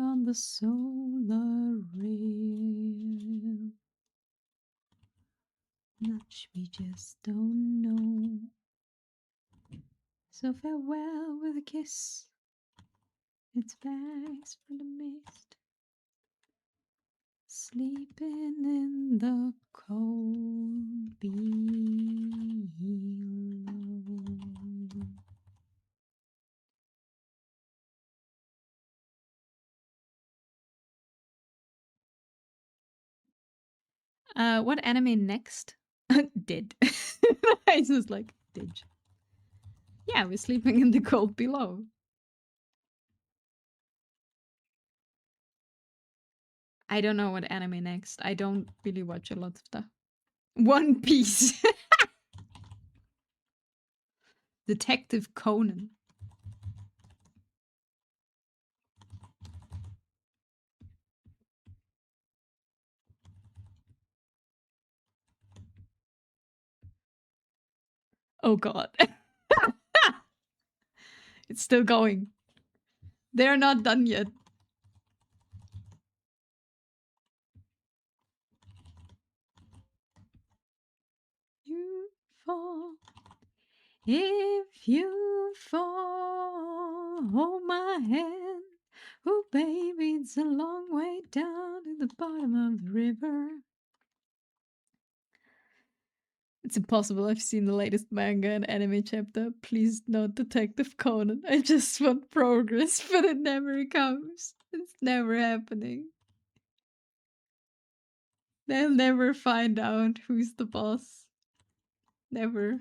on the solar rail. Much we just don't know. So farewell with a kiss. It's bags for the mist. Sleeping in the cold below. What anime next? Did. I just like, did. Yeah, we're sleeping in the cold below. I don't know what anime next. I don't really watch a lot of stuff. One Piece. Detective Conan. Oh god. It's still going. They're not done yet. You fall. If you fall, hold my hand. Oh, baby, it's a long way down to the bottom of the river. It's impossible. I've seen the latest manga and anime chapter. Please, not Detective Conan. I just want progress, but it never comes. It's never happening. They'll never find out who's the boss. Never.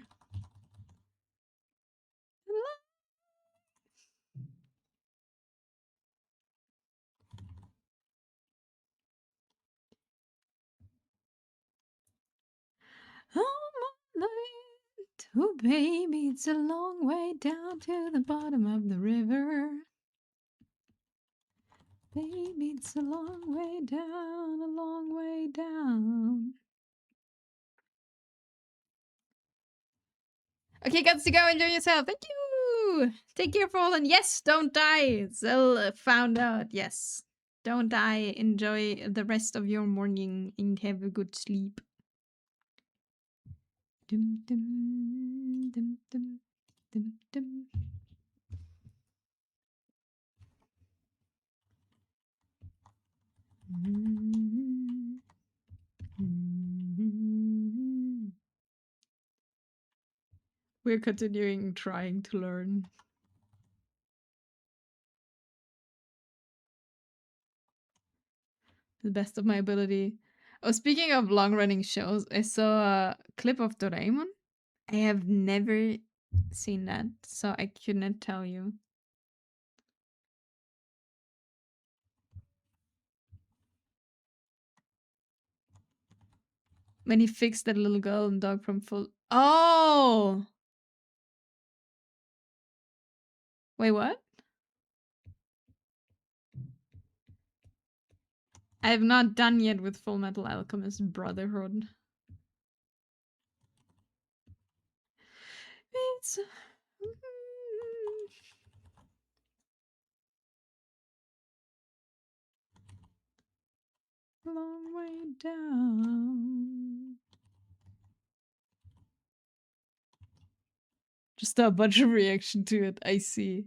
Oh, baby, it's a long way down to the bottom of the river. Baby, it's a long way down, a long way down. Okay, got to go. Enjoy yourself. Thank you. Take care, Fallen. Yes, don't die. Zell found out. Yes. Don't die. Enjoy the rest of your morning and have a good sleep. Dum, dum, dum, dum, dum, dum. Mm-hmm. Mm-hmm. We're continuing trying to learn. The best of my ability. Oh, speaking of long-running shows, I saw a clip of Doraemon. I have never seen that, so I could not tell you. When he fixed that little girl and dog from Full... Oh! Wait, what? I have not done yet with Full Metal Alchemist Brotherhood. It's... a long way down. Just a bunch of reaction to it, I see.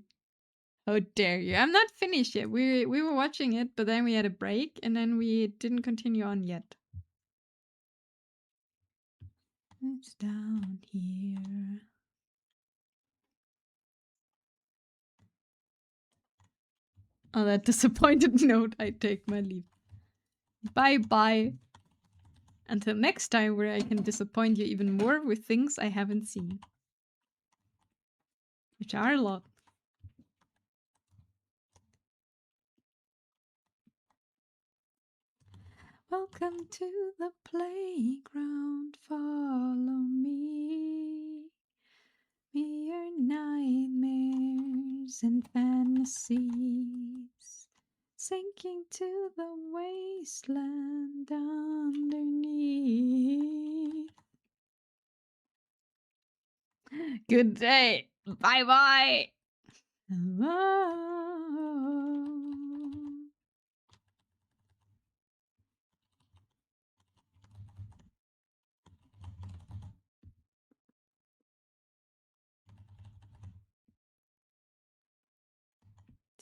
How dare you. I'm not finished yet. We were watching it, but then we had a break, and then we didn't continue on yet. It's down here. On that disappointed note, I take my leave. Bye-bye. Until next time, where I can disappoint you even more with things I haven't seen. Which are a lot. Welcome to the playground, follow me. Mere nightmares and fantasies, sinking to the wasteland underneath. Good day. Bye-bye.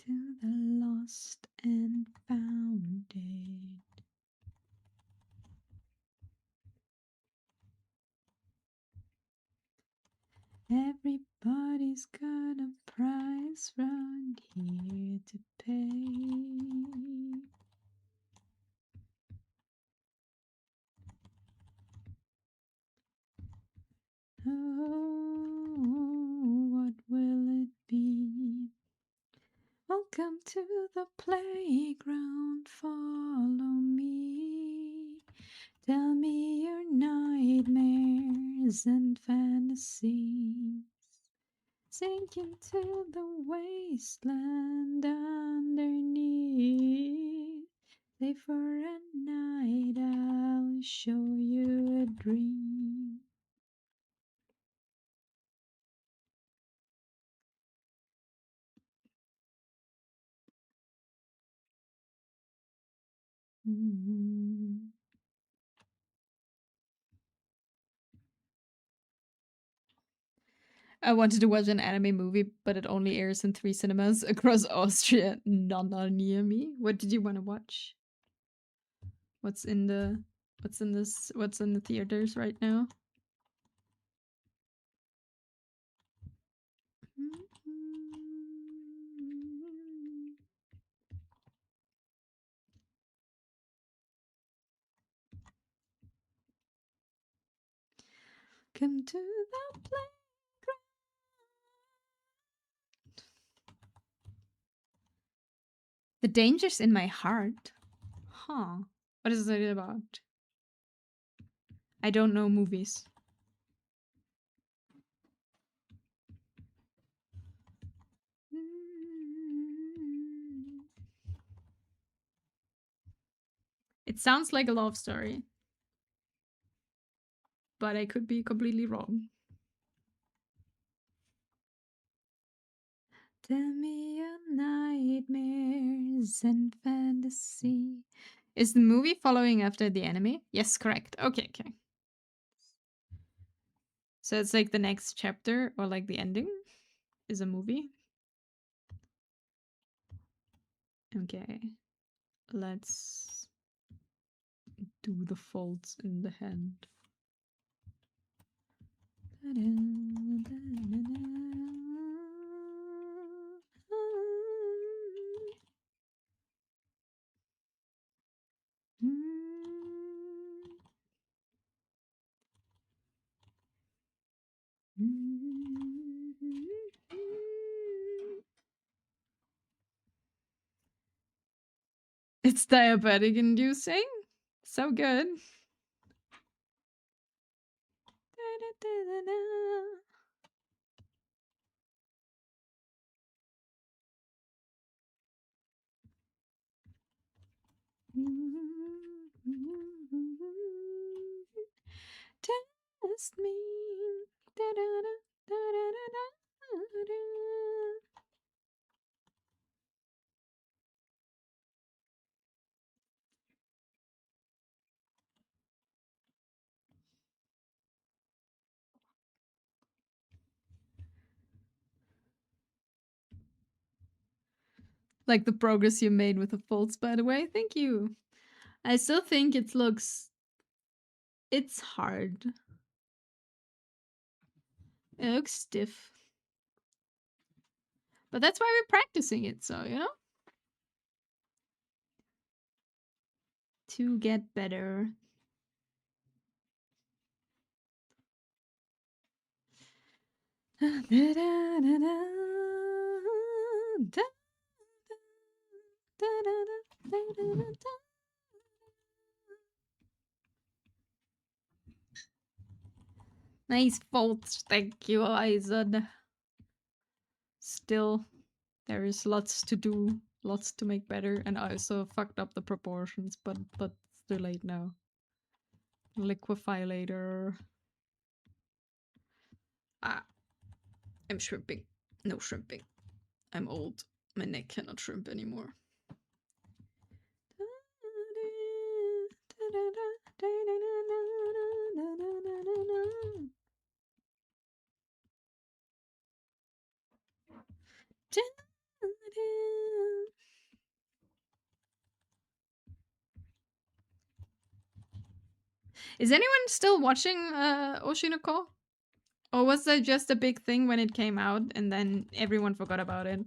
To the lost and found it. Everybody's got a price round here to pay. Oh, what will it be? Welcome to the playground, follow me. Tell me your nightmares and fantasies, sinking to the wasteland underneath. Stay for a night, I'll show you a dream. Mm. I wanted to watch an anime movie, but it only airs in 3 cinemas across Austria. None are near me. What did you want to watch? What's in the theaters right now? Come to the playground. The Dangers in My Heart. Huh. What is it about? I don't know movies. It sounds like a love story, but I could be completely wrong. Tell me your nightmares and fantasy. Is the movie following after the anime? Yes, correct. Okay, okay. So it's like the next chapter or like the ending is a movie. Okay. Let's do the folds in the hand. It's diabetic inducing. So good. Test me. Like the progress you made with the folds, by the way. Thank you. I still think it looks. It's hard. It looks stiff. But that's why we're practicing it, so, you know? To get better. Nice folds, thank you, Aizen. Still, there is lots to do, lots to make better, and I also fucked up the proportions, but it's too late now. Liquefy later. Ah, I'm shrimping. No shrimping. I'm old. My neck cannot shrimp anymore. Is anyone still watching Oshinoko? Or was that just a big thing when it came out and then everyone forgot about it?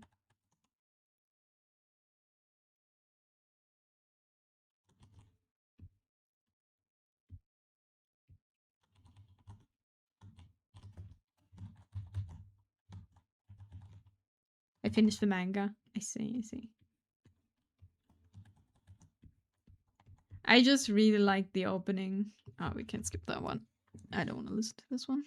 I finished the manga. I see, I see. I just really like the opening. Oh, we can skip that one. I don't want to listen to this one.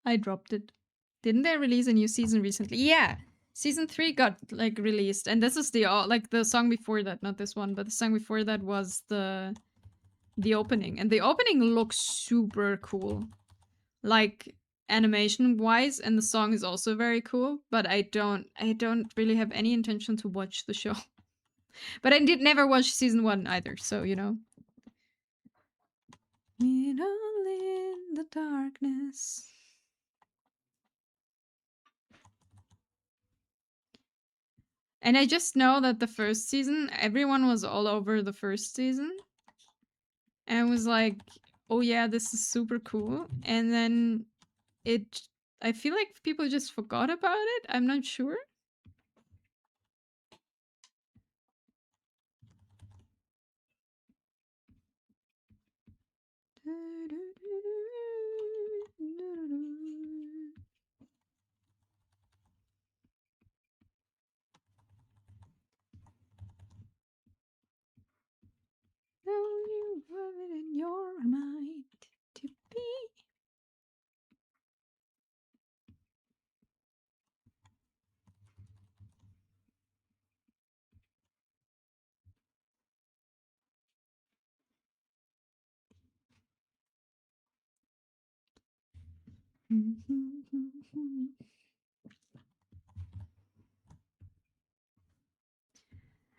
I dropped it. Didn't they release a new season recently? Yeah, season 3 got like released, and this is the like the song before that, not this one, but the song before that was the opening, and the opening looks super cool, like animation wise, and the song is also very cool. But I don't really have any intention to watch the show. But I did never watch season 1 either, so you know. Meet all in the darkness. And I just know that the first season, everyone was all over the first season. And was like, oh yeah, this is super cool. And then I feel like people just forgot about it. I'm not sure. Know you have it in your mind to be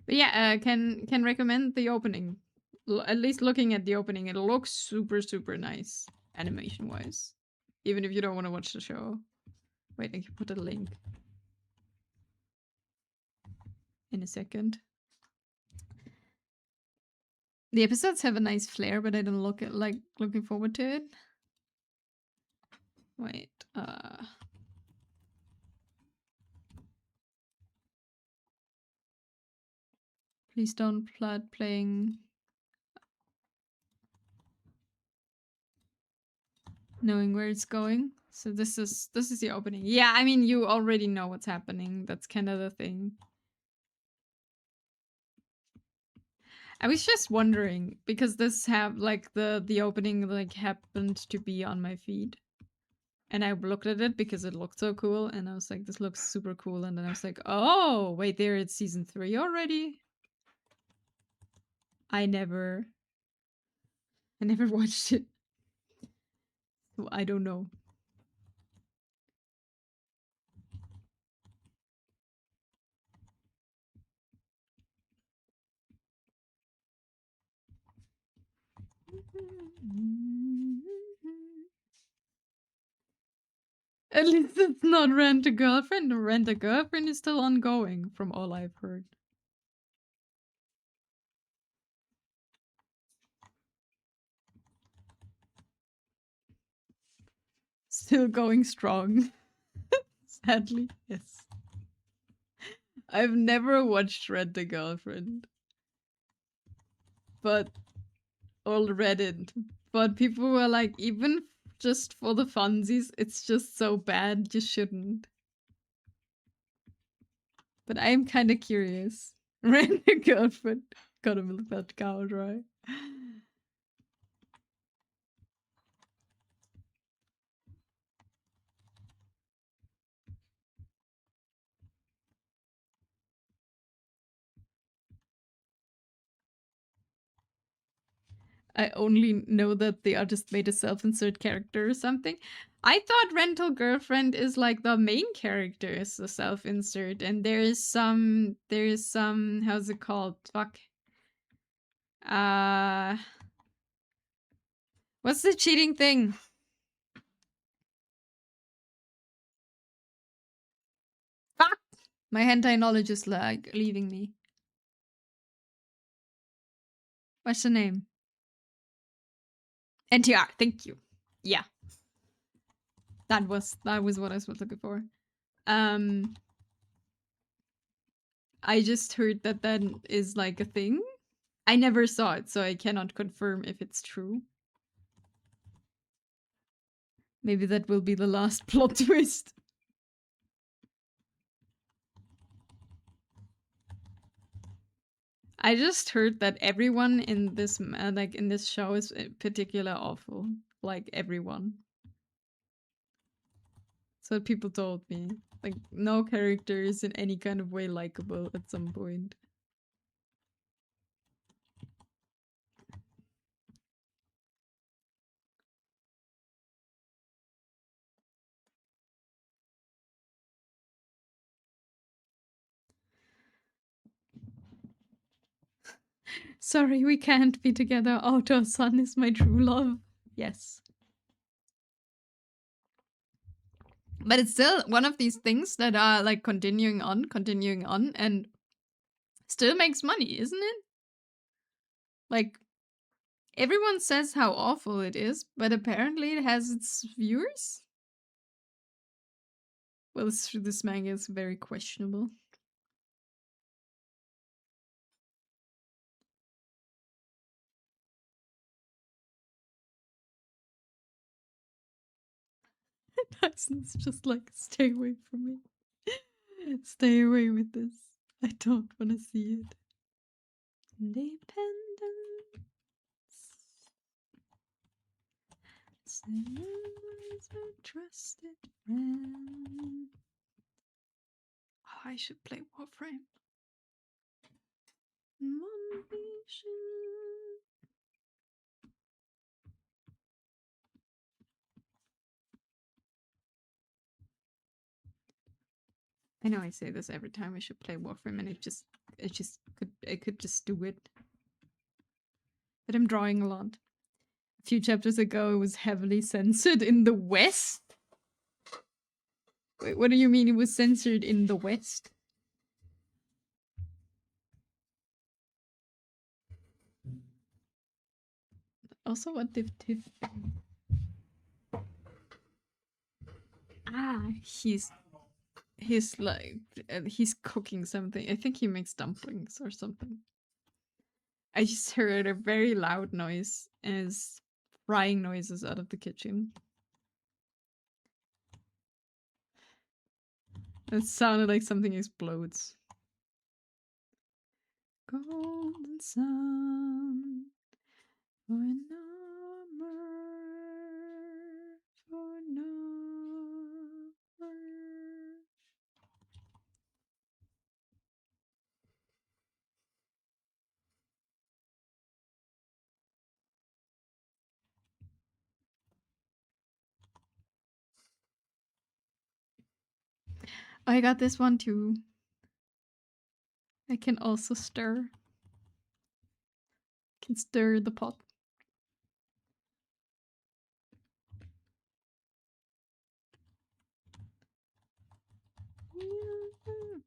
But yeah, can recommend the opening. At least looking at the opening, it looks super nice animation wise. Even if you don't want to watch the show. Wait, I can put a link in a second. The episodes have a nice flair, but I don't look at like looking forward to it. Wait, please don't flood playing. Knowing where it's going. So this is the opening. Yeah, I mean you already know what's happening. That's kind of the thing. I was just wondering because this have like the opening like happened to be on my feed. And I looked at it because it looked so cool and I was like this looks super cool and then I was like, "Oh, wait, there it's season 3 already." I never watched it. So I don't know. At least it's not Rent a Girlfriend. Rent a Girlfriend is still ongoing, from all I've heard. Still going strong. Sadly, yes. I've never watched Rent a Girlfriend. But, or read it. But people were like, even just for the funsies, it's just so bad, you shouldn't. But I'm kind of curious. Rent a Girlfriend. Gotta milk that cow dry. I only know that the artist made a self-insert character or something. I thought Rental Girlfriend is like the main character is a self-insert, and there's some how's it called? Fuck. What's the cheating thing? Fuck! My hentai knowledge is like leaving me. What's the name? NTR, thank you. Yeah. That was what I was looking for. I just heard that is like a thing. I never saw it, so I cannot confirm if it's true. Maybe that will be the last plot twist. I just heard that everyone in this like in this show is particular awful. Like everyone. So people told me. Like no character is in any kind of way likable at some point. Sorry, we can't be together. Auto-san is my true love. Yes. But it's still one of these things that are like continuing on, and still makes money, isn't it? Like, everyone says how awful it is, but apparently it has its viewers. Well, this manga is very questionable. Tyson's just like, stay away from me. Stay away with this. I don't want to see it. Independence. Someone's a trusted friend. Oh, I should play Warframe. One vision. I know I say this every time I should play Warframe, and I could just do it. But I'm drawing a lot. A few chapters ago, it was heavily censored in the West. Wait, what do you mean it was censored in the West? Also, what did Tiff? He's like he's cooking something. I think he makes dumplings or something. I just heard a very loud noise as frying noises out of the kitchen. It sounded like something explodes. Golden sun for an armor for no. I got this one too. I can also stir. Can stir the pot.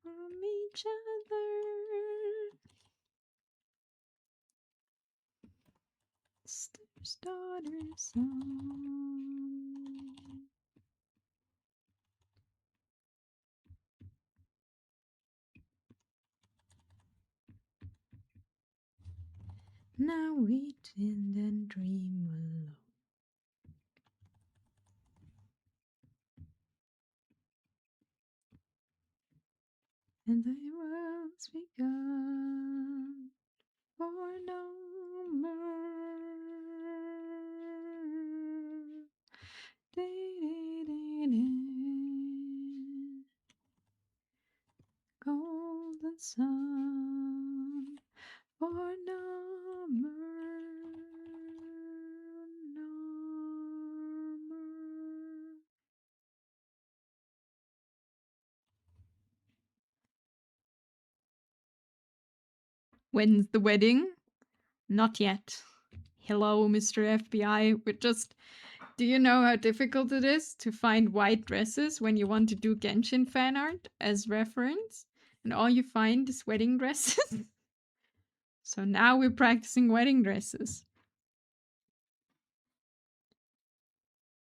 From each other. Step's daughter song. Now we tend and dream alone. And the world's begun for no more. Golden sun for no more. When's the wedding? Not yet. Hello, Mr. FBI. Do you know how difficult it is to find white dresses when you want to do Genshin fan art as reference? And all you find is wedding dresses? So now we're practicing wedding dresses.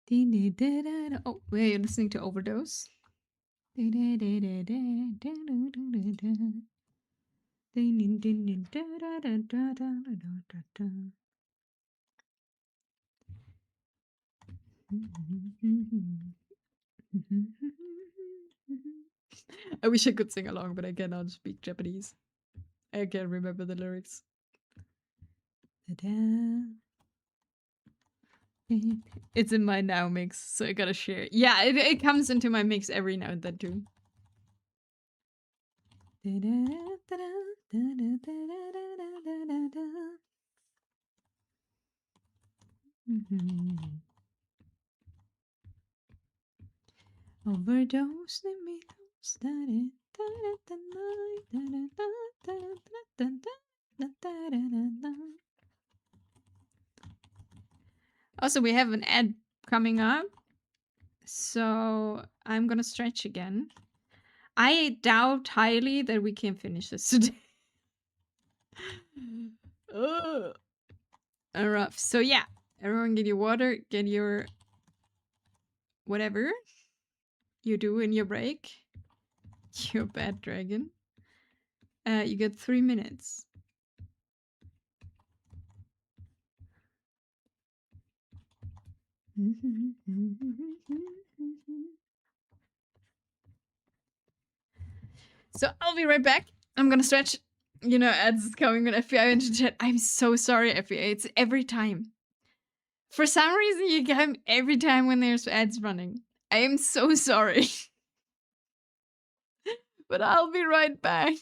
Oh, wait, you're listening to Overdose? I wish I could sing along, but I cannot speak Japanese. I can't remember the lyrics. It's in my now mix, so I gotta share it. Yeah, it comes into my mix every now and then too. Overdose me. Also, we have an ad coming up, so I'm gonna stretch again. I doubt highly that we can finish this today. Rough. So yeah, everyone get your water, get your whatever you do in your break. You bad dragon. You get 3 minutes. So I'll be right back. I'm gonna stretch. You know, ads is coming with FBI into chat. I'm so sorry, FBI. It's every time. For some reason, you come every time when there's ads running. I am so sorry. But I'll be right back.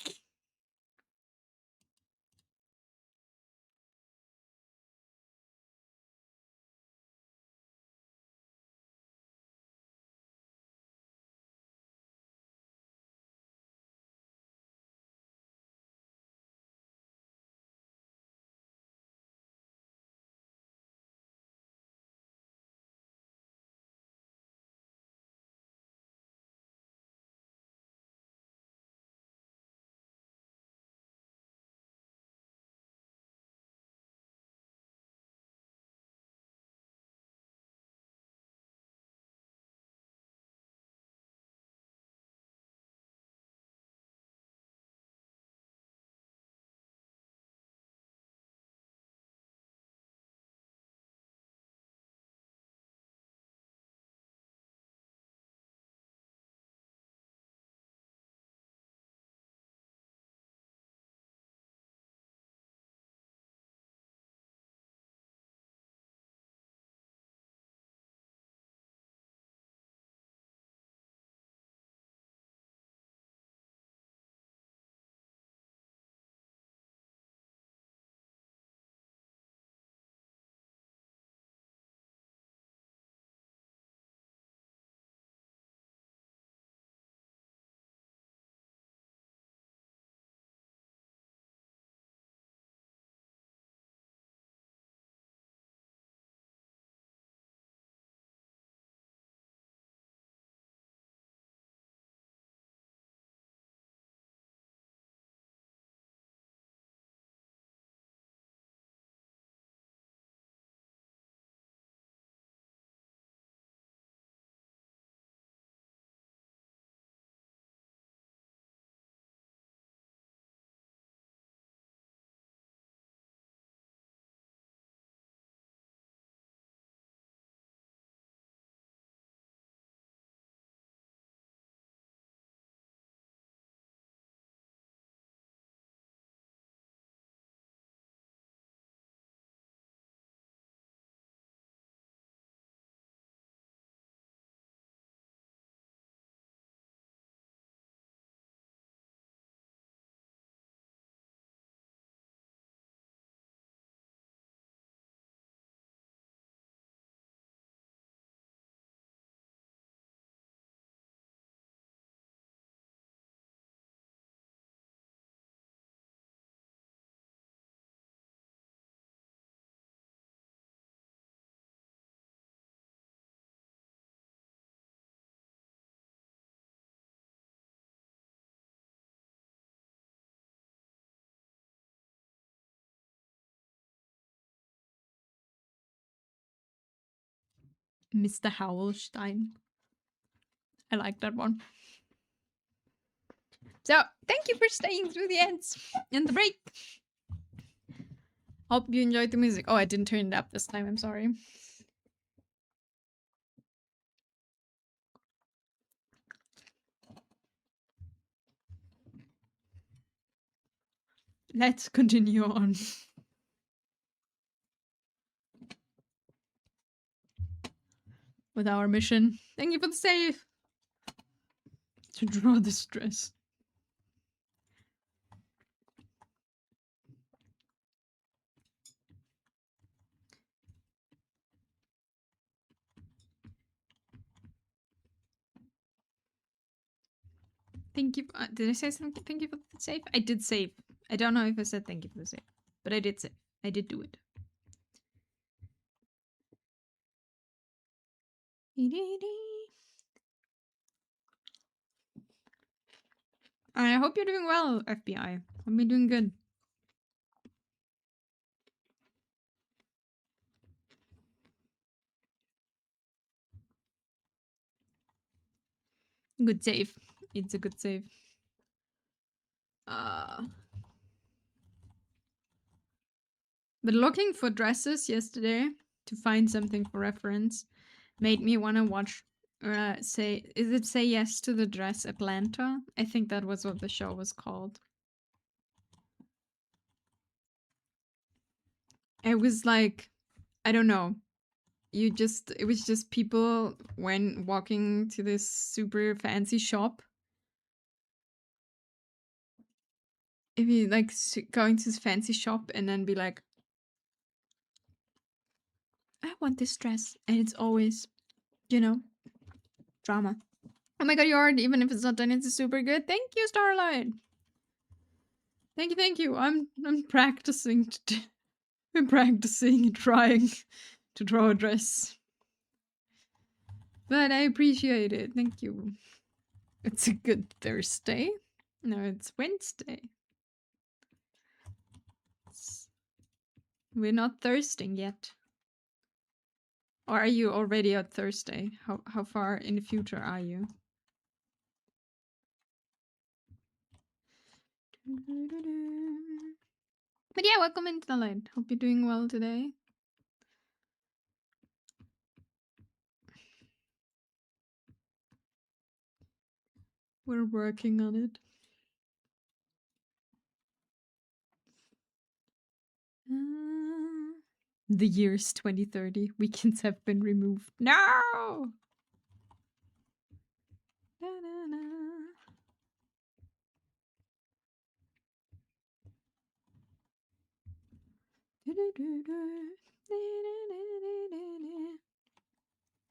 Mr. Howelstein. I like that one. So, thank you for staying through the ends and the break. Hope you enjoyed the music. Oh, I didn't turn it up this time. I'm sorry. Let's continue on. With our mission. Thank you for the save. To draw the stress. Thank you. Did I say something? Thank you for the save? I did save. I don't know if I said thank you for the save, but I did save. I did do it. I hope you're doing well, FBI. Hope you're doing good. Good save. It's a good save. But looking for dresses yesterday to find something for reference made me want to watch Say Yes to the Dress Atlanta? I think that was what the show was called. It was like, I don't know. It was just people when walking to this super fancy shop. If you like going to this fancy shop and then be like, I want this dress. And it's always, you know, drama. Oh my god, you already, even if it's not done, it's super good. Thank you, Starlight. Thank you. I'm practicing. I'm practicing and trying to draw a dress. But I appreciate it. Thank you. It's a good Thursday. No, it's Wednesday. We're not thirsting yet. Or are you already at Thursday? How far in the future are you? But yeah, welcome into the light. Hope you're doing well today. We're working on it. The year's 2030. Weekends have been removed. No! Na, na, na.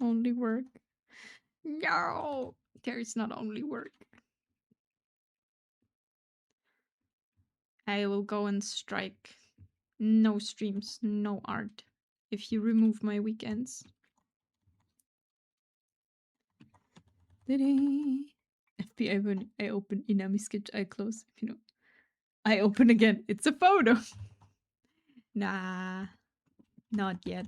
Only work. No! There is not only work. I will go and strike. No streams, no art. If you remove my weekends. FBI, when I open Inami sketch, I close. You know, I open again. It's a photo. Nah, not yet.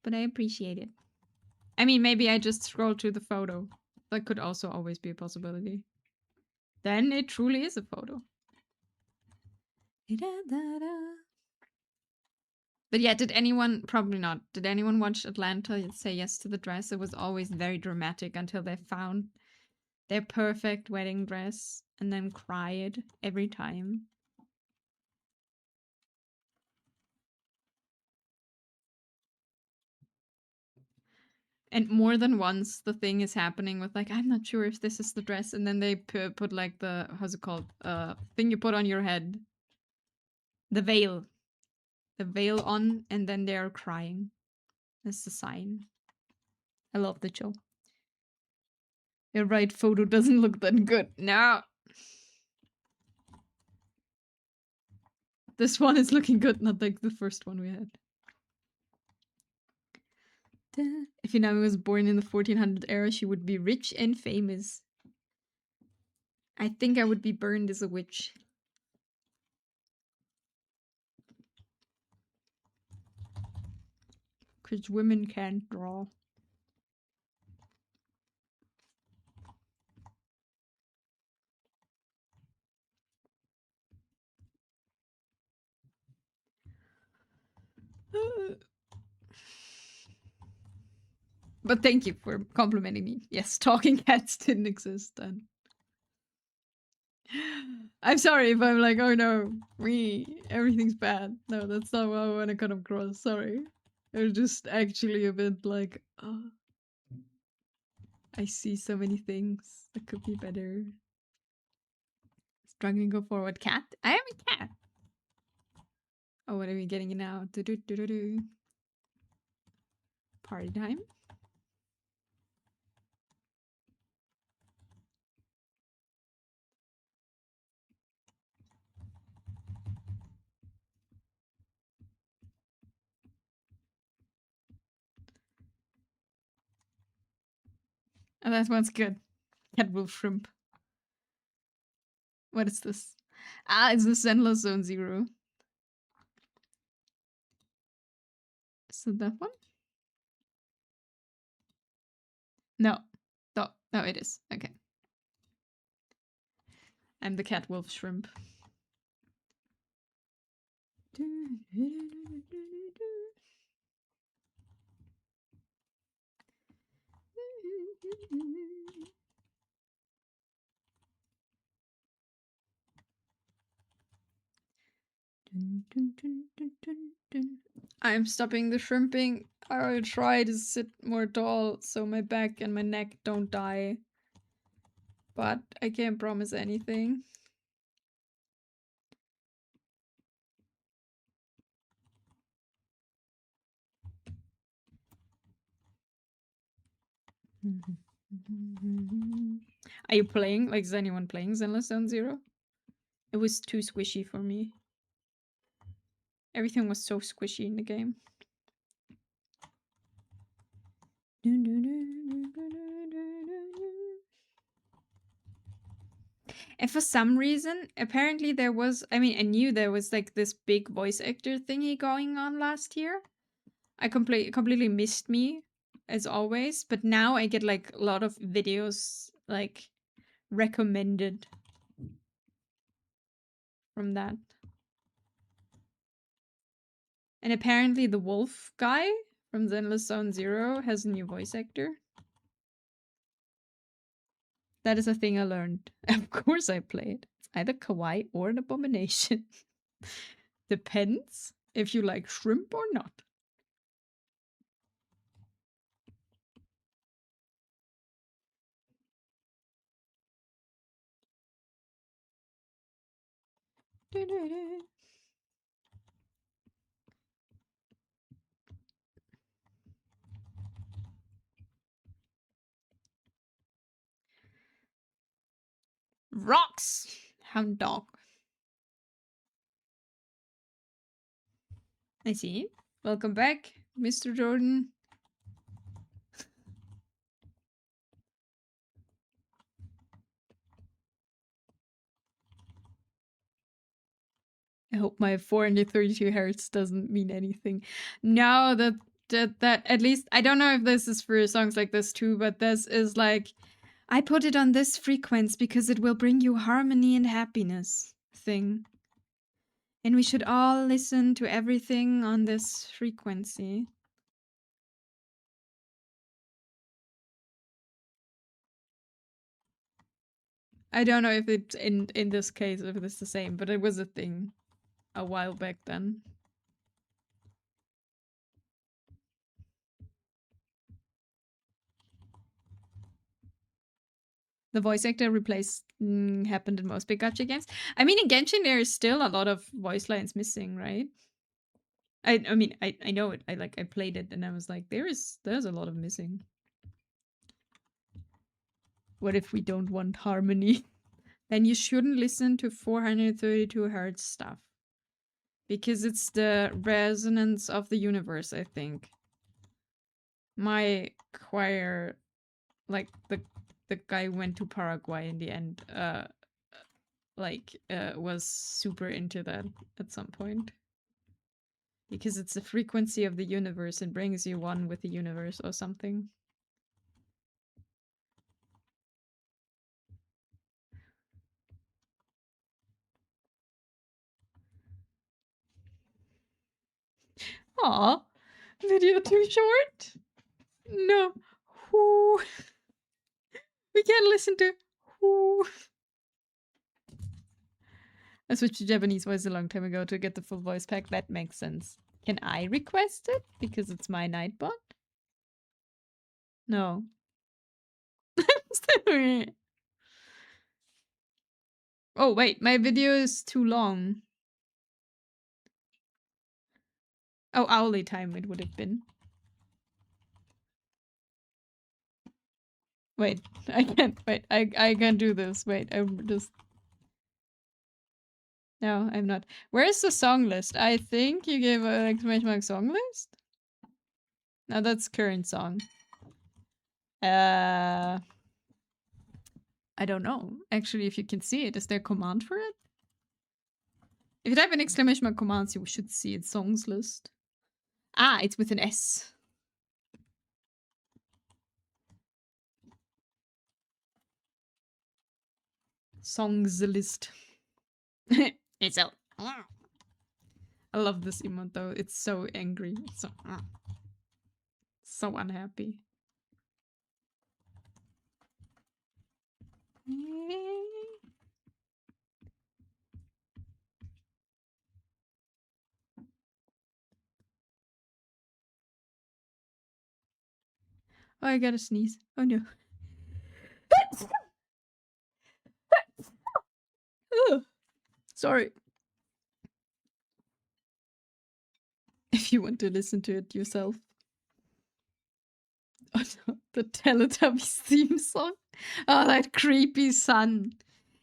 But I appreciate it. I mean, maybe I just scroll to the photo. That could also always be a possibility. Then it truly is a photo. But yeah, did anyone, probably not, did anyone watch Atlanta Say Yes to the Dress? It was always very dramatic until they found their perfect wedding dress and then cried every time. And more than once, the thing is happening with like, I'm not sure if this is the dress. And then they put like the, how's it called? Thing you put on your head. The veil. The veil on, and then they are crying. That's the sign. I love the show. Your right photo doesn't look that good. No. This one is looking good, not like the first one we had. If Inami was born in the 1400 era, she would be rich and famous. I think I would be burned as a witch. Because women can't draw. But thank you for complimenting me. Yes, talking cats didn't exist then. I'm sorry if I'm like, oh no, everything's bad. No, that's not what I want to come across. Sorry. It was just actually a bit like, oh, I see so many things that could be better. Struggling go forward. Cat? I am a cat. Oh, what are we getting now? Do-do-do-do-do. Party time? Oh, that one's good. Cat wolf shrimp. What is this? Ah, it's the Zenless Zone Zero. Is it that one? No. No, it is. Okay. I'm the cat wolf shrimp. I'm stopping the shrimping. I'll try to sit more tall so my back and my neck don't die. But I can't promise anything. Are you playing? Like, is anyone playing Zenless Zone Zero? It was too squishy for me. Everything was so squishy in the game. And for some reason, apparently there was, I mean, I knew there was like this big voice actor thingy going on last year. I completely missed me, as always, but now I get like a lot of videos like recommended from that. And apparently the wolf guy from Zenless Zone Zero has a new voice actor. That is a thing I learned. Of course I play it. It's either kawaii or an abomination. Depends if you like shrimp or not. Rocks! Hound dog. I see. Welcome back, Mr. Jordan. I hope my 432 hertz doesn't mean anything. No, that at least I don't know if this is for songs like this too, but this is like I put it on this frequency because it will bring you harmony and happiness thing. And we should all listen to everything on this frequency. I don't know if it's in this case if it's the same, but it was a thing a while back then. The voice actor replaced happened in most big gacha games. I mean, in Genshin there is still a lot of voice lines missing, right? I mean, I know it. I played it and I was like, there's a lot of missing. What if we don't want harmony? Then you shouldn't listen to 432 hertz stuff. Because it's the resonance of the universe, I think. my choir, like the guy who went to Paraguay in the end, was super into that at some point. Because it's the frequency of the universe and brings you one with the universe or something. Aw, video too short? No. Whoo. We can't listen to whoo. I switched to Japanese voice a long time ago to get the full voice pack. That makes sense. Can I request it? Because it's my Nightbot? No. Oh, wait. My video is too long. Oh, hourly time it would have been. Wait, I can't. Wait, I can't do this. Wait, I'm just... No, I'm not. Where's the song list? I think you gave an exclamation mark song list? No, that's current song. I don't know. Actually, if you can see it, is there a command for it? If you type an exclamation mark commands, you should see it. Songs list. Ah, it's with an S. Songs list. It's out. I love this emote though. It's so angry. It's so unhappy. Oh, I gotta sneeze. Oh no. Ugh. Sorry. If you want to listen to it yourself. Oh no, the Teletubbies theme song. Oh, that creepy sun.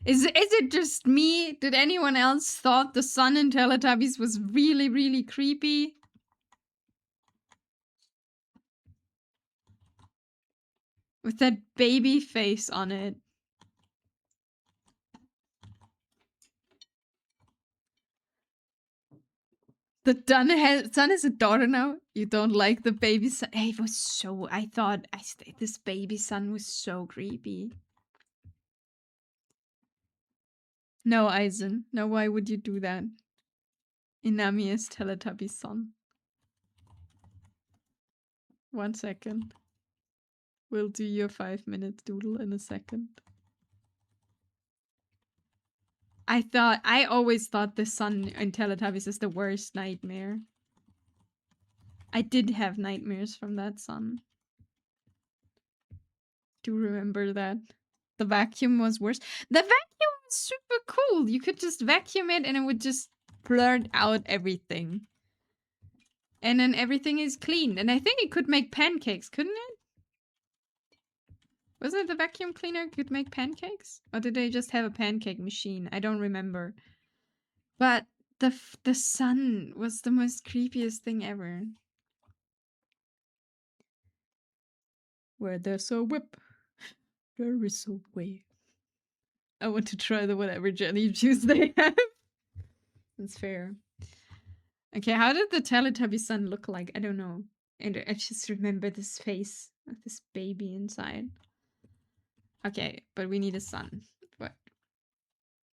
Is it just me? Did anyone else thought the sun in Teletubbies was really, really creepy? With that baby face on it. The son has a daughter now. You don't like the baby son? Hey, it was so... I thought this baby son was so creepy. No, Aizen. No, why would you do that? Inami is Teletubby's son. 1 second. We'll do your 5-minute doodle in a second. I always thought the sun in Teletubbies is the worst nightmare. I did have nightmares from that sun. Do remember that. The vacuum was worse. The vacuum was super cool. You could just vacuum it and it would just blurt out everything. And then everything is clean. And I think it could make pancakes, couldn't it? Wasn't it the vacuum cleaner could make pancakes? Or did they just have a pancake machine? I don't remember. But the sun was the most creepiest thing ever. Where there's a whip, there is a way. I want to try the whatever jelly juice they have. That's fair. Okay, how did the Teletubby sun look like? I don't know. And I just remember this face of this baby inside. Okay, but we need a sun. What?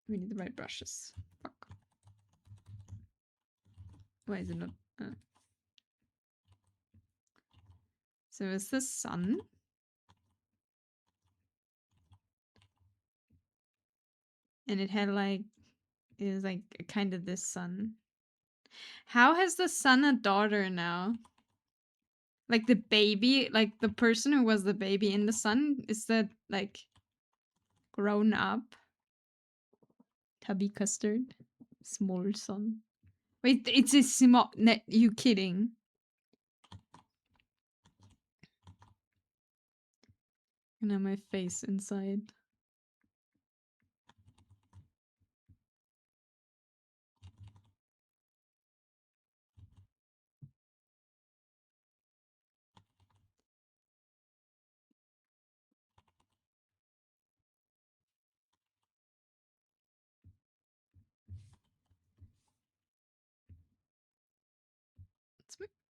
We need the right brushes. Fuck. Why is it not? So is the sun? And it had like, it was like kind of this sun. How has the sun a daughter now? Like the baby, like the person who was the baby in the sun, is that like grown up? Tubby custard? Small sun. Wait, it's a small. You kidding? And now my face inside.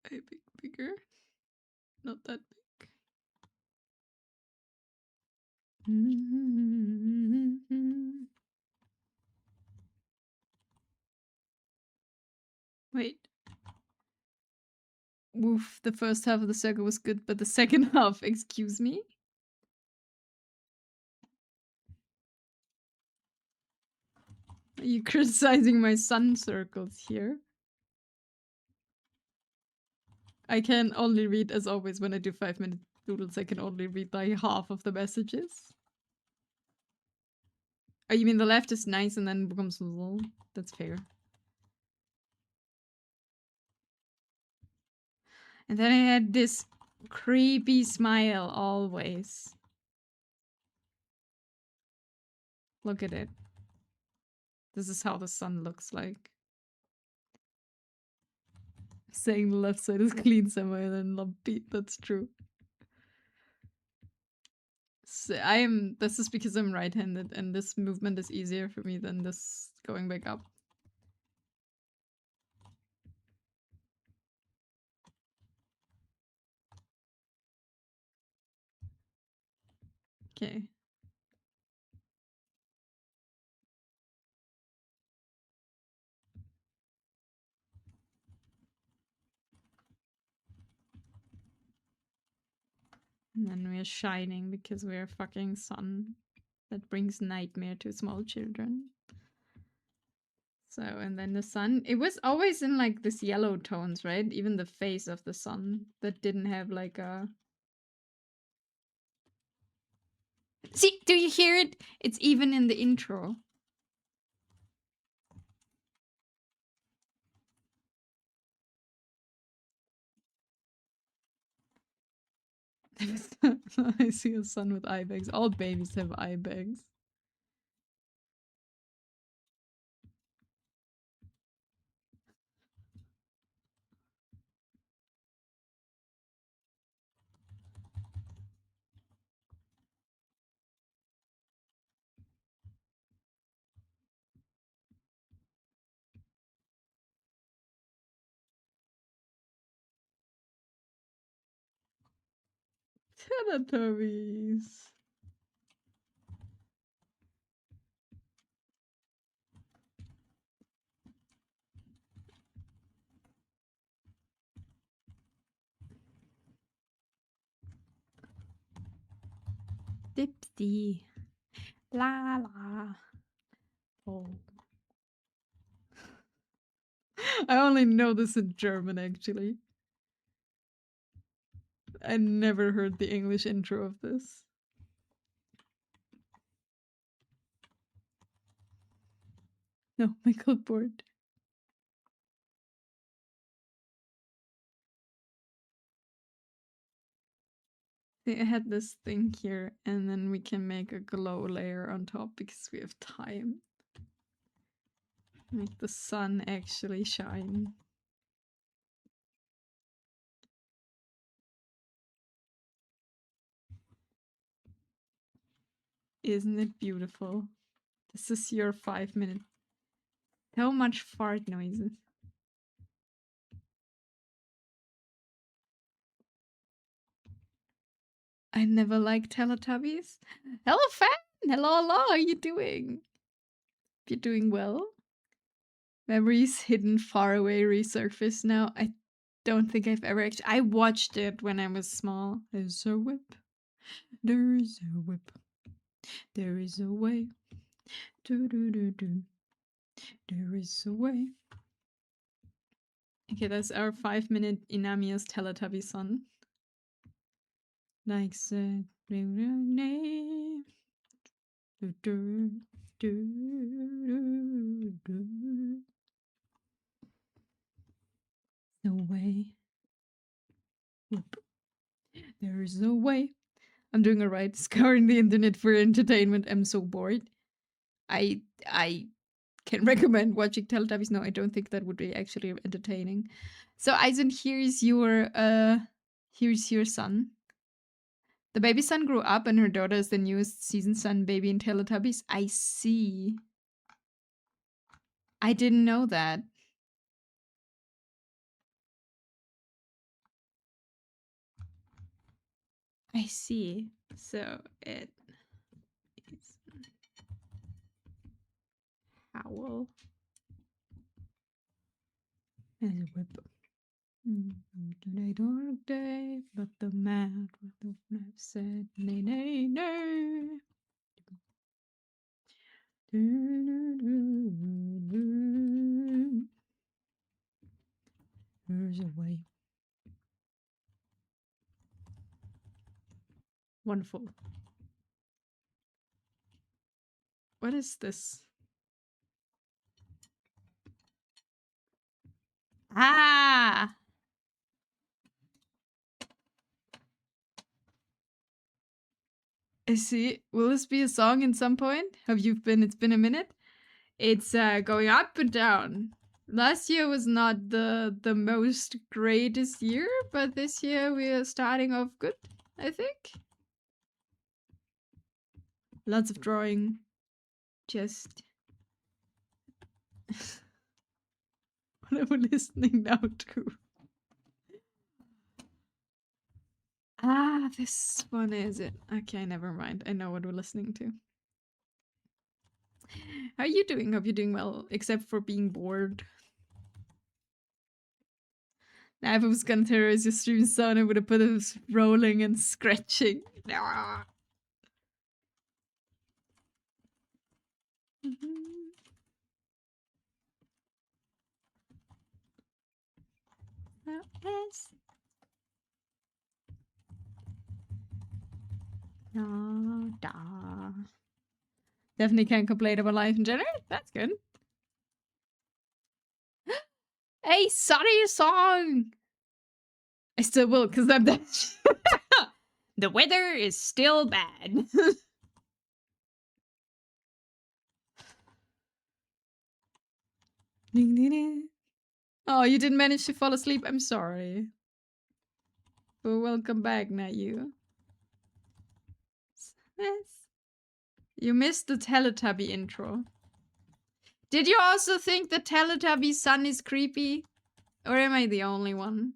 A bit bigger. Not that big. Wait. Woof, the first half of the circle was good, but the second half, excuse me? Are you criticizing my sun circles here? I can only read, as always, when I do 5-minute doodles, I can only read like half of the messages. Oh, you mean the left is nice and then becomes little? That's fair. And then I had this creepy smile always. Look at it. This is how the sun looks like. Saying the left side is clean somewhere and then lumpy. That's true. So this is because I'm right-handed and this movement is easier for me than this going back up. Okay. And then we're shining because we're fucking sun. That brings nightmare to small children. So, and then the sun, it was always in like this yellow tones, right? Even the face of the sun that didn't have like a... See, do you hear it? It's even in the intro. I see a sun with eye bags. All babies have eye bags. Teletubbies. Dipsy. La la. Oh. I only know this in German, actually. I never heard the English intro of this. No, my clipboard. See, I had this thing here, and then we can make a glow layer on top because we have time. Make the sun actually shine. Isn't it beautiful? This is your 5-minute. So much fart noises. I never liked Teletubbies. Hello, fan! Hello, hello, how are you doing? You're doing well? Memories hidden far away resurface now. I don't think I've ever actually... I watched it when I was small. There's a whip. There is a whip. There is a way. Do do do do. There is a way. Okay, that's our 5-minute Inamiya's Teletubby song. Like said, name. Do, do, do, do, do. No way. Whoop. There is no way. I'm doing alright. Scouring the internet for entertainment. I'm so bored. I can recommend watching Teletubbies. No, I don't think that would be actually entertaining. So Aizen, here's your son. The baby son grew up and her daughter is the newest season son baby in Teletubbies. I see. I didn't know that. I see. So it is Howl as a whip. Today, dark day, but the mad with the knife said, nay, nay, nay. There's a way. Wonderful. What is this? Ah! I see. Will this be a song in some point? It's been a minute? It's going up and down. Last year was not the most greatest year, but this year we are starting off good, I think. Lots of drawing. Just what am I listening now to? Ah, this one is it. Okay, never mind. I know what we're listening to. How are you doing? Hope you're doing well, except for being bored. Now, if I was gonna terrorize your stream sound, I would have put it rolling and scratching. Ah. Yes. Da. Definitely can't complain about life in general. That's good. Hey, sorry song! I still will, because I'm dead. The weather is still bad. Ding, ding, ding. Oh, you didn't manage to fall asleep? I'm sorry. Well, welcome back, not you. Yes. You missed the Teletubby intro. Did you also think the Teletubby sun is creepy? Or am I the only one?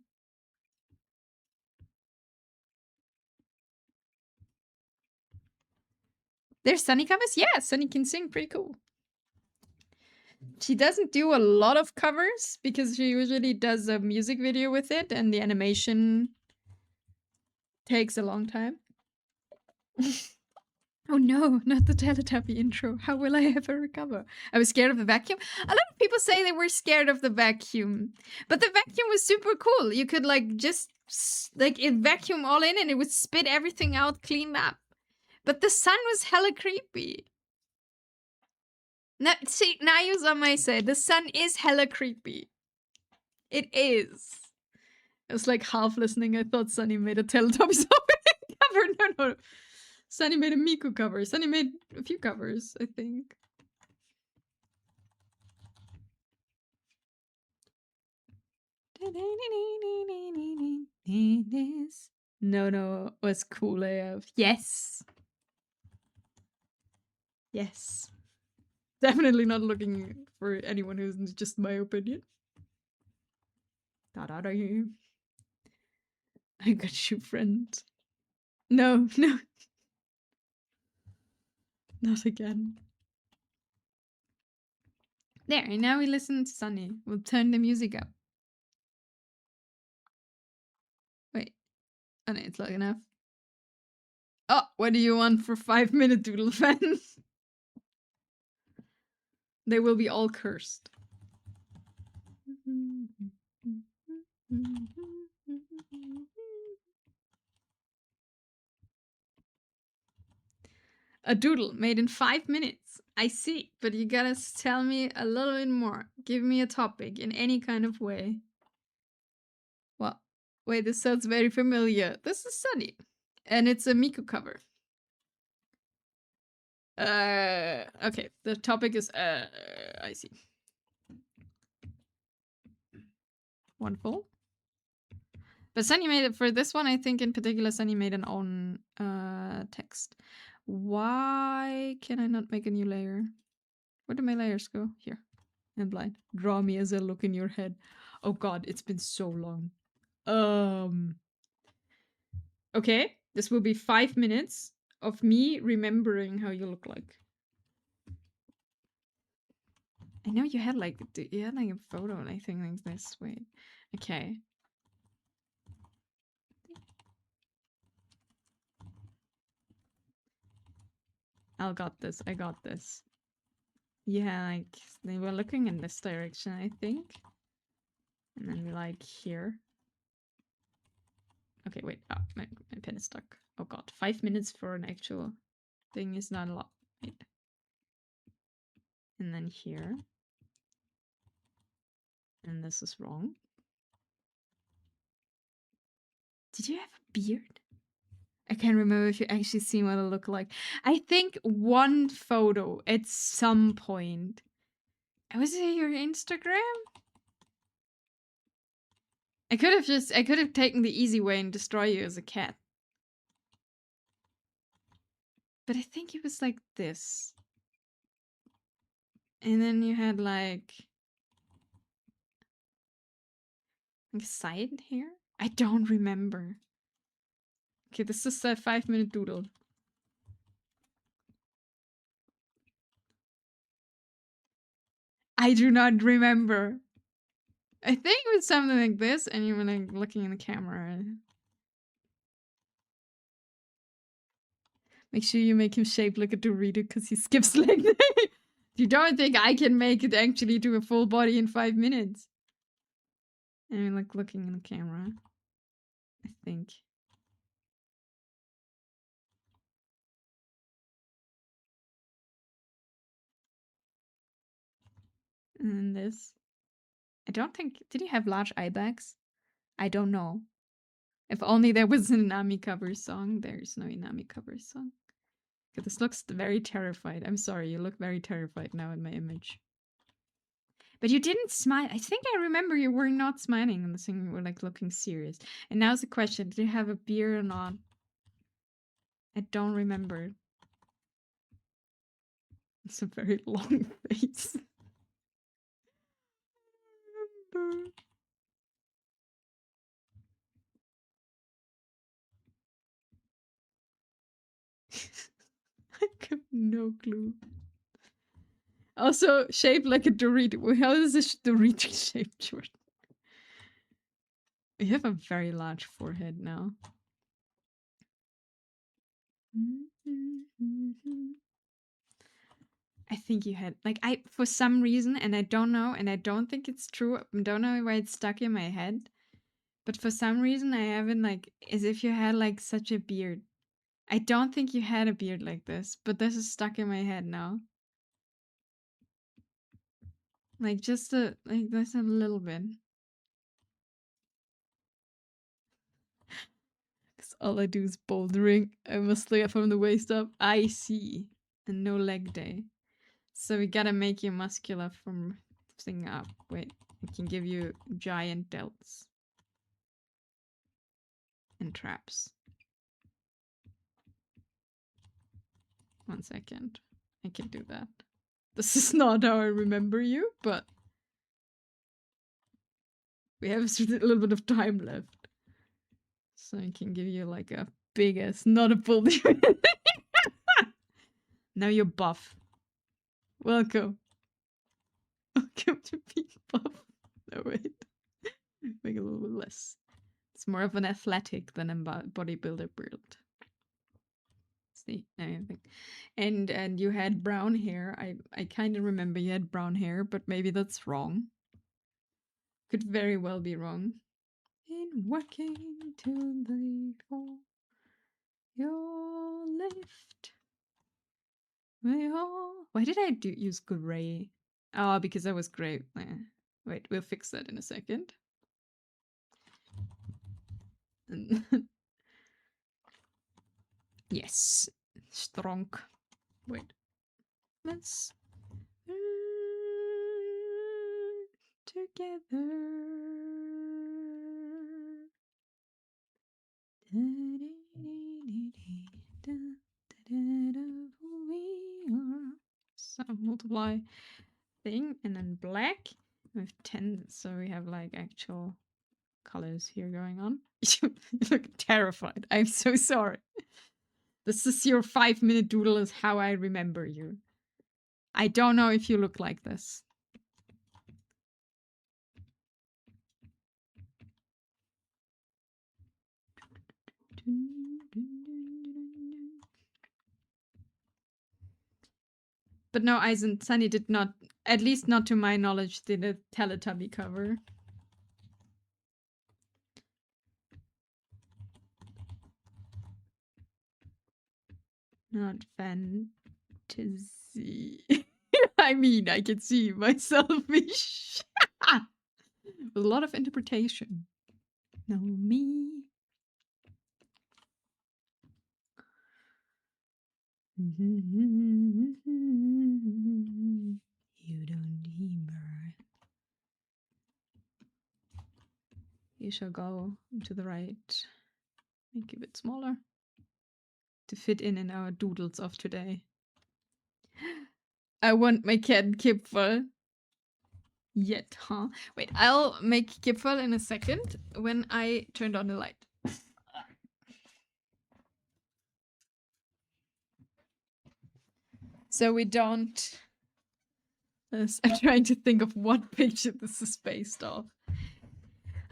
There's Sunny covers? Yeah, Sunny can sing. Pretty cool. She doesn't do a lot of covers because she usually does a music video with it and the animation takes a long time. Oh no, not the Teletubby intro. How will I ever recover? I was scared of the vacuum. A lot of people say they were scared of the vacuum. But the vacuum was super cool. You could like just like it vacuum all in and it would spit everything out cleaned up. But the sun was hella creepy. Now, see, now you're on my side. The sun is hella creepy. It is. I was like half listening. I thought Sunny made a Teletubbies cover. No. Sunny made a Miku cover. Sunny made a few covers, I think. No, was cool AF. Yes. Yes. Definitely not looking for anyone who's just my opinion. I got you, friend. No. Not again. There, and now we listen to Sunny. We'll turn the music up. Wait. Oh no, it's low enough. Oh, what do you want for 5-minute doodle fans? They will be all cursed. A doodle made in 5 minutes. I see, but you gotta tell me a little bit more. Give me a topic in any kind of way. Well, wait, this sounds very familiar. This is Sunny, and it's a Miku cover. Okay, the topic is, I see. Wonderful. But Sunny made it for this one, I think in particular, Sunny made an own text. Why can I not make a new layer? Where do my layers go? Here. I'm blind. Draw me as I look in your head. Oh god, it's been so long. Okay. This will be 5 minutes of me remembering how you look like. I know you had like a photo and I think like this. Wait. Okay. I got this. I got this. Yeah, like they were looking in this direction, I think. And then like here. Okay, wait. Oh, my pen is stuck. Oh god. 5 minutes for an actual thing is not a lot. Wait. And then here. And this is wrong. Did you have a beard? I can't remember if you actually seen what it looked like. I think one photo at some point. Was it your Instagram? I could have taken the easy way and destroy you as a cat. But I think it was like this. And then you had like a side here? I don't remember. Okay, this is a 5-minute doodle. I do not remember. I think it was something like this, and you were like looking in the camera. Make sure you make him shaped like a Dorito because he skips like that. You don't think I can make it actually do a full body in 5 minutes? And you're like looking in the camera. I think. And then this. I don't think. Did he have large eye bags? I don't know. If only there was an Inami cover song. There's no Inami cover song. Okay, this looks very terrified. I'm sorry, you look very terrified now in my image. But you didn't smile. I think I remember you were not smiling in the thing. You were like looking serious. And now's the question: did you have a beard or not? I don't remember. It's a very long face. I remember. I have no clue. Also, shaped like a Dorito. How is this Dorito shaped, Jordan? You have a very large forehead now. I think you had like for some reason, and I don't know, and I don't think it's true. I don't know why it's stuck in my head, but for some reason I haven't like as if you had like such a beard. I don't think you had a beard like this, but this is stuck in my head now. Like just a like this a little bit. Cause all I do is bouldering. I must lay from the waist up. I see, and no leg day. So we gotta make you muscular from thing up. Wait, I can give you giant delts. And traps. 1 second. I can do that. This is not how I remember you, but we have a little bit of time left. So I can give you like a big ass, not a full. Now you're buff. Welcome. Welcome to being buff. No, wait. Make it a little bit less. It's more of an athletic than a bodybuilder build. See, anything. And you had brown hair. I kind of remember you had brown hair, but maybe that's wrong. Could very well be wrong. In working to bleed for your lift. Why did I use gray? Oh, because that was gray. Wait, we'll fix that in a second. Yes, strong. Wait, let's together. So multiply thing and then black with 10, so we have like actual colors here going on. You look terrified. I'm so sorry. This is your 5-minute doodle is how I remember you. I don't know if you look like this. But no, Eisen Sunny did not, at least not to my knowledge, did a Teletubby cover. Not fantasy. I mean, I can see myself with a lot of interpretation. Know me. You don't remember. You shall go to the right. Make it a bit smaller to fit in our doodles of today. I want my cat Kipfel. Yet, huh? Wait, I'll make Kipfel in a second when I turned on the light. So we don't... I'm trying to think of what picture this is based off.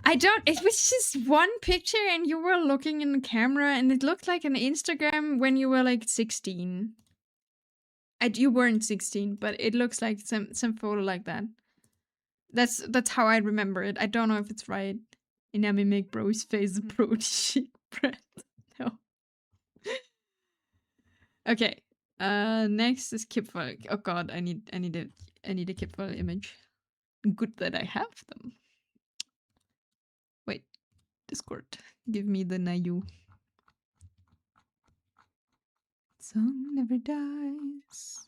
I don't... It was just one picture and you were looking in the camera and it looked like an Instagram when you were like 16. You weren't 16, but it looks like some photo like that. That's how I remember it. I don't know if it's right. Inami make bro's face approach bread. No. Okay. Next is Kipfel. Oh god, I need a Kipfel image. Good that I have them. Wait, Discord. Give me the Nayu. Song never dies.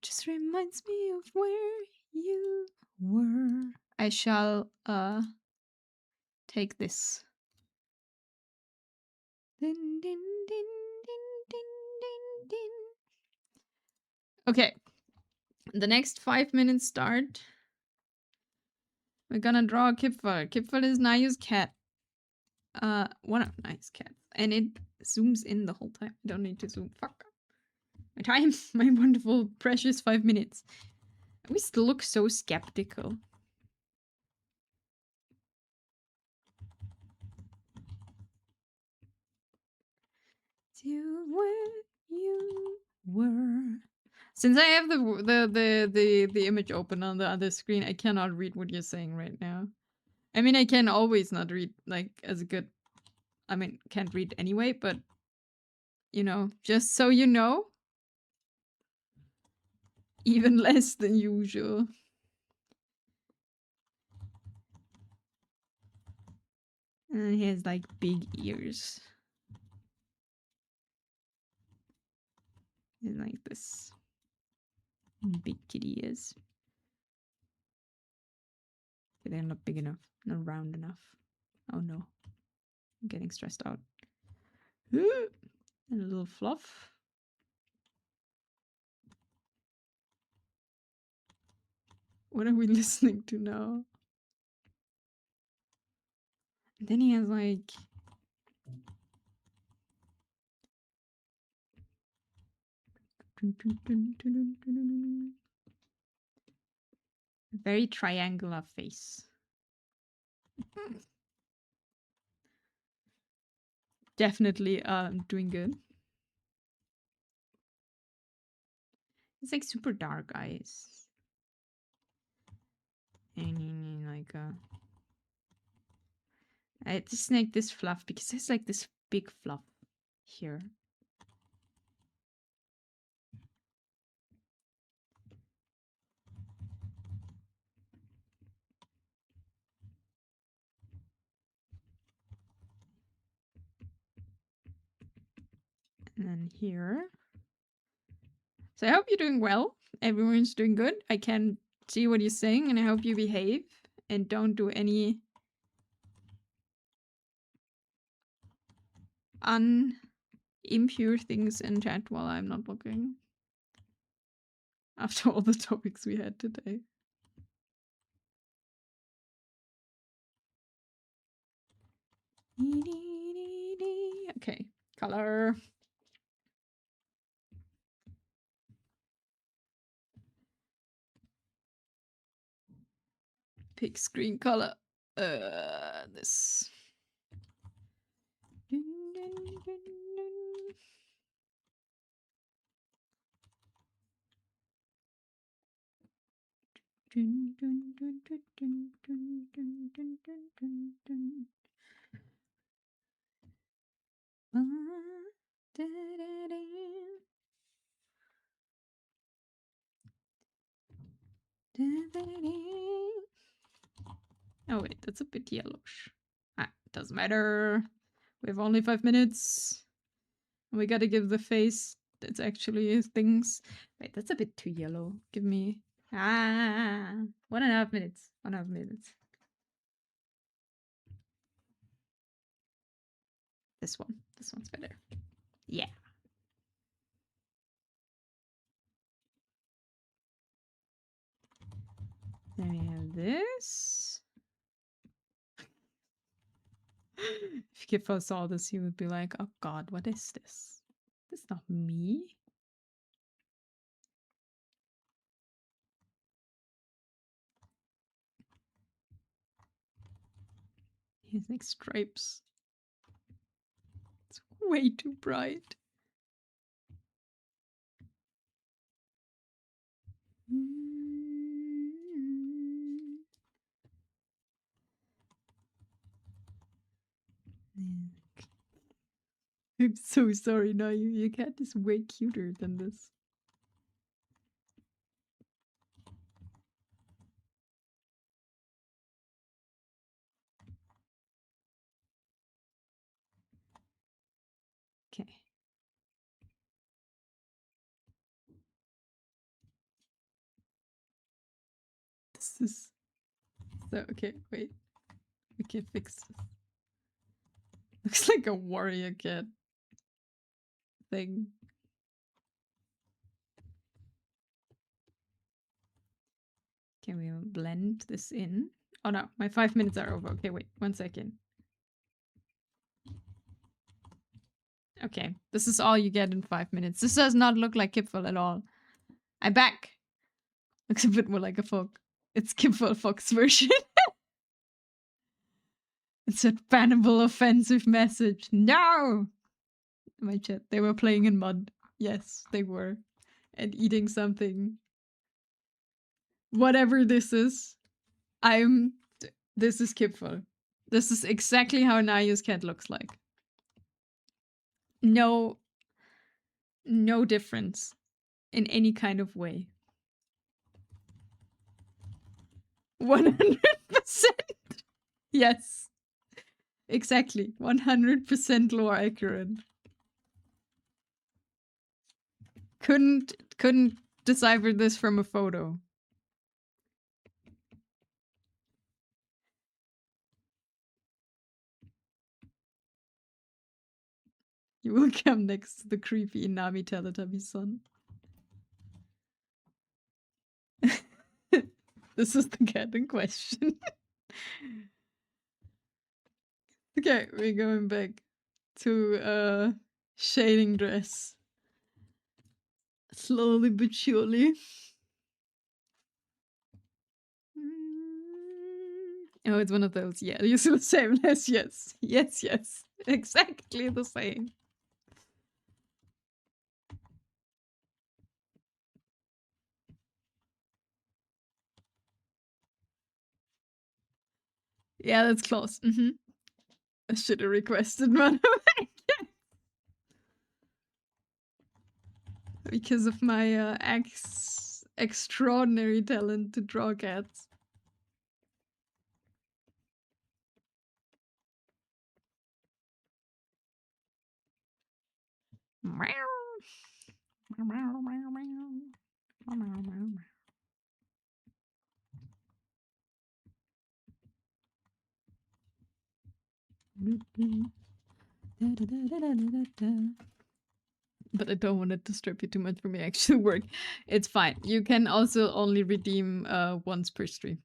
Just reminds me of where you were. I shall take this. Din, din, din, din, din, din, din. Okay. The next 5 minutes start. We're gonna draw a Kipfel. Kipfel is Nayu's cat. One of Nayu's cats. And it zooms in the whole time. I don't need to zoom. Fuck. My time. My wonderful, precious 5 minutes. We still look so skeptical. To where you were. Since I have the image open on the other screen, I cannot read what you're saying right now. I mean, I can always not read like as a good. I mean, can't read anyway, but you know, just so you know, even less than usual. And he has like big ears. And like this. Big kitty ears. Okay, they're not big enough, not round enough. Oh no. I'm getting stressed out. And a little fluff. What are we listening to now? And then he has like... a very triangular face. Definitely doing good. It's like super dark eyes. And like I just like this fluff because there's like this big fluff here. And then here. So I hope you're doing well. Everyone's doing good. I can see what you're saying and I hope you behave and don't do any impure things in chat while I'm not looking. After all the topics we had today. Okay, color. Pick screen color. This. Oh wait, that's a bit yellowish. Ah, doesn't matter. We have only 5 minutes. We gotta give the face that's actually things. Wait, that's a bit too yellow. Give me 1.5 minutes. 1.5 minutes. This one. This one's better. Yeah. Then we have this. If Kipfo saw this, he would be like, oh god, what is this? This is not me. He has like stripes. It's way too bright. I'm so sorry, no, your cat is way cuter than this. Okay. This is... So, okay, wait. We can fix this. Looks like a warrior cat thing. Can we blend this in? Oh no, my 5 minutes are over. Okay, wait, 1 second. Okay, this is all you get in 5 minutes. This does not look like Kipfel at all. I'm back. Looks a bit more like a folk. It's Kipfel Fox version. It's a bannable offensive message. No! My chat, they were playing in mud. Yes, they were. And eating something. Whatever this is. This is Kipfel. This is exactly how Nayu's cat looks like. No difference in any kind of way. 100%. Yes. Exactly. 100% lore accurate. Couldn't decipher this from a photo. You will come next to the creepy Inami Teletubby son. This is the cat in question. Okay, we're going back to shading dress. Slowly but surely. Oh, it's one of those. Yeah, you see the same. Yes. Exactly the same. Yeah, that's close. I should have requested one because of my extraordinary talent to draw cats. But I don't want to disturb you too much from your actual work. It's fine. You can also only redeem once per stream.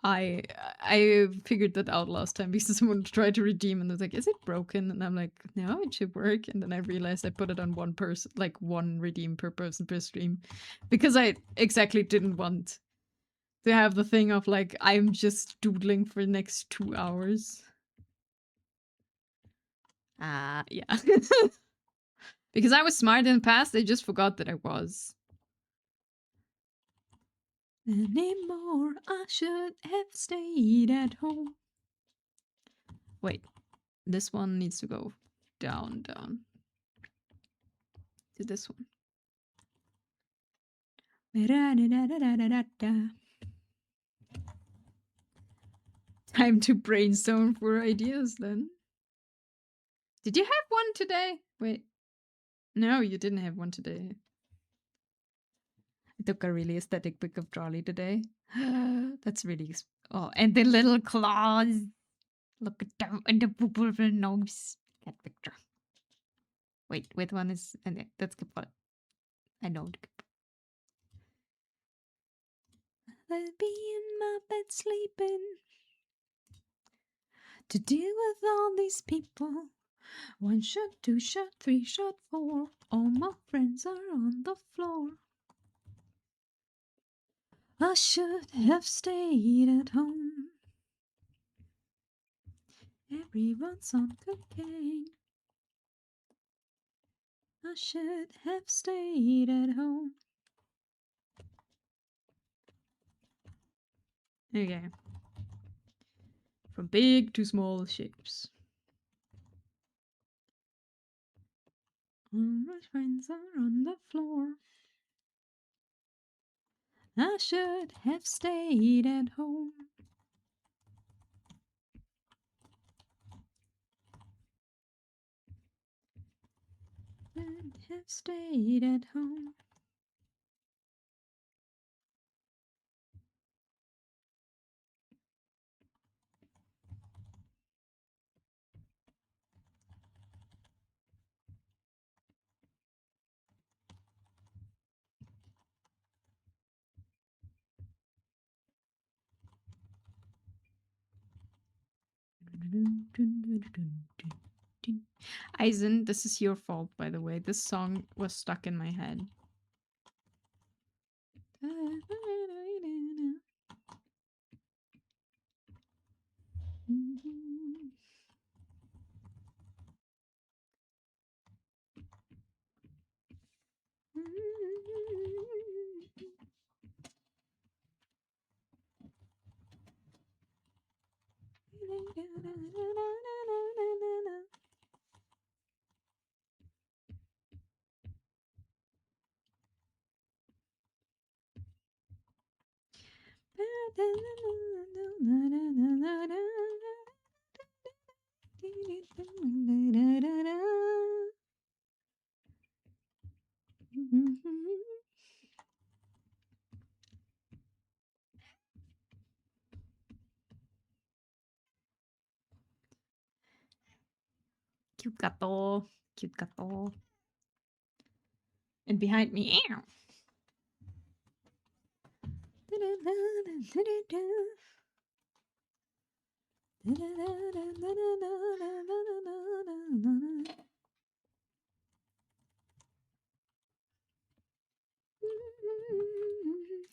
I figured that out last time because someone tried to redeem and was like, is it broken? And I'm like, no, it should work. And then I realized I put it on one person, like one redeem per person per stream, because I exactly didn't want to have the thing of like, I'm just doodling for the next 2 hours. Yeah. Because I was smart in the past, I just forgot that I was. Anymore, I should have stayed at home. Wait, this one needs to go down, down. To this one. Time to brainstorm for ideas then. Did you have one today? Wait. No, you didn't have one today. I took a really aesthetic pic of Charlie today. That's really... Oh, and the little claws. Look at them and the purple nose. Cat picture. Wait, which one is... And that's good. I know. I'll be in my bed sleeping to deal with all these people. 1 shot, 2 shot, 3 shot, 4. All my friends are on the floor. I should have stayed at home. Everyone's on cocaine. I should have stayed at home. Okay. From big to small shapes. All my friends are on the floor. I should have stayed at home. Should have stayed at home. Eisen, this is your fault, by the way. This song was stuck in my head. Cute gato. Cute gato. And behind me, ew.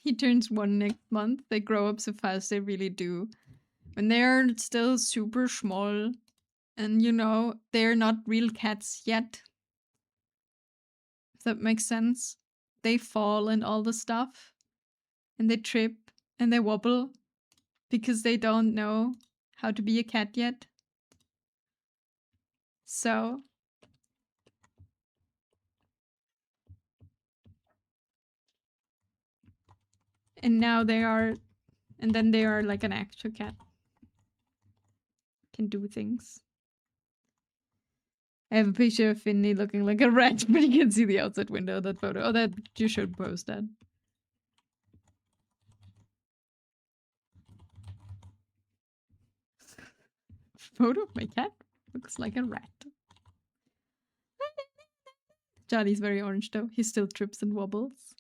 He turns 1 next month. They grow up so fast, they really do. When they're still super small, and you know, they're not real cats yet. If that makes sense. They fall and all the stuff. And they trip and they wobble because they don't know how to be a cat yet. So and now they are, and then they are like an actual cat. Can do things. I have a picture of Finny looking like a rat, but you can see the outside window of that photo. Oh, that you should post that. Photo of my cat looks like a rat. Charlie's very orange though. He still trips and wobbles.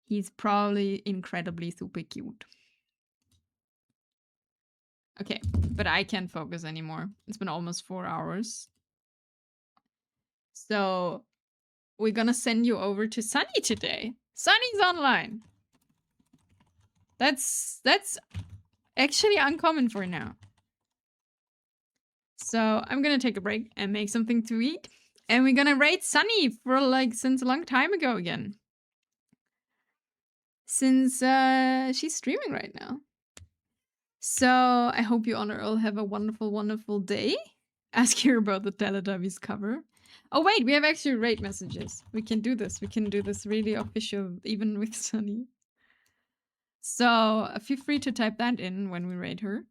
He's probably incredibly super cute. Okay, but I can't focus anymore. It's been almost 4 hours. So we're gonna send you over to Sunny today. Sunny's online. That's actually uncommon for now. So I'm gonna take a break and make something to eat. And we're gonna raid Sunny for like since a long time ago again. Since she's streaming right now. So I hope you all have a wonderful, wonderful day. Ask her about the Teletubbies cover. Oh wait, we have actually raid messages. We can do this. We can do this really official, even with Sunny. So feel free to type that in when we raid her.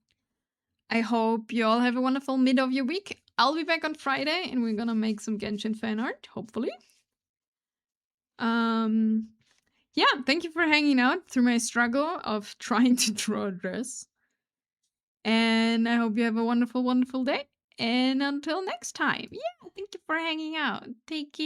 I hope you all have a wonderful mid of your week. I'll be back on Friday and we're gonna make some Genshin fan art, hopefully. Yeah, thank you for hanging out through my struggle of trying to draw a dress. And I hope you have a wonderful, wonderful day. And until next time, yeah, thank you for hanging out. Take care.